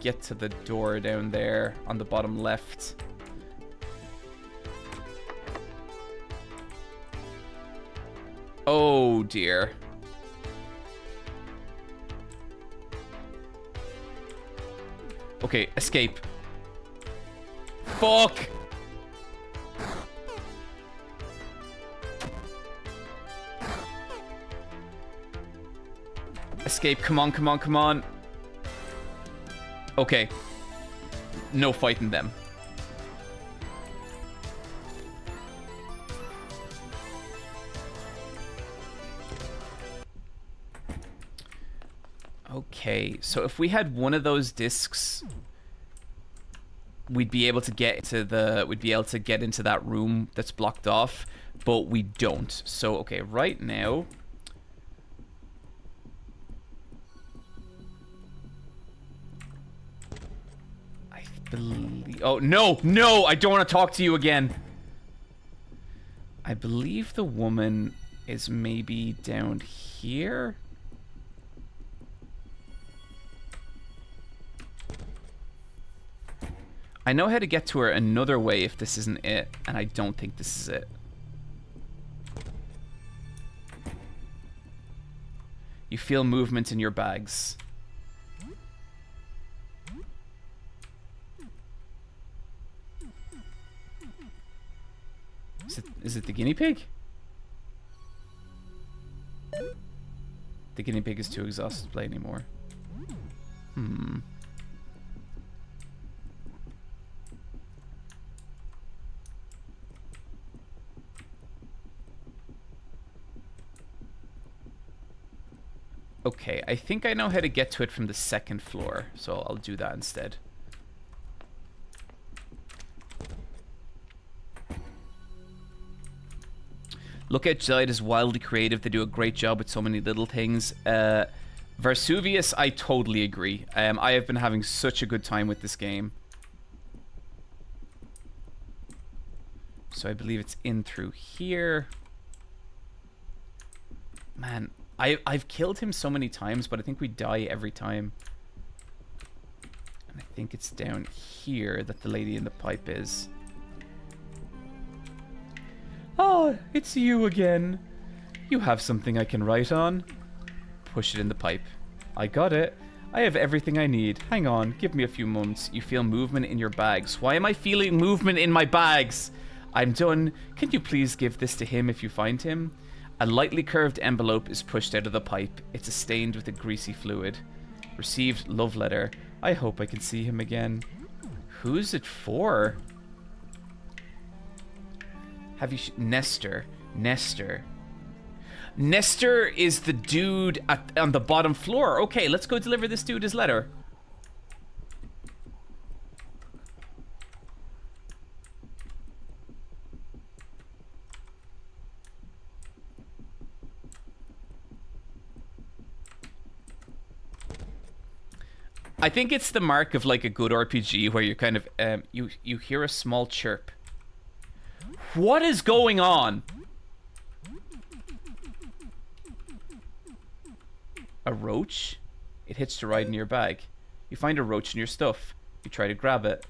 get to the door down there on the bottom left. Oh dear. Okay, escape. Fuck! Escape, come on, come on, come on. Okay. No fighting them. Okay, so if we had one of those discs, we'd be able to get into that room that's blocked off, but we don't. So okay, right now, I believe, oh no, I don't want to talk to you again. I believe the woman is maybe down here. I know how to get to her another way if this isn't it, and I don't think this is it. You feel movement in your bags. Is it the guinea pig? The guinea pig is too exhausted to play anymore. Okay, I think I know how to get to it from the second floor, so I'll do that instead. Look outside is wildly creative. They do a great job with so many little things. Vesuvius, I totally agree. I have been having such a good time with this game. So I believe it's in through here. Man, I've killed him so many times, but I think we die every time. And I think it's down here that the lady in the pipe is. Oh, it's you again. You have something I can write on. Push it in the pipe. I got it. I have everything I need. Hang on, give me a few moments. You feel movement in your bags. Why am I feeling movement in my bags? I'm done. Can you please give this to him if you find him? A lightly curved envelope is pushed out of the pipe. It's stained with a greasy fluid. Received love letter. I hope I can see him again. Who's it for? Have you... Nestor. Nestor is the dude on the bottom floor. Okay, let's go deliver this dude his letter. I think it's the mark of like a good RPG where you kind of you hear a small chirp. What is going on? A roach? It hitched a ride in your bag. You find a roach in your stuff. You try to grab it.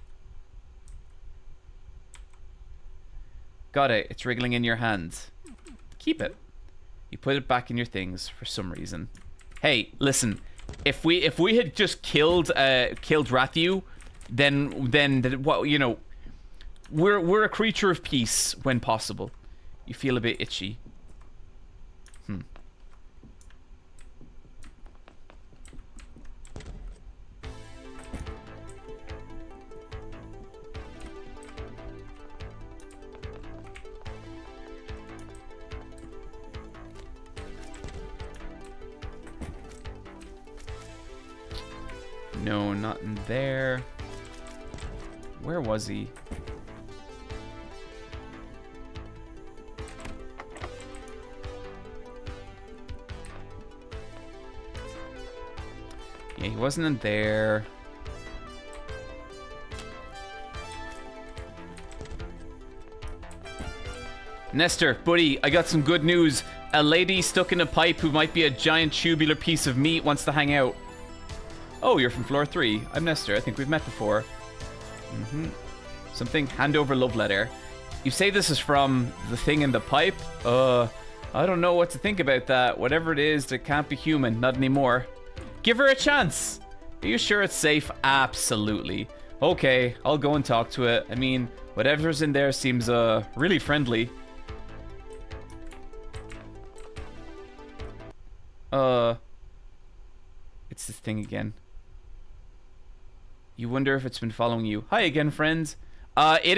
Got it. It's wriggling in your hands. Keep it. You put it back in your things for some reason. Hey, listen. If we had just killed Rathu, then what, you know, we're a creature of peace when possible. You feel a bit itchy. No, not in there. Where was he? Yeah, he wasn't in there. Nestor, buddy, I got some good news. A lady stuck in a pipe who might be a giant tubular piece of meat wants to hang out. Oh, you're from floor 3. I'm Nestor. I think we've met before. Something. Hand over love letter. You say this is from the thing in the pipe? I don't know what to think about that. Whatever it is, that can't be human. Not anymore. Give her a chance. Are you sure it's safe? Absolutely. Okay, I'll go and talk to it. I mean, whatever's in there seems really friendly. It's this thing again. You wonder if it's been following you. Hi again, friends. It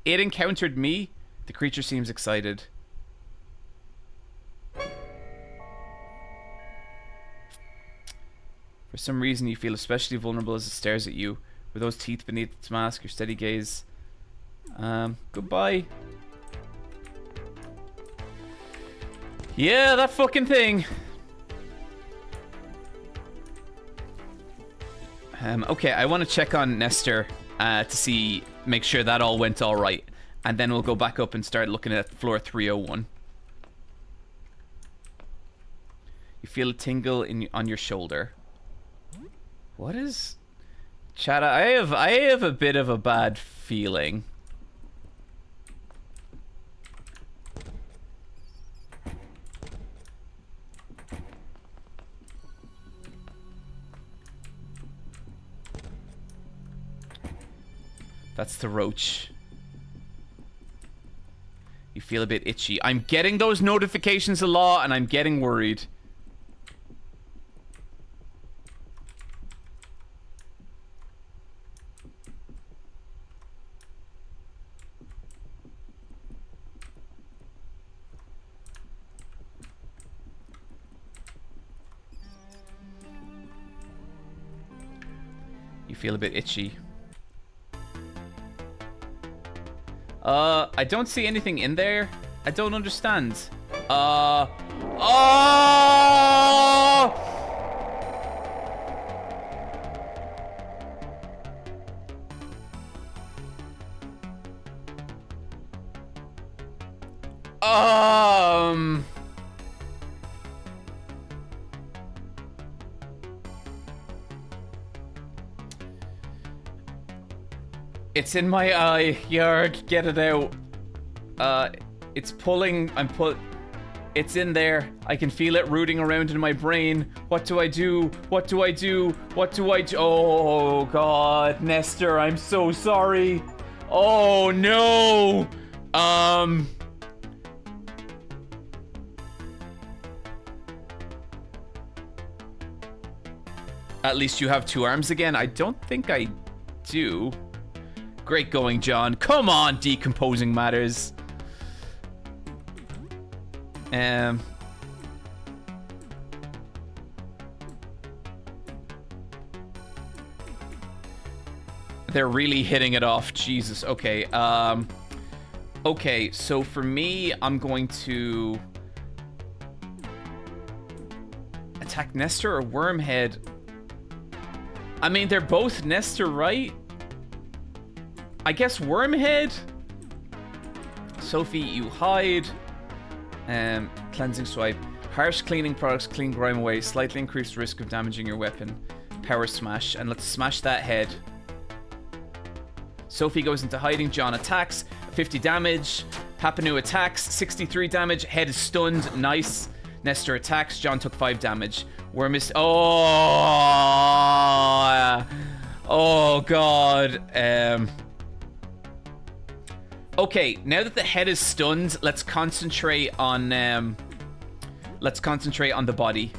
encountered me. The creature seems excited. For some reason, you feel especially vulnerable as it stares at you. With those teeth beneath its mask, your steady gaze. Goodbye. Yeah, that fucking thing. Okay, I want to check on Nestor to make sure that all went all right. And then we'll go back up and start looking at floor 301. You feel a tingle on your shoulder. What is... Chat, I have a bit of a bad feeling. That's the roach. feel a bit itchy. I'm getting those notifications a lot, and I'm getting worried. You feel a bit itchy. I don't see anything in there. I don't understand. Oh! It's in my eye. Yarg, get it out. It's pulling. It's in there. I can feel it rooting around in my brain. What do I do? What do I do? What do I do? Oh, God. Nestor, I'm so sorry. Oh, no. At least you have 2 arms again. I don't think I do. Great going, John. Come on, decomposing matters. They're really hitting it off. Jesus. Okay. Okay, so for me, I'm going to attack Nestor or Wormhead. I mean, they're both Nestor, right? I guess Wormhead. Sophie, you hide. Cleansing swipe. Harsh cleaning products clean grime away. Slightly increased risk of damaging your weapon. Power smash. And let's smash that head. Sophie goes into hiding. John attacks. 50 damage. Papanu attacks. 63 damage. Head is stunned. Nice. Nestor attacks. John took 5 damage. Worm is... Oh! Oh, God. Okay, now that the head is stunned, let's concentrate on the body.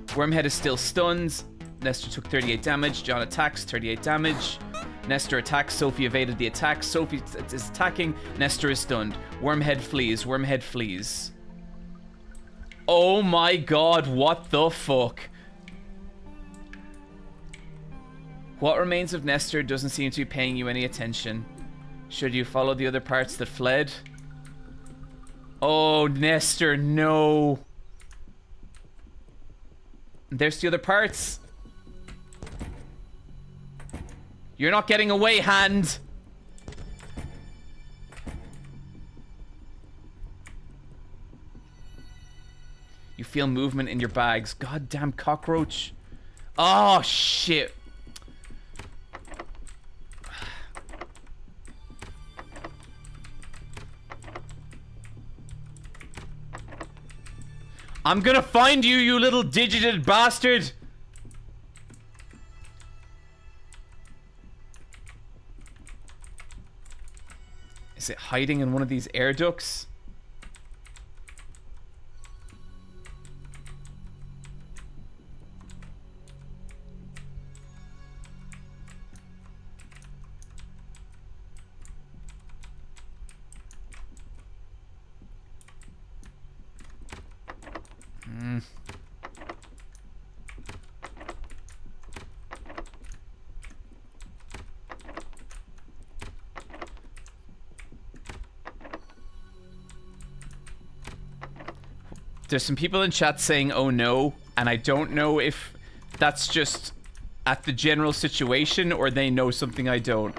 Wormhead is still stunned. Nestor took 38 damage. John attacks, 38 damage. Nestor attacks. Sophie evaded the attack. Sophie is attacking. Nestor is stunned. Wormhead flees. Wormhead flees. Oh my God, what the fuck? What remains of Nestor doesn't seem to be paying you any attention. Should you follow the other parts that fled? Oh, Nestor, no. There's the other parts. You're not getting away, hand. You feel movement in your bags. Goddamn cockroach. Oh, shit. I'm gonna find you, you little digited bastard. Is it hiding in one of these air ducts? There's some people in chat saying, oh no, and I don't know if that's just at the general situation or they know something I don't.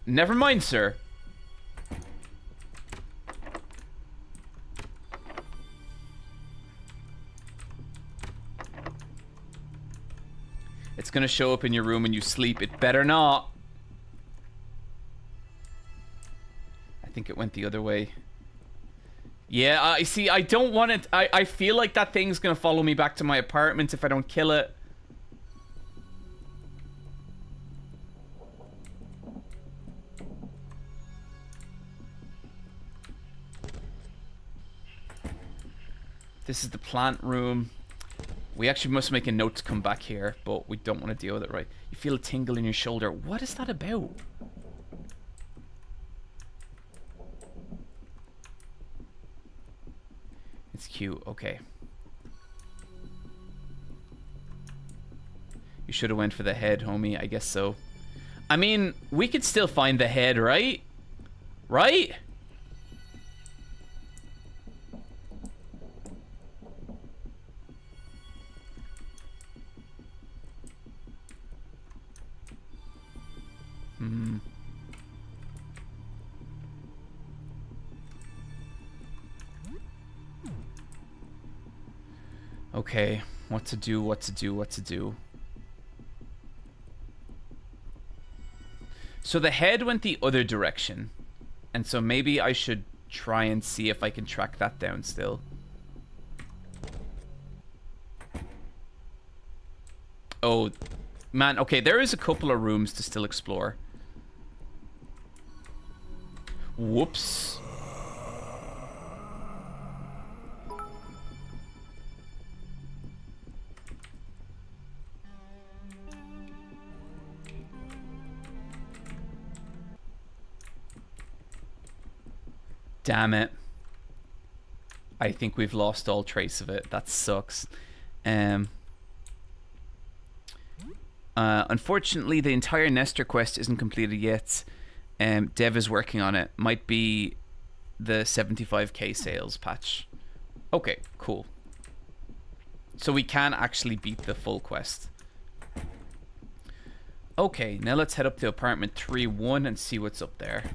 Never mind, sir. It's gonna show up in your room when you sleep. It better not. I think it went the other way. Yeah, I see. I don't want it. I feel like that thing's gonna follow me back to my apartment if I don't kill it. This is the plant room. We actually must make a note to come back here, but we don't want to deal with it, right? You feel a tingle in your shoulder. What is that about? It's cute. Okay. You should have went for the head, homie. I guess so. I mean, we could still find the head, right? Right? Okay, what to do, what to do, what to do. So the head went the other direction. And so maybe I should try and see if I can track that down still. Oh, man, okay, there is a couple of rooms to still explore. Whoops. Damn it. I think we've lost all trace of it. That sucks. Unfortunately, the entire Nestor quest isn't completed yet. Dev is working on it. Might be the 75k sales patch. Okay, cool. So we can actually beat the full quest. Okay, now let's head up to apartment 3-1 and see what's up there.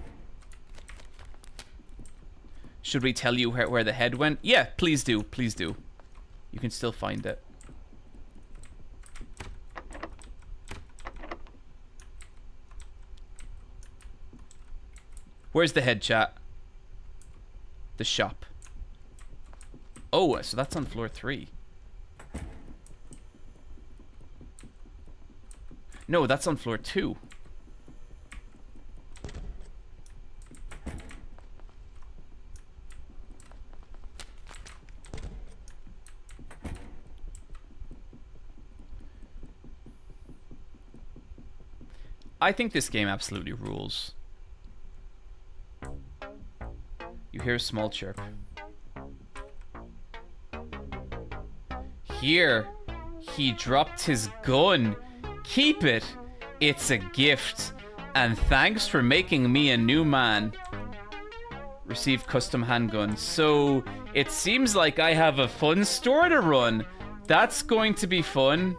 Should we tell you where the head went? Yeah, please do. Please do. You can still find it. Where's the head, chat? The shop. Oh, so that's on floor 3. No, that's on floor 2. I think this game absolutely rules. You hear a small chirp. Here, he dropped his gun. Keep it. It's a gift. And thanks for making me a new man. Receive custom handgun. So, it seems like I have a fun store to run. That's going to be fun.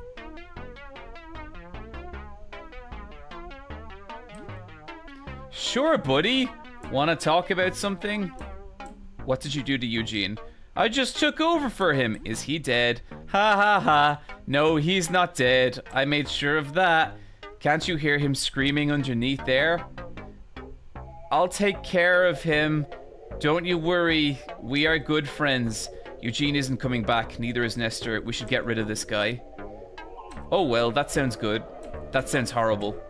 Sure, buddy. Want to talk about something? What did you do to Eugene? I just took over for him. Is he dead? Ha ha ha. No, he's not dead. I made sure of that. Can't you hear him screaming underneath there? I'll take care of him. Don't you worry. We are good friends. Eugene isn't coming back. Neither is Nestor. We should get rid of this guy. Oh well, that sounds good. That sounds horrible.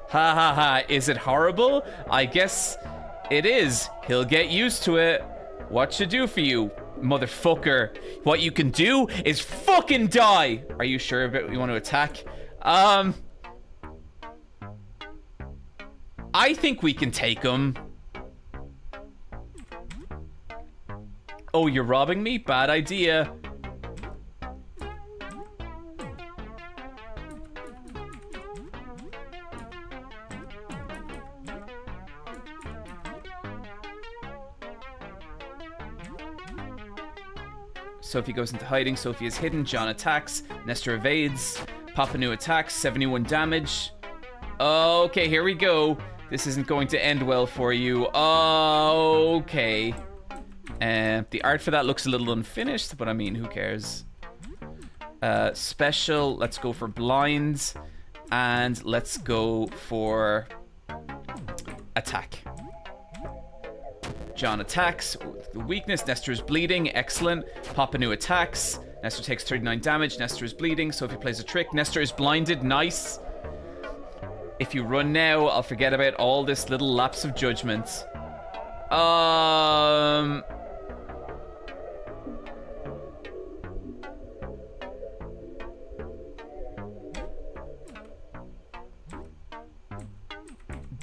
Ha ha ha, is it horrible? I guess it is. He'll get used to it. What should do for you, motherfucker? What you can do is fucking die. Are you sure about you want to attack? I think we can take him. Oh, you're robbing me? Bad idea. Sophie goes into hiding. Sophie is hidden. John attacks. Nestor evades. Papa New attacks. 71 damage. Okay, here we go. This isn't going to end well for you. Okay. The art for that looks a little unfinished, but I mean, who cares? Special. Let's go for blinds. And let's go for attack. John attacks. The weakness, Nestor is bleeding. Excellent. Papa Nu attacks. Nestor takes 39 damage. Nestor is bleeding. Sophie plays a trick. Nestor is blinded. Nice. If you run now, I'll forget about all this little lapse of judgment.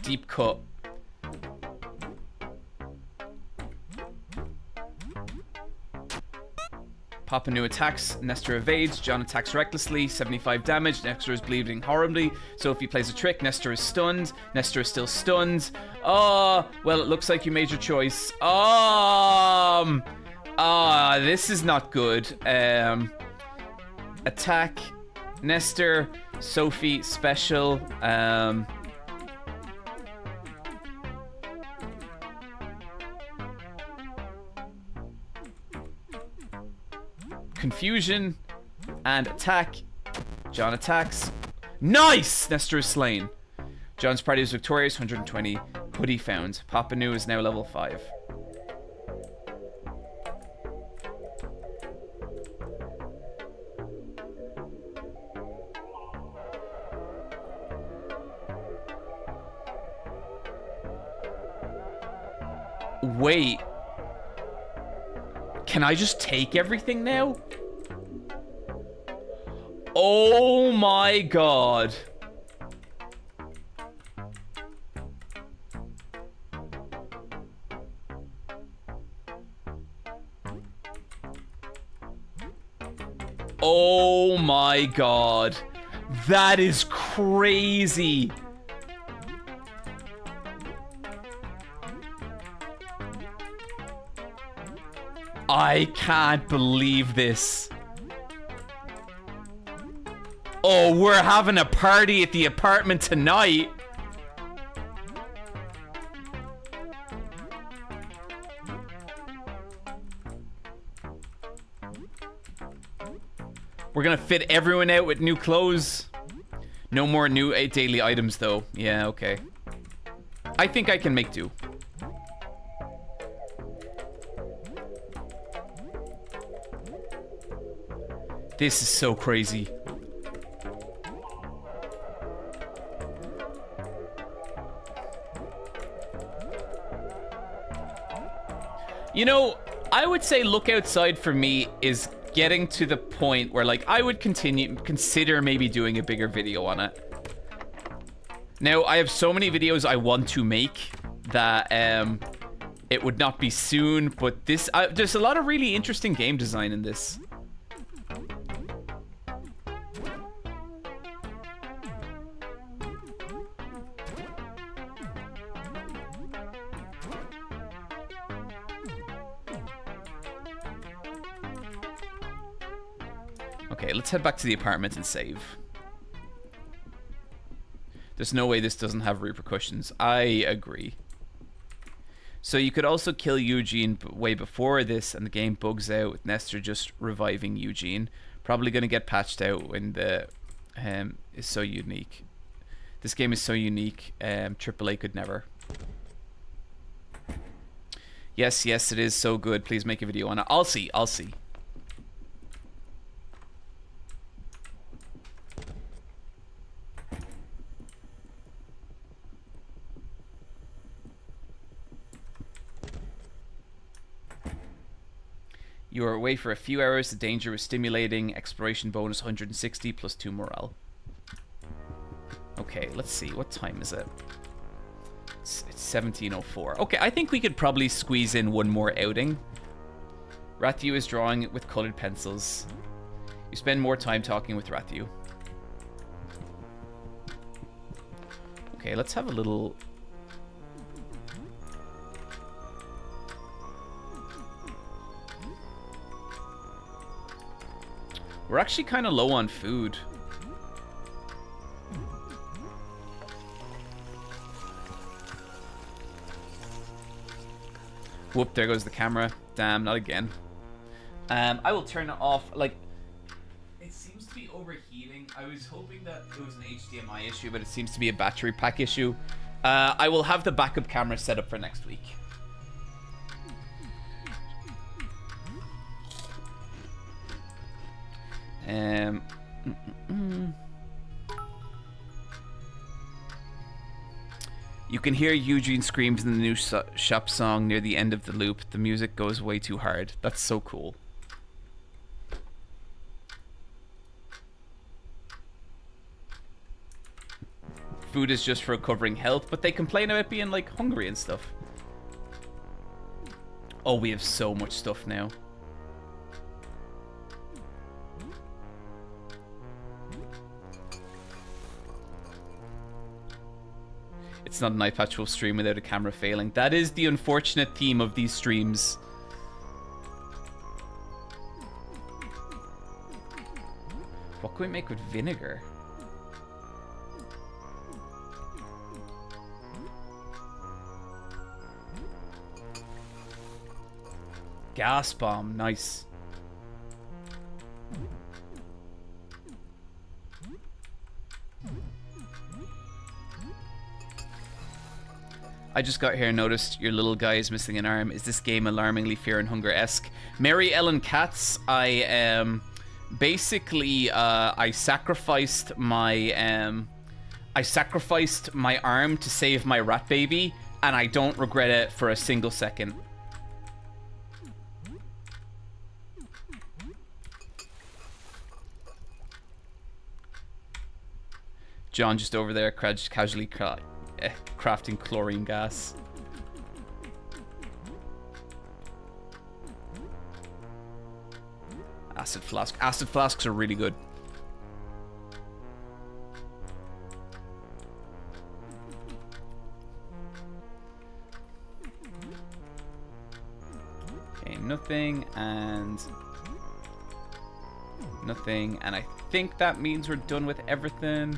Deep cut. Papa Nu attacks, Nestor evades, John attacks recklessly, 75 damage, Nestor is bleeding horribly, Sophie plays a trick, Nestor is stunned, Nestor is still stunned. Oh, well, it looks like you made your choice. This is not good. Attack, Nestor, Sophie, special, confusion and attack. John attacks. Nice! Nestor is slain. John's party is victorious. 120 hoodie found. Papa Nu is now level 5. Wait. Can I just take everything now? Oh my god. Oh my god. That is crazy. I can't believe this. Oh, we're having a party at the apartment tonight. We're gonna fit everyone out with new clothes. No more new daily items though. Yeah, okay. I think I can make do. This is so crazy. You know, I would say look outside for me is getting to the point where, like, I would consider maybe doing a bigger video on it. Now, I have so many videos I want to make that it would not be soon, but this there's a lot of really interesting game design in this. Okay, let's head back to the apartment and save. There's no way this doesn't have repercussions. I agree. So you could also kill Eugene way before this and the game bugs out with Nestor just reviving Eugene. Probably going to get patched out when the is so unique. This game is so unique. AAA could never. Yes, yes, it is so good. Please make a video on it. I'll see. I'll see. You are away for a few hours. The danger was stimulating. Exploration bonus 160 plus 2 morale. Okay, let's see. What time is it? It's 17:04. Okay, I think we could probably squeeze in one more outing. Rathiu is drawing with colored pencils. You spend more time talking with Rathiu. Okay, let's have a little... We're actually kind of low on food. Whoop, there goes the camera. Damn, not again. I will turn it off. Like, it seems to be overheating. I was hoping that it was an HDMI issue, but it seems to be a battery pack issue. I will have the backup camera set up for next week. Mm, mm. You can hear Eugene screams in the new shop song near the end of the loop. The music goes way too hard. That's so cool. Food is just for recovering health, but they complain about being like hungry and stuff. Oh, we have so much stuff now. It's not an eye patch will stream without a camera failing. That is the unfortunate theme of these streams. What can we make with vinegar? Gas bomb, nice. I just got here and noticed your little guy is missing an arm. Is this game alarmingly Fear and Hunger-esque? Mary Ellen Katz, I basically I sacrificed my arm to save my rat baby, and I don't regret it for a single second. John just over there casually crafting chlorine gas. Acid flask. Acid flasks are really good. Okay, nothing and nothing, and I think that means we're done with everything.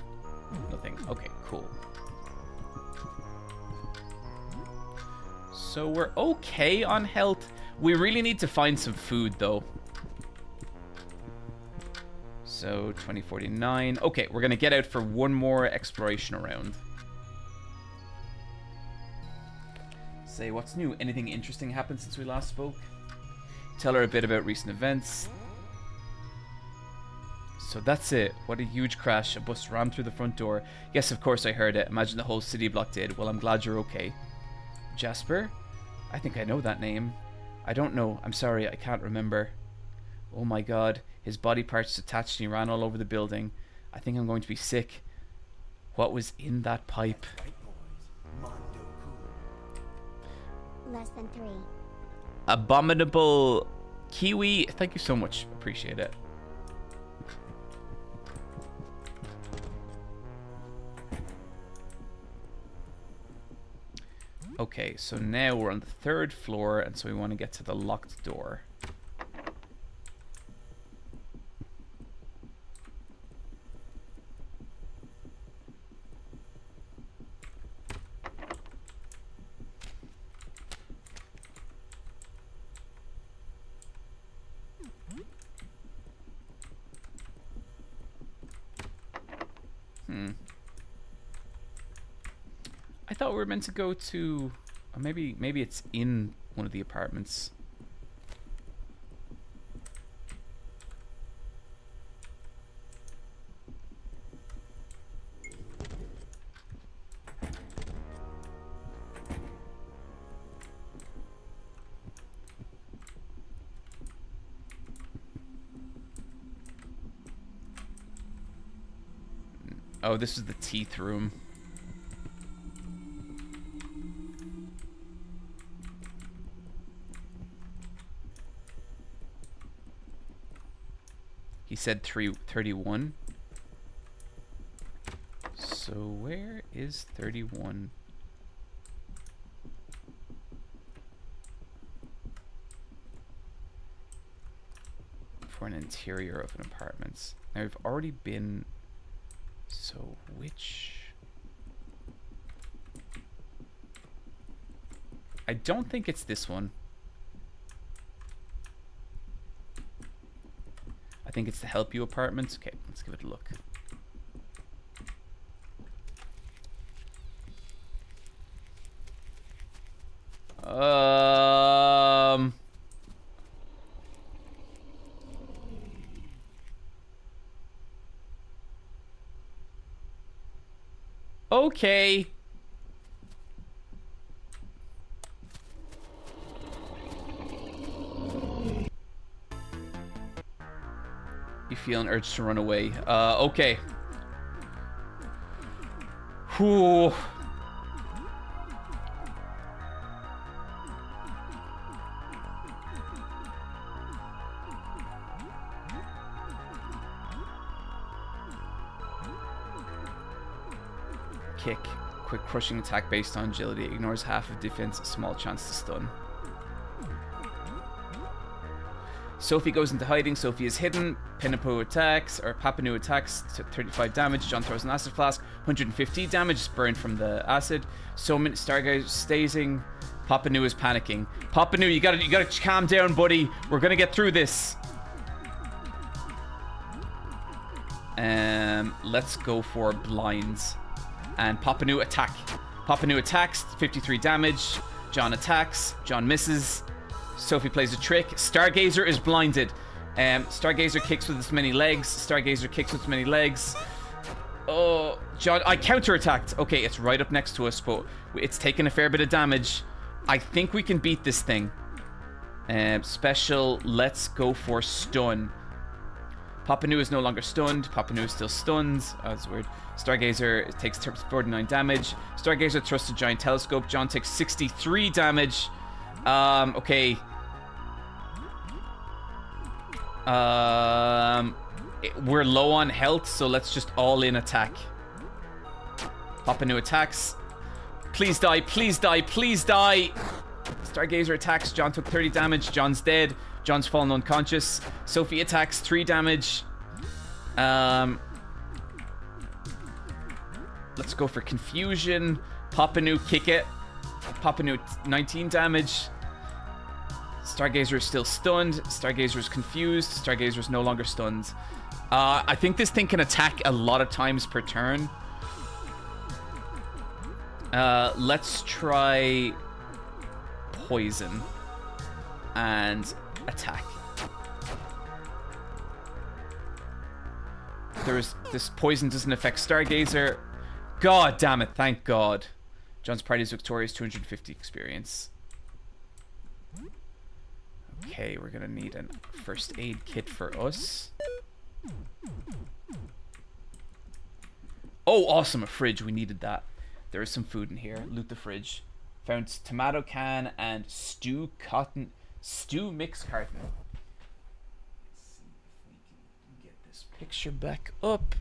Nothing. Okay, cool. So we're okay on health. We really need to find some food though. So 2049. Okay, we're gonna get out for one more exploration round. Say what's new? Anything interesting happened since we last spoke? Tell her a bit about recent events. So that's it. What a huge crash. A bus rammed through the front door. Yes, of course I heard it. Imagine the whole city block did. Well, I'm glad you're okay. Jasper? I think I know that name. I don't know. I'm sorry. I can't remember. Oh my god. His body parts detached and he ran all over the building. I think I'm going to be sick. What was in that pipe? Less than 3. Abominable Kiwi. Thank you so much. Appreciate it. Okay, so now we're on the 3rd floor, and so we want to get to the locked door. I thought we were meant to go to... Or maybe it's in one of the apartments. Oh, this is the teeth room. He said 31. So where is 31? For an interior of an apartment. Now we've already been... So which... I don't think it's this one. I think it's the Help You apartments. Okay, let's give it a look. Okay. You feel an urge to run away. Okay. Whew. Kick. Quick crushing attack based on agility. Ignores half of defense. Small chance to stun. Sophie goes into hiding. Sophie is hidden. Pinapo attacks, or Papanu attacks to 35 damage. John throws an acid flask. 150 damage is burned from the acid. So many Stargazer stazing. Papanu is panicking. Papanu, you gotta calm down, buddy. We're gonna get through this. Let's go for blinds. And Papanu attack. Papanu attacks, 53 damage. John attacks. John misses. Sophie plays a trick. Stargazer is blinded. Stargazer kicks with as many legs. Stargazer kicks with as many legs. Oh, John, I counterattacked. Okay, it's right up next to us, but it's taken a fair bit of damage. I think we can beat this thing. Special, let's go for stun. Papanu is no longer stunned. Papanu is still stunned. Oh, that's weird. Stargazer takes 49 damage. Stargazer thrusts a giant telescope. John takes 63 damage. Okay. We're low on health, so let's just all in attack. Papanu attacks. Please die, please die, please die. Stargazer attacks. John took 30 damage. John's dead. John's fallen unconscious. Sophie attacks, 3 damage. Let's go for confusion. Papanu, kick it. Papanu, 19 damage. Stargazer is still stunned. Stargazer is confused. Stargazer is no longer stunned. I think this thing can attack a lot of times per turn. Let's try poison and attack. This poison doesn't affect Stargazer. God damn it, thank God. John's party is victorious, 250 experience. Okay, we're gonna need a first aid kit for us. Oh, awesome, a fridge, we needed that. There is some food in here. Loot the fridge. Found tomato can and stew mix carton. Let's see if we can get this picture back up.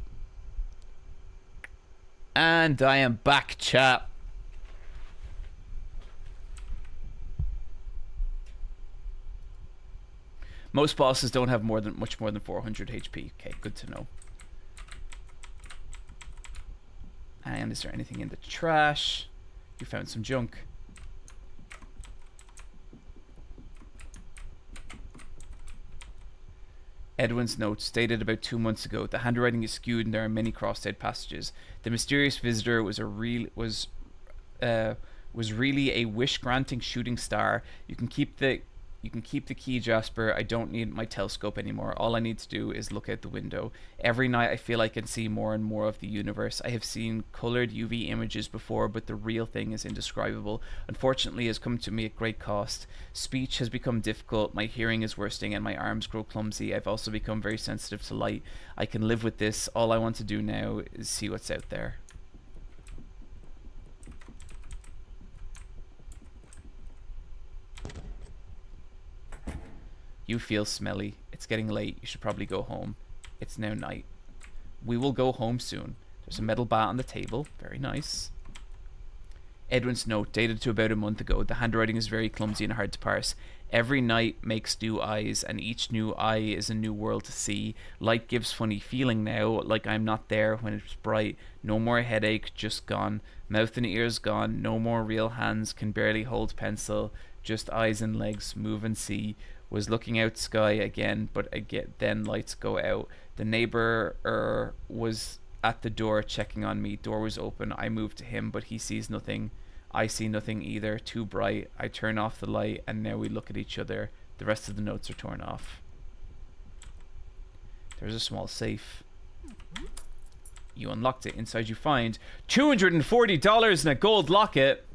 And I am back, chap. Most bosses don't have much more than 400 HP. Okay, good to know. And is there anything in the trash? You found some junk. Edwin's notes, dated about 2 months ago. The handwriting is skewed and there are many crossed-out passages. The mysterious visitor was really a wish-granting shooting star. You can keep the key, Jasper. I don't need my telescope anymore. All I need to do is look out the window. Every night I feel I can see more and more of the universe. I have seen colored UV images before, but the real thing is indescribable. Unfortunately, it has come to me at great cost. Speech has become difficult, my hearing is worsening, and my arms grow clumsy. I've also become very sensitive to light. I can live with this. All I want to do now is see what's out there. You feel smelly. It's getting late. You should probably go home. It's now night. We will go home soon. There's a metal bat on the table. Very nice. Edwin's note, dated to about a month ago. The handwriting is very clumsy and hard to parse. Every night makes new eyes, and each new eye is a new world to see. Light gives funny feeling now, like I'm not there when it's bright. No more headache, just gone. Mouth and ears gone. No more real hands, can barely hold pencil. Just eyes and legs, move and see. Was looking out sky again, but again, then lights go out. The neighbor was at the door checking on me. Door was open. I moved to him, but he sees nothing. I see nothing either. Too bright. I turn off the light, and now we look at each other. The rest of the notes are torn off. There's a small safe. You unlocked it. Inside you find $240 in a gold locket.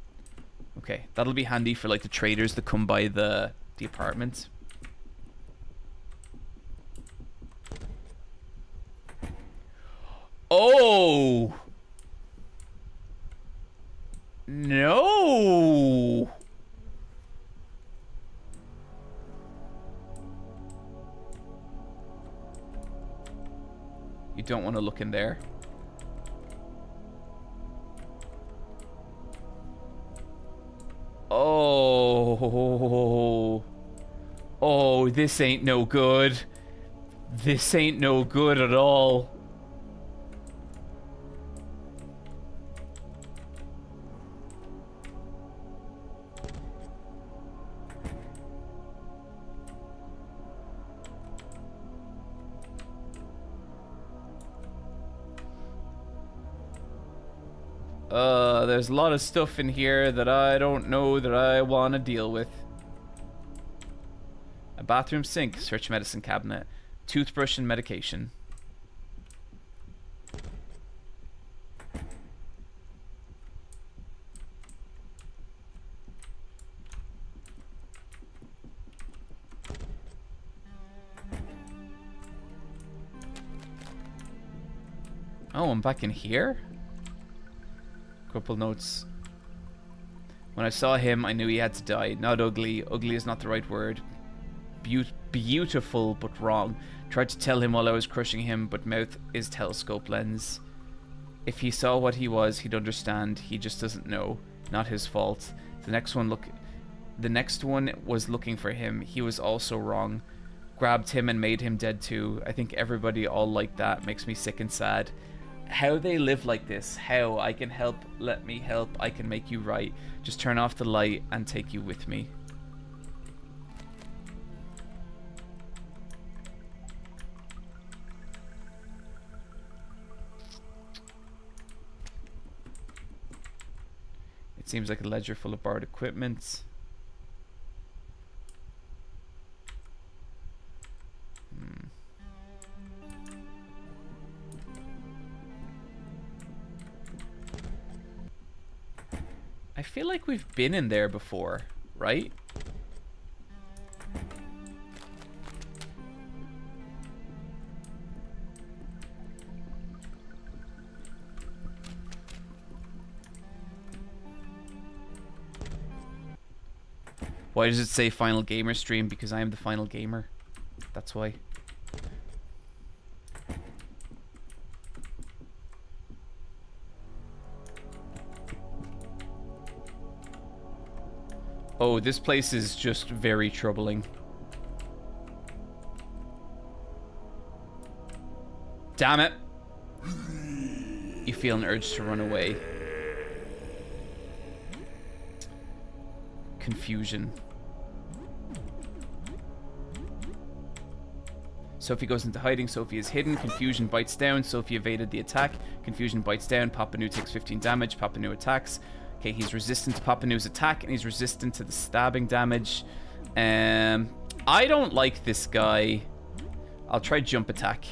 Okay, that'll be handy for like the traders that come by the apartment. Oh! No! You don't want to look in there. Oh. Oh, this ain't no good. This ain't no good at all. There's a lot of stuff in here that I don't know that I want to deal with. A bathroom sink, search medicine cabinet, toothbrush and medication. Oh, I'm back in here? Couple notes. When I saw him, I knew he had to die. Not ugly. Ugly is not the right word. Beautiful, but wrong. Tried to tell him while I was crushing him, but mouth is telescope lens. If he saw what he was, he'd understand. He just doesn't know. Not his fault. The next one was looking for him. He was also wrong. Grabbed him and made him dead too. I think everybody all like that. Makes me sick and sad. How they live like this. How I can help. Let me help. I can make you right. Just turn off the light and take you with me. It seems like a ledger full of borrowed equipment. I feel like we've been in there before, right? Why does it say final gamer stream? Because I am the final gamer. That's why. Oh, this place is just very troubling. Damn it! You feel an urge to run away. Confusion. Sophie goes into hiding. Sophie is hidden. Confusion bites down. Sophie evaded the attack. Confusion bites down. Papa Nu takes 15 damage. Papa Nu attacks. Okay, he's resistant to Papa Nu's attack, and he's resistant to the stabbing damage. I don't like this guy. I'll try jump attack.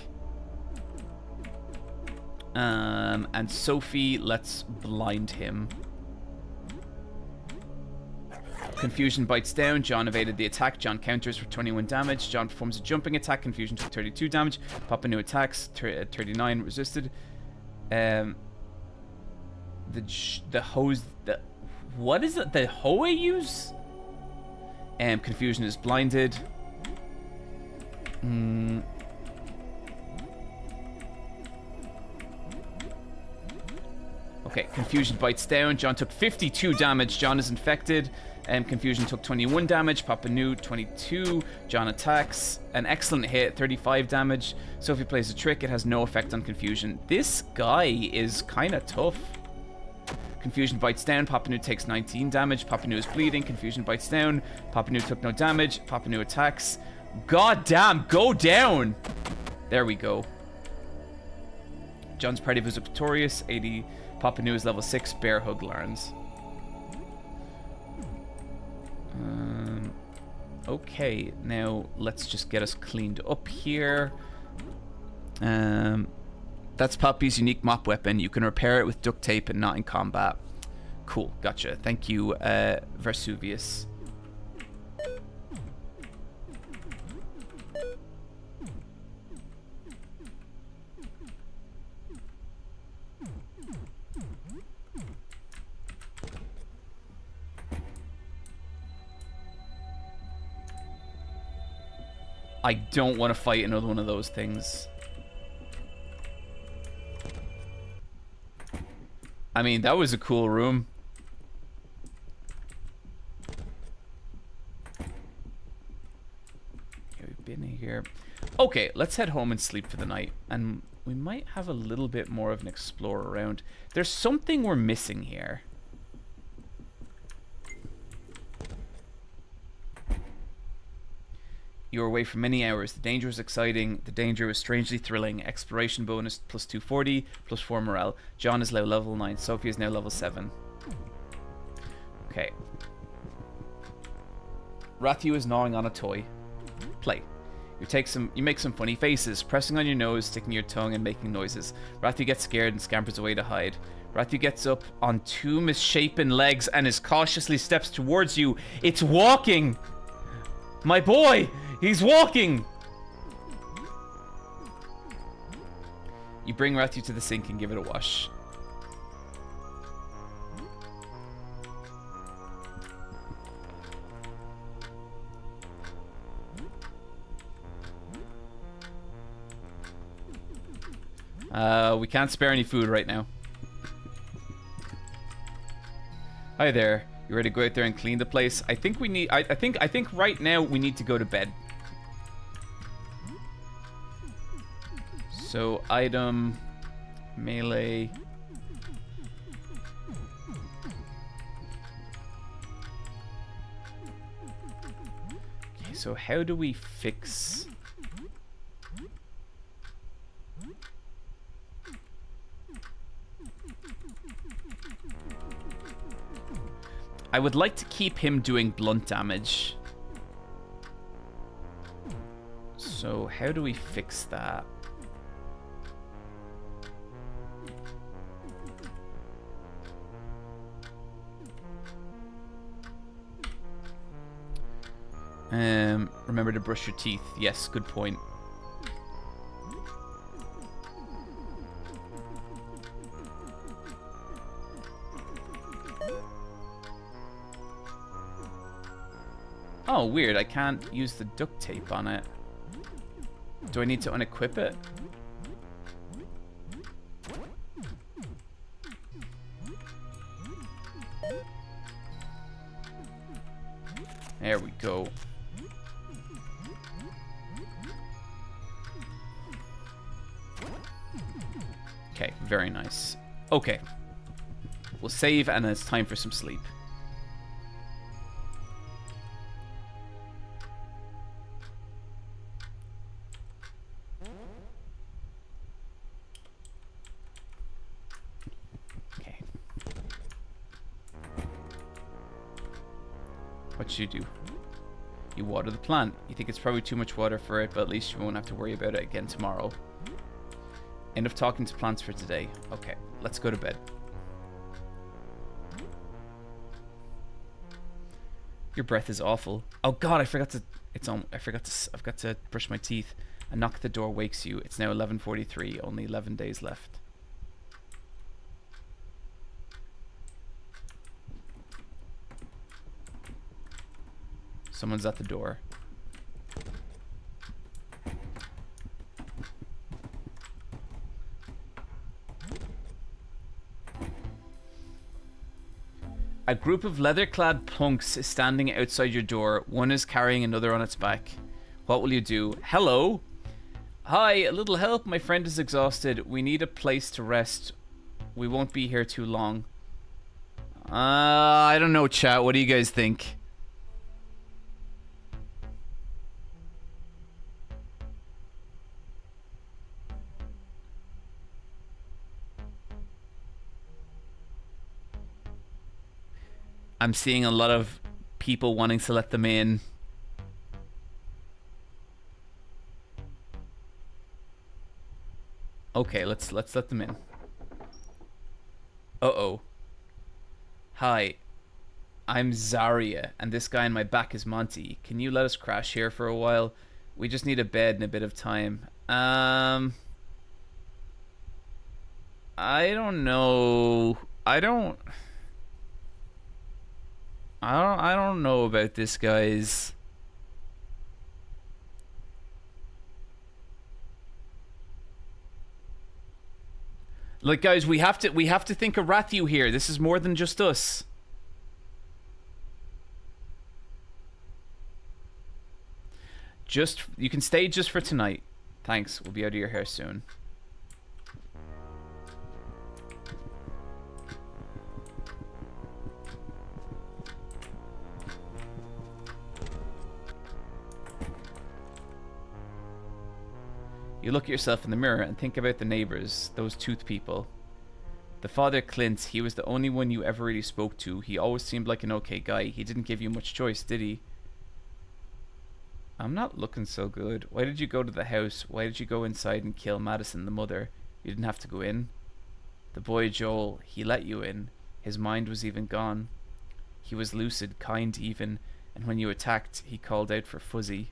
And Sophie, let's blind him. Confusion bites down. John evaded the attack. John counters for 21 damage. John performs a jumping attack. Confusion took 32 damage. Papa Nu attacks. 39 resisted. The hose, what is it? The hoe I use? Confusion is blinded. Okay, Confusion bites down. John took 52 damage. John is infected. Confusion took 21 damage. Papa Nu 22. John attacks. An excellent hit, 35 damage. Sophie plays a trick. It has no effect on Confusion. This guy is kind of tough. Confusion bites down. Papa Nu takes 19 damage. Papa Nu is bleeding. Confusion bites down. Papa Nu took no damage. Papa Nu attacks. God damn, go down! There we go. John's party was victorious. 80. Papa Nu is level 6. Bear hug learns. Okay, now let's just get us cleaned up here. That's Poppy's unique mop weapon. You can repair it with duct tape and not in combat. Cool, gotcha. Thank you, Vesuvius. I don't want to fight another one of those things. I mean, that was a cool room. Okay, we've been here. Okay, let's head home and sleep for the night. And we might have a little bit more of an explore around. There's something we're missing here. You were away for many hours. The danger was exciting. The danger was strangely thrilling. Exploration bonus plus 240, plus 4 morale. John is now level 9. Sophie is now level 7. Okay. Rathu is gnawing on a toy. Play. You make some funny faces, pressing on your nose, sticking your tongue, and making noises. Rathu gets scared and scampers away to hide. Rathu gets up on 2 misshapen legs and as cautiously steps towards you. It's walking! My boy! He's walking! You bring Rathu to the sink and give it a wash. We can't spare any food right now. Hi there. You ready to go out there and clean the place? I think we need... I think right now we need to go to bed. So, item... Melee... Okay, so how do we fix... I would like to keep him doing blunt damage. So how do we fix that? Remember to brush your teeth. Yes, good point. Oh, weird. I can't use the duct tape on it. Do I need to unequip it? There we go. Okay, very nice. Okay. We'll save and then it's time for some sleep. What you do? You water the plant. You think it's probably too much water for it, but at least you won't have to worry about it again tomorrow. End of talking to plants for today. Okay, let's go to bed. Your breath is awful. Oh God, I forgot to. I've got to brush my teeth. A knock at the door wakes you. It's now 11:43. Only 11 days left. Someone's at the door. A group of leather-clad punks is standing outside your door. One is carrying another on its back. What will you do? Hello? Hi, a little help. My friend is exhausted. We need a place to rest. We won't be here too long. I don't know, chat. What do you guys think? I'm seeing a lot of people wanting to let them in. Okay, let's let them in. Uh-oh. Hi. I'm Zarya, and this guy in my back is Monty. Can you let us crash here for a while? We just need a bed and a bit of time. I don't know. I don't know about this, guys. Like, guys, we have to think of Rathu here. This is more than just us. You can stay just for tonight. Thanks. We'll be out of your hair soon. You look at yourself in the mirror and think about the neighbors, those tooth people. The father, Clint, he was the only one you ever really spoke to. He always seemed like an okay guy. He didn't give you much choice, did he? I'm not looking so good. Why did you go to the house? Why did you go inside and kill Madison, the mother? You didn't have to go in. The boy, Joel, he let you in. His mind was even gone. He was lucid, kind even, and when you attacked, he called out for Fuzzy.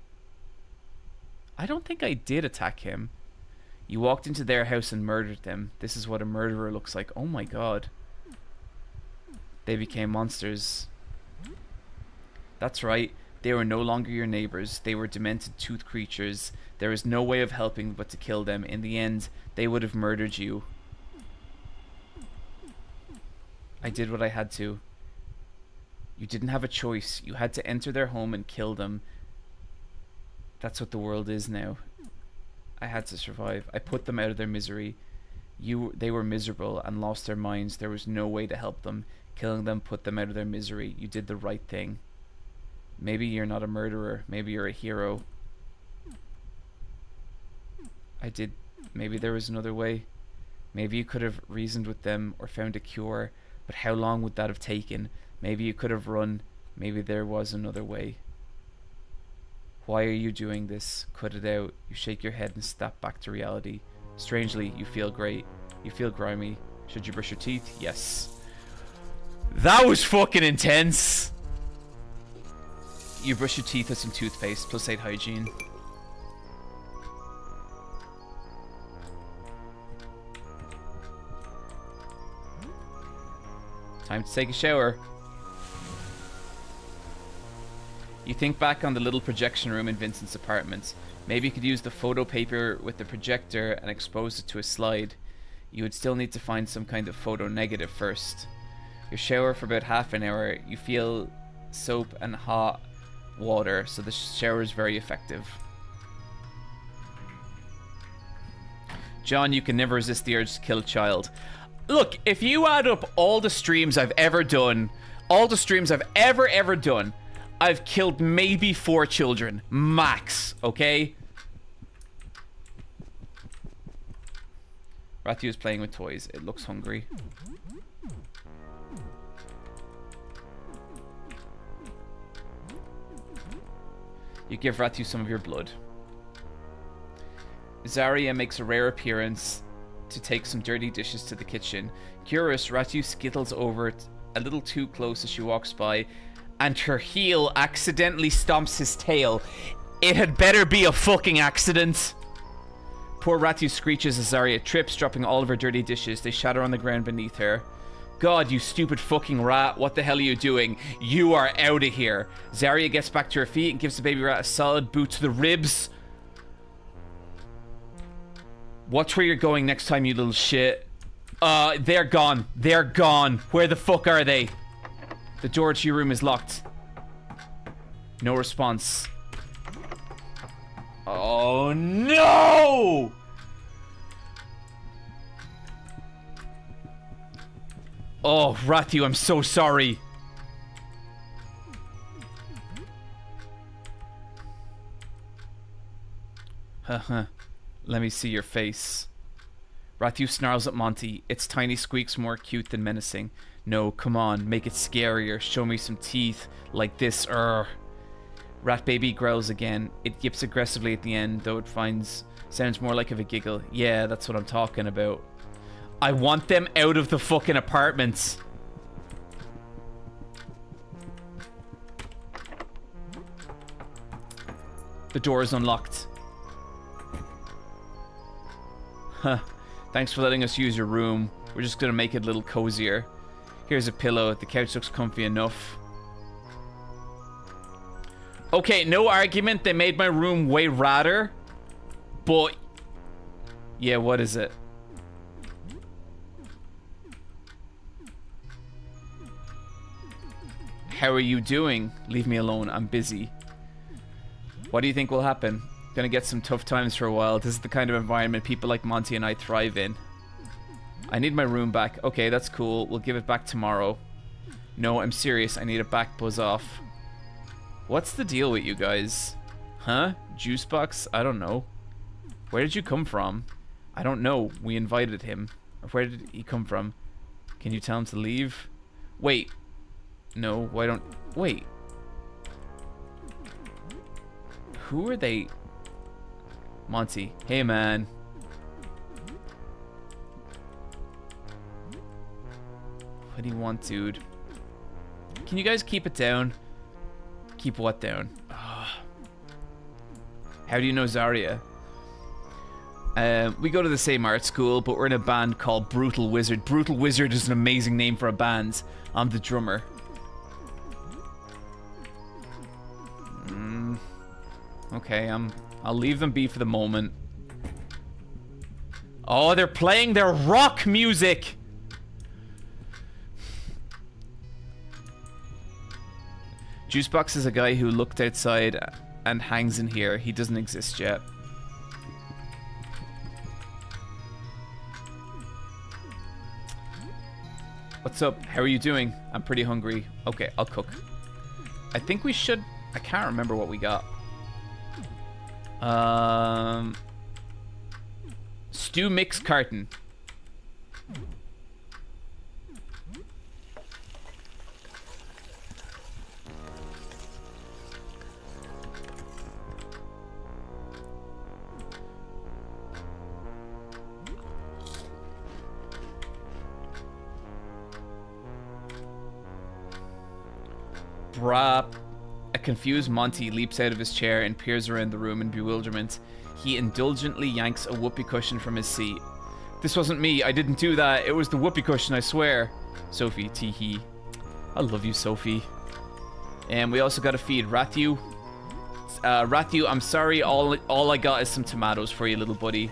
I don't think I did attack him. You walked into their house and murdered them. This is what a murderer looks like. Oh my god. They became monsters. That's right. They were no longer your neighbors. They were demented tooth creatures. There is no way of helping but to kill them. In the end, they would have murdered you. I did what I had to. You didn't have a choice. You had to enter their home and kill them. That's what the world is now. I had to survive. I put them out of their misery. They were miserable and lost their minds. There was no way to help them. Killing them put them out of their misery. You did the right thing. Maybe you're not a murderer. Maybe you're a hero. Maybe there was another way. Maybe you could have reasoned with them or found a cure. But how long would that have taken? Maybe you could have run. Maybe there was another way. Why are you doing this? Cut it out. You shake your head and snap back to reality. Strangely, you feel great. You feel grimy. Should you brush your teeth? Yes. That was fucking intense. You brush your teeth with some toothpaste, plus 8 hygiene. Time to take a shower. You think back on the little projection room in Vincent's apartment. Maybe you could use the photo paper with the projector and expose it to a slide. You would still need to find some kind of photo negative first. You shower for about half an hour. You feel soap and hot water, so the shower is very effective. John, you can never resist the urge to kill a child. Look, if you add up all the streams I've ever done, all the streams I've ever done, I've killed maybe 4 children. Max, okay? Rathu is playing with toys. It looks hungry. You give Rathu some of your blood. Zarya makes a rare appearance to take some dirty dishes to the kitchen. Curious, Rathu skittles over it a little too close as she walks by, and her heel accidentally stomps his tail. It had better be a fucking accident. Poor Rathu screeches as Zarya trips, dropping all of her dirty dishes. They shatter on the ground beneath her. God, you stupid fucking rat. What the hell are you doing? You are out of here. Zarya gets back to her feet and gives the baby rat a solid boot to the ribs. Watch where you're going next time, you little shit. They're gone. They're gone. Where the fuck are they? The door to your room is locked. No response. Oh no! Oh, Rathu, I'm so sorry. Haha. Let me see your face. Rathu snarls at Monty. Its tiny squeaks more cute than menacing. No, come on, make it scarier. Show me some teeth. Like this, Rat Baby growls again. It yips aggressively at the end, though it finds Sounds more like of a giggle. Yeah, that's what I'm talking about. I want them out of the fucking apartments. The door is unlocked. Huh. Thanks for letting us use your room. We're just gonna make it a little cozier. Here's a pillow. The couch looks comfy enough. Okay, no argument. They made my room way radder. But... yeah, what is it? How are you doing? Leave me alone. I'm busy. What do you think will happen? Gonna get some tough times for a while. This is the kind of environment people like Monty and I thrive in. I need my room back. Okay, that's cool. We'll give it back tomorrow. No, I'm serious. I need it back. Buzz off. What's the deal with you guys? Huh? Juice box? I don't know. Where did you come from? I don't know. We invited him. Or where did he come from? Can you tell him to leave? Wait. No, why don't... wait. Who are they? Monty. Hey, man. What do you want, dude? Can you guys keep it down? Keep what down? Ugh. How do you know Zarya? We go to the same art school, but we're in a band called Brutal Wizard. Brutal Wizard is an amazing name for a band. I'm the drummer. Okay, I'll leave them be for the moment. Oh, they're playing their rock music! Juicebox is a guy who looked outside and hangs in here. He doesn't exist yet. What's up? How are you doing? I'm pretty hungry. Okay, I'll cook. I think we should... I can't remember what we got. Stew mix carton. Brap. A confused Monty leaps out of his chair and peers around the room in bewilderment. He indulgently yanks a whoopee cushion from his seat. This wasn't me. I didn't do that. It was the whoopee cushion, I swear. Sophie, tee-hee. I love you, Sophie. And we also got to feed Rathu. Rathu, I'm sorry. All I got is some tomatoes for you, little buddy.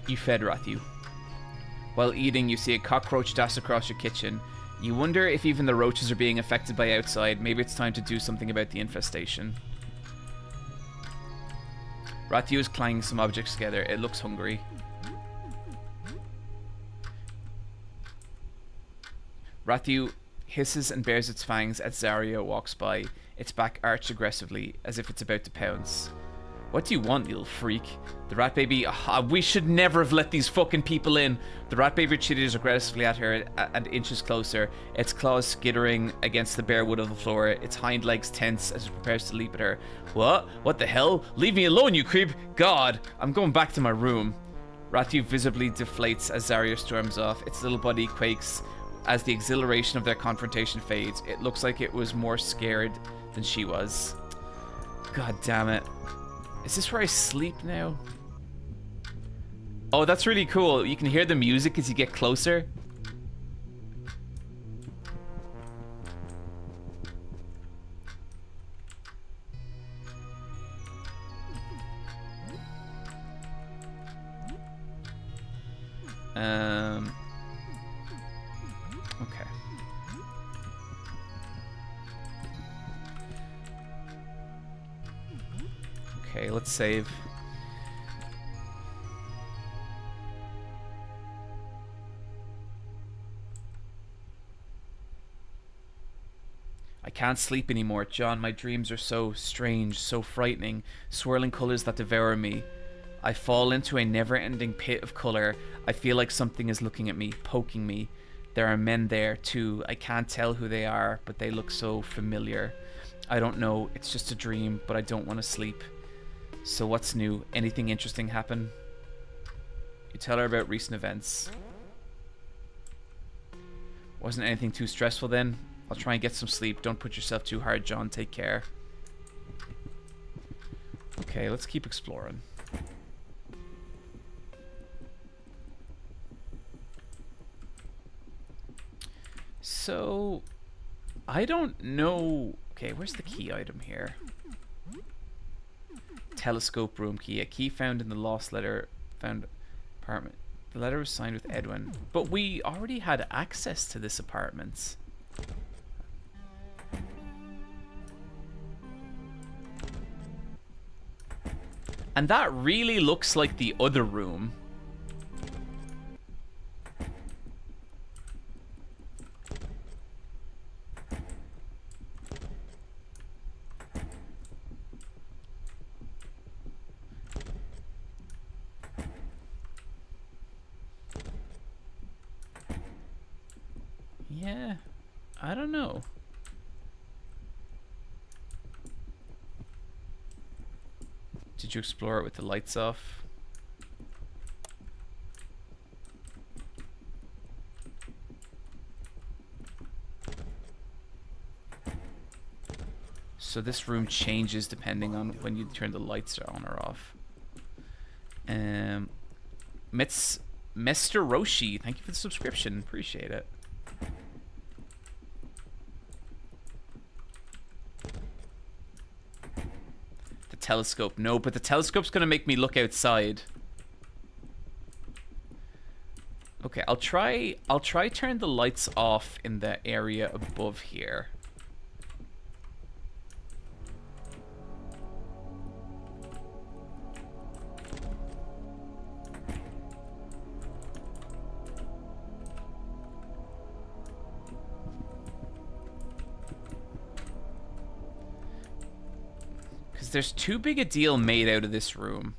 You fed Rathu. While eating, you see a cockroach dash across your kitchen. You wonder if even the roaches are being affected by outside. Maybe it's time to do something about the infestation. Rathu is clanging some objects together. It looks hungry. Rathu hisses and bares its fangs as Zarya walks by, its back arched aggressively, as if it's about to pounce. What do you want, you little freak? The rat baby... we should never have let these fucking people in. The rat baby chitters aggressively at her and inches closer, its claws skittering against the bare wood of the floor, its hind legs tense as it prepares to leap at her. What? What the hell? Leave me alone, you creep! God, I'm going back to my room. Rathu visibly deflates as Zarya storms off. Its little body quakes as the exhilaration of their confrontation fades. It looks like it was more scared than she was. God damn it. Is this where I sleep now? Oh, that's really cool. You can hear the music as you get closer. Okay. Okay, let's save. I can't sleep anymore, John. My dreams are so strange, so frightening, swirling colors that devour me. I fall into a never-ending pit of color. I feel like something is looking at me, poking me. There are men there too. I can't tell who they are, but they look so familiar. I don't know. It's just a dream, but I don't want to sleep. So what's new? Anything interesting happen? You tell her about recent events. Wasn't anything too stressful then? I'll try and get some sleep. Don't put yourself too hard, John. Take care. Okay, let's keep exploring. So, I don't know... Okay, where's the key item here? Telescope room key. A key found in the lost letter. Found apartment. The letter was signed with Edwin. But we already had access to this apartment. And that really looks like the other room. Yeah, I don't know. Did you explore it with the lights off? So this room changes depending on when you turn the lights on or off. Mr. Roshi, thank you for the subscription. Appreciate it. Telescope. No, but the telescope's gonna make me look outside. Okay, I'll try turn the lights off in the area above here. There's too big a deal made out of this room.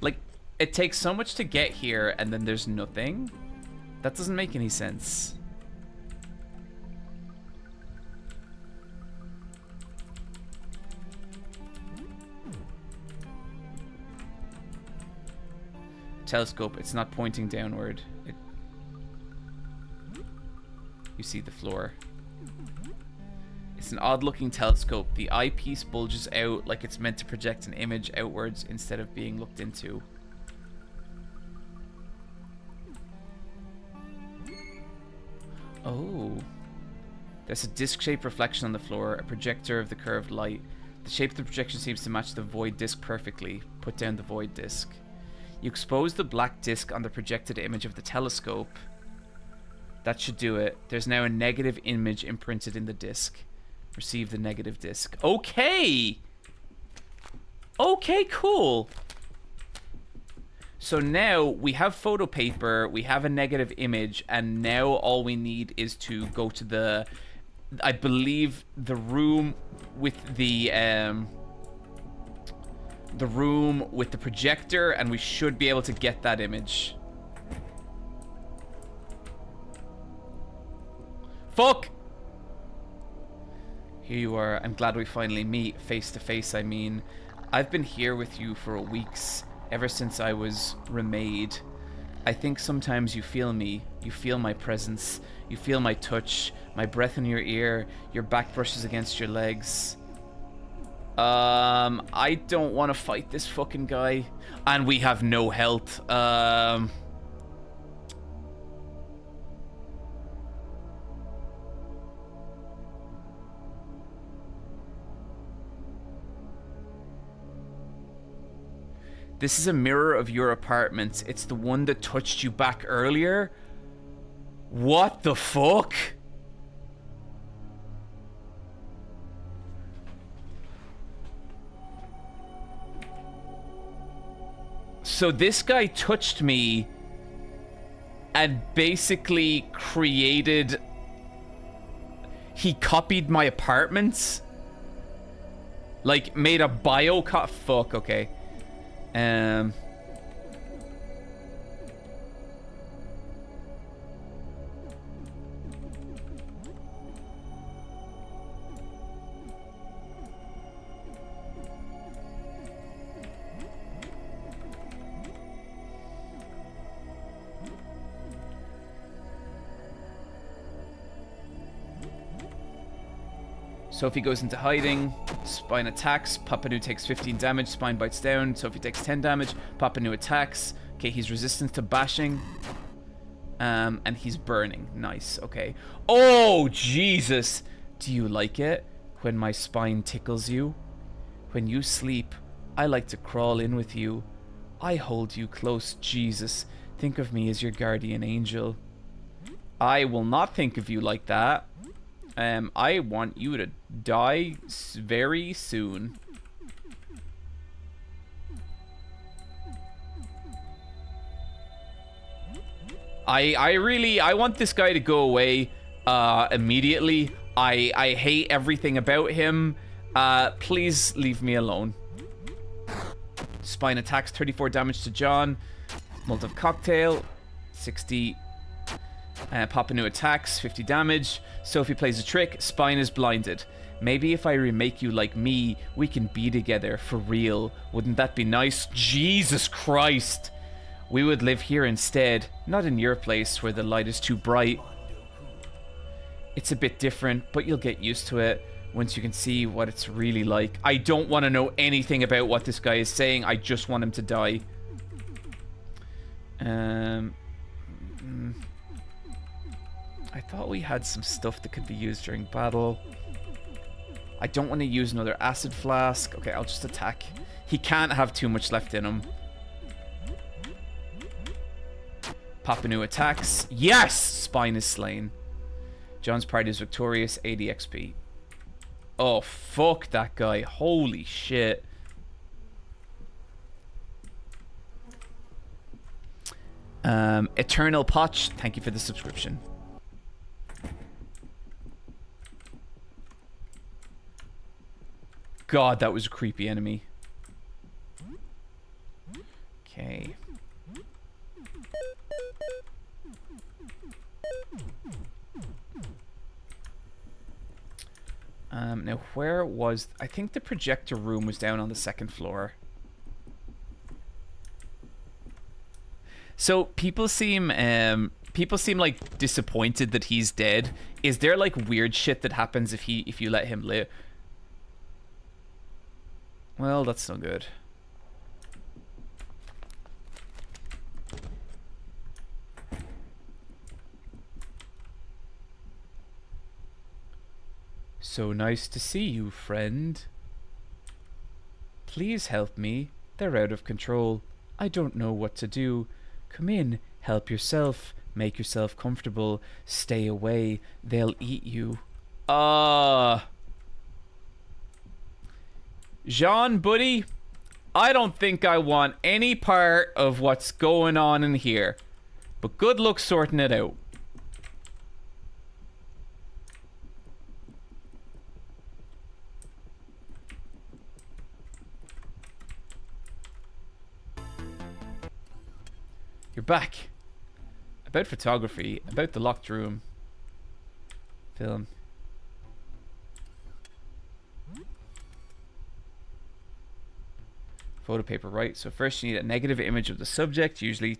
Like, it takes so much to get here and then there's nothing. That doesn't make any sense. Telescope, it's not pointing downward. You see the floor. It's an odd-looking telescope. The eyepiece bulges out like it's meant to project an image outwards instead of being looked into. Oh. There's a disc-shaped reflection on the floor, a projector of the curved light. The shape of the projection seems to match the void disc perfectly. Put down the void disc. You expose the black disc on the projected image of the telescope. That should do it. There's now a negative image imprinted in the disc. Receive the negative disc. Okay! Okay, cool. So now we have photo paper, we have a negative image, and now all we need is to go to the... I believe the room with the projector, and we should be able to get that image. Fuck! Here you are. I'm glad we finally meet. Face to face, I mean. I've been here with you for weeks, ever since I was remade. I think sometimes you feel me. You feel my presence. You feel my touch. My breath in your ear. Your back brushes against your legs. I don't want to fight this fucking guy. And we have no health. This is a mirror of your apartment. It's the one that touched you back earlier. What the fuck? So this guy touched me and basically created... He copied my apartment. Like, made a bio-cut? Fuck, okay. Sophie goes into hiding. Spine attacks. Papanu takes 15 damage. Spine bites down. Sophie takes 10 damage. Papanu attacks. Okay, he's resistant to bashing. And he's burning. Nice, okay. Oh, Jesus! Do you like it when my spine tickles you? When you sleep, I like to crawl in with you. I hold you close, Jesus. Think of me as your guardian angel. I will not think of you like that. I want you to die very soon. I want this guy to go away immediately. I hate everything about him. Please leave me alone. Spine attacks, 34 damage to John. Molotov cocktail, 60. Papanu attacks, 50 damage. Sophie plays a trick. Spine is blinded. Maybe if I remake you like me, we can be together for real. Wouldn't that be nice? Jesus Christ! We would live here instead, not in your place where the light is too bright. It's a bit different, but you'll get used to it once you can see what it's really like. I don't want to know anything about what this guy is saying. I just want him to die. I thought we had some stuff that could be used during battle. I don't want to use another acid flask. Okay, I'll just attack. He can't have too much left in him. Papanu attacks. Yes! Spine is slain. John's party is victorious. 80 XP. Oh, fuck that guy. Holy shit. Eternal Potch, thank you for the subscription. God, that was a creepy enemy. Okay. Now where was... I think the projector room was down on the second floor. So people seem like disappointed that he's dead. Is there like weird shit that happens if you let him live? Well, that's no good. So nice to see you, friend. Please help me. They're out of control. I don't know what to do. Come in, help yourself, make yourself comfortable, stay away, they'll eat you. Jean, buddy, I don't think I want any part of what's going on in here. But good luck sorting it out. You're back. About photography, about the locked room. Film. Photo paper, right? So first you need a negative image of the subject. Usually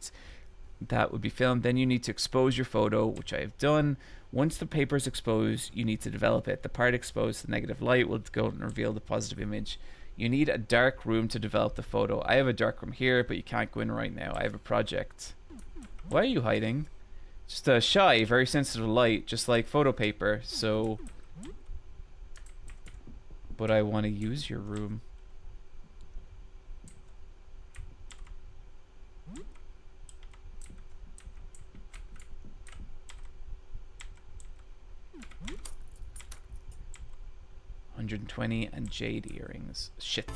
that would be filmed. Then you need to expose your photo, which I have done. Once the paper is exposed, you need to develop it. The part exposed to negative light will go and reveal the positive image. You need a dark room to develop the photo. I have a dark room here, but you can't go in right now. I have a project. Why are you hiding? Just shy, very sensitive to light, just like photo paper. So, but I want to use your room. $120 and jade earrings. Shit.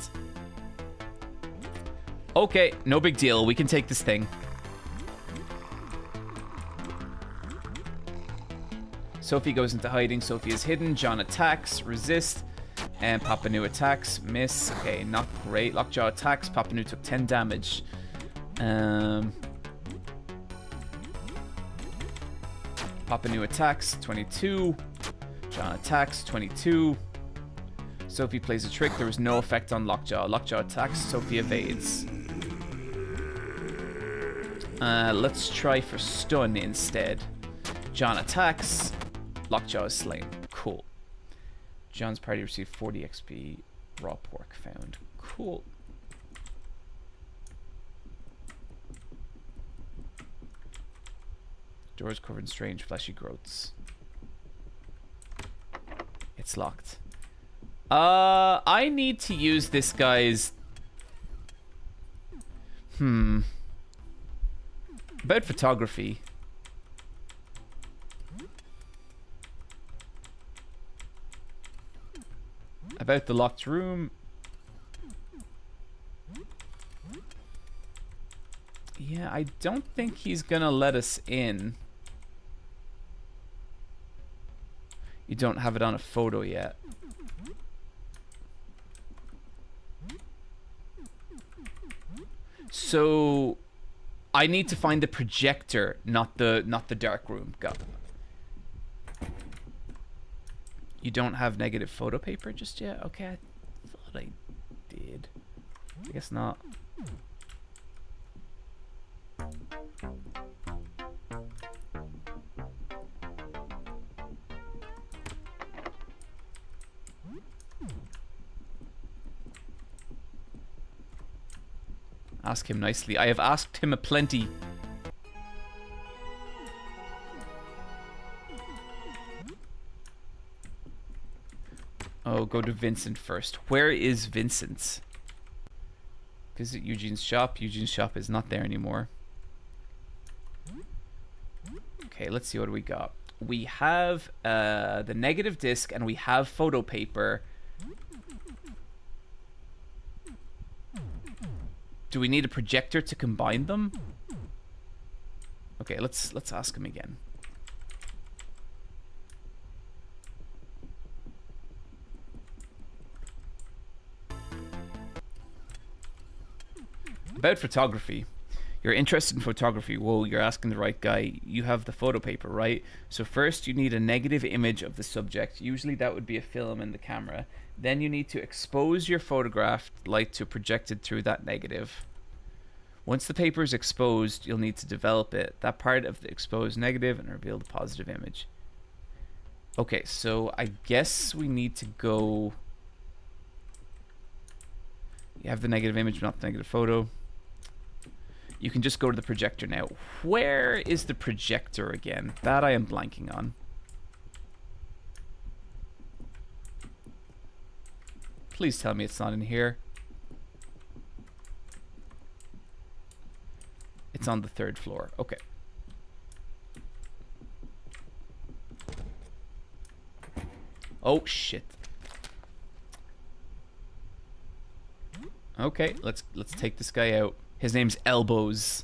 Okay, no big deal. We can take this thing. Sophie goes into hiding. Sophie is hidden. John attacks. Resist. And Papa Nu attacks. Miss. Okay, not great. Lockjaw attacks. Papa Nu took 10 damage. Papa Nu attacks. 22. John attacks. 22. Sophie plays a trick. There was no effect on Lockjaw. Lockjaw attacks. Sophie evades. Let's try for stun instead. John attacks. Lockjaw is slain. Cool. John's party received 40 XP. Raw pork found. Cool. Doors covered in strange fleshy growths. It's locked. I need to use this guy's... About photography. About the locked room. Yeah, I don't think he's gonna let us in. You don't have it on a photo yet. So I need to find the projector, not the dark room. Go. You don't have negative photo paper just yet? Okay, I thought I did. I guess not. Ask him nicely. I have asked him aplenty. Oh, go to Vincent first. Where is Vincent? Visit Eugene's shop. Eugene's shop is not there anymore. Okay, let's see what we got. We have the negative disc and we have photo paper. Do we need a projector to combine them? Okay, let's ask him again. About photography. You're interested in photography. Whoa, you're asking the right guy. You have the photo paper, right? So first you need a negative image of the subject. Usually that would be a film in the camera. Then you need to expose your photographed light to projected through that negative. Once the paper is exposed, you'll need to develop it. That part of the exposed negative and reveal the positive image. Okay, so I guess we need to go... You have the negative image, but not the negative photo. You can just go to the projector now. Where is the projector again? That I am blanking on. Please tell me it's not in here. It's on the 3rd floor. Okay. Oh, shit. Okay, let's take this guy out. His name's Elbows.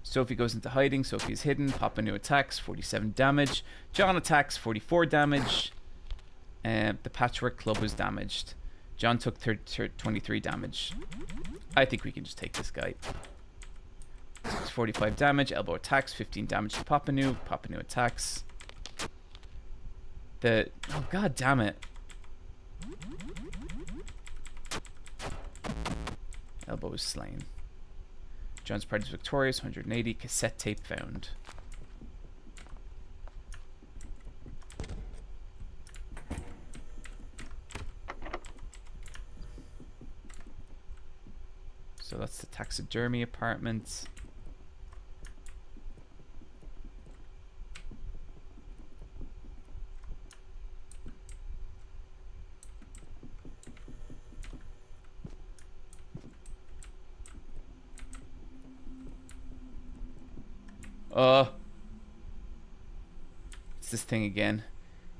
Sophie goes into hiding. Sophie is hidden. Papa Nu attacks, 47 damage. John attacks, 44 damage. And the patchwork club was damaged. John took 23 damage. I think we can just take this guy. 45 damage. Elbow attacks, 15 damage to Papa Nu. Papa Nu attacks. Oh, god damn it. Elbow is slain. John's party is victorious. 180. Cassette tape found. So that's the taxidermy apartment. It's this thing again.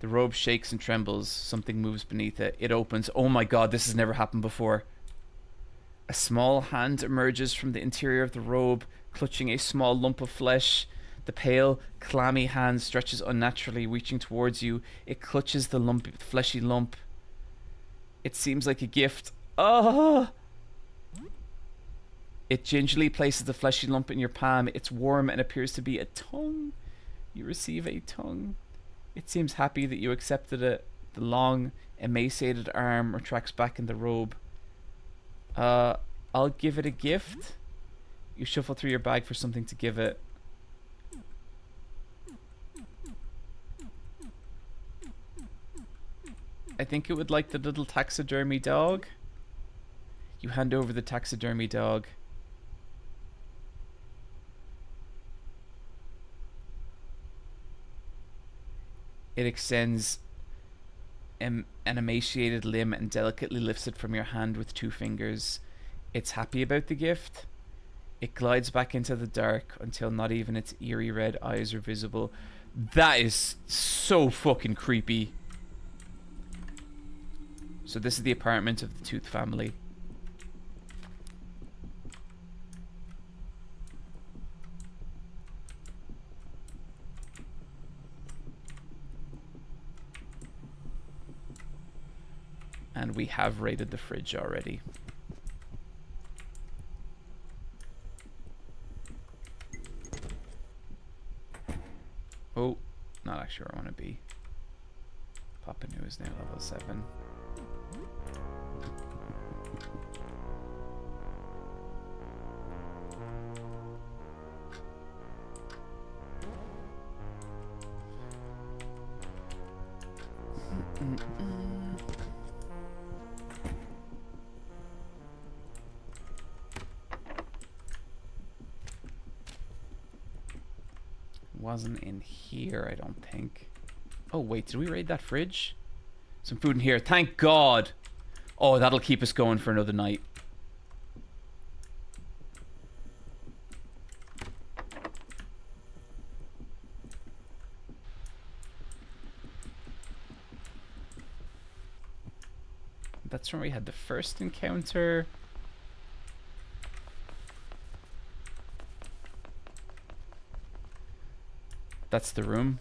The robe shakes and trembles. Something moves beneath it. It opens. Oh my god, this has never happened before. A small hand emerges from the interior of the robe, clutching a small lump of flesh. The pale, clammy hand stretches unnaturally, reaching towards you. It clutches the fleshy lump. It seems like a gift. Oh! It gingerly places the fleshy lump in your palm. It's warm and appears to be a tongue. You receive a tongue. It seems happy that you accepted it. The long, emaciated arm retracts back in the robe. I'll give it a gift. You shuffle through your bag for something to give it. I think it would like the little taxidermy dog. You hand over the taxidermy dog. It extends an emaciated limb and delicately lifts it from your hand with 2 fingers. It's happy about the gift. It glides back into the dark until not even its eerie red eyes are visible. That is so fucking creepy. So this is the apartment of the Tooth family. And we have raided the fridge already. Oh, not actually where I want to be. Papa Nu is now level 7. Wasn't in here, I don't think. Oh wait, did we raid that fridge? Some food in here, thank God. Oh, that'll keep us going for another night. That's where we had the first encounter. That's the room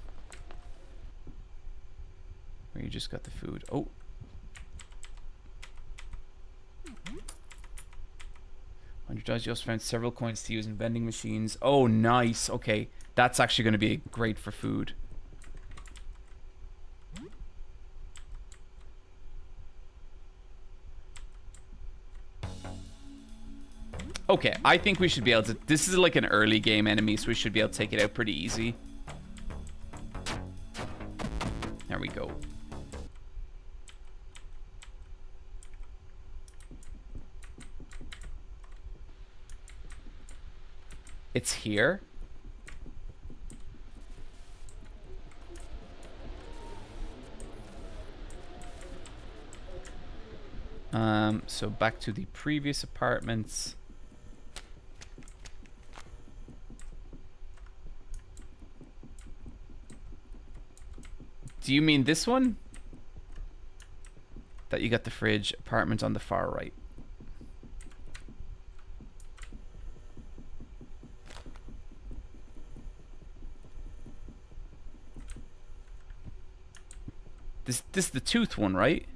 where you just got the food. Oh. $100. You also found several coins to use in vending machines. Oh, nice. Okay. That's actually going to be great for food. Okay, I think we should be able to... This is like an early game enemy, so we should be able to take it out pretty easy. There we go. It's here. So back to the previous apartments. Do you mean this one? That you got the fridge apartment on the far right. This is the tooth one, right?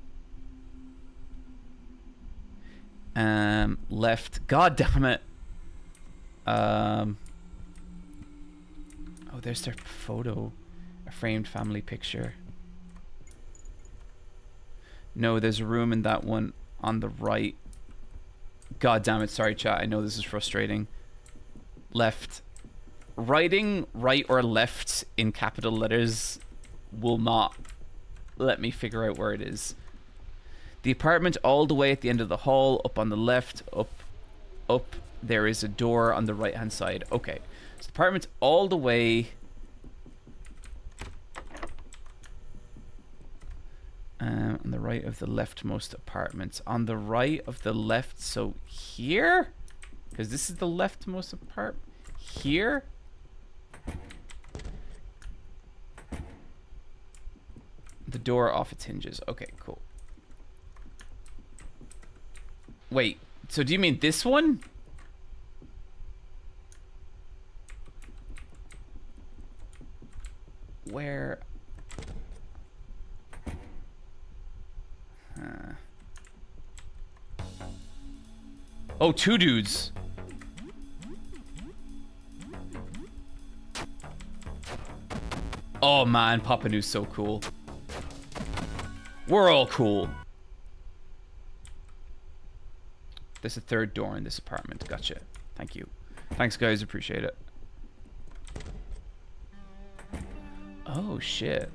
Left. God damn it. Oh, there's their photo. A framed family picture. No, there's a room in that one on the right. God damn it. Sorry, chat. I know this is frustrating. Left. Writing right or left in capital letters will not let me figure out where it is. The apartment all the way at the end of the hall, up on the left, up. There is a door on the right hand side. Okay. So the apartment all the way... on the right of the leftmost apartments. On the right of the left, so here? Because this is the leftmost apartment. Here? The door off its hinges. Okay, cool. Wait, so do you mean this one? where... Oh, 2 dudes. Oh man, Papa Nu's so cool. We're all cool. There's a 3rd door in this apartment. Gotcha. Thank you. Thanks, guys. Appreciate it. Oh, shit.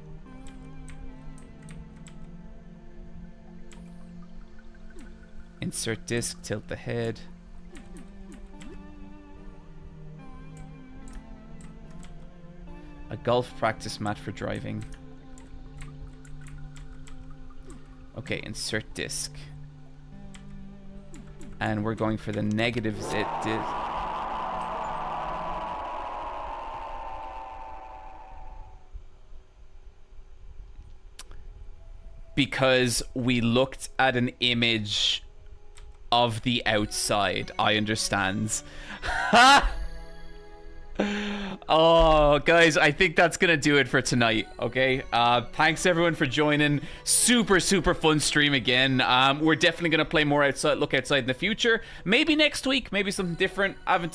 Insert disc, tilt the head. A golf practice mat for driving. Okay, insert disc. And we're going for the negatives. It did. Because we looked at an image of the outside. I understand. Oh, guys, I think that's gonna do it for tonight. Okay, thanks everyone for joining. Super fun stream again. We're definitely gonna play more outside, look outside in the future. Maybe next week, maybe something different. I haven't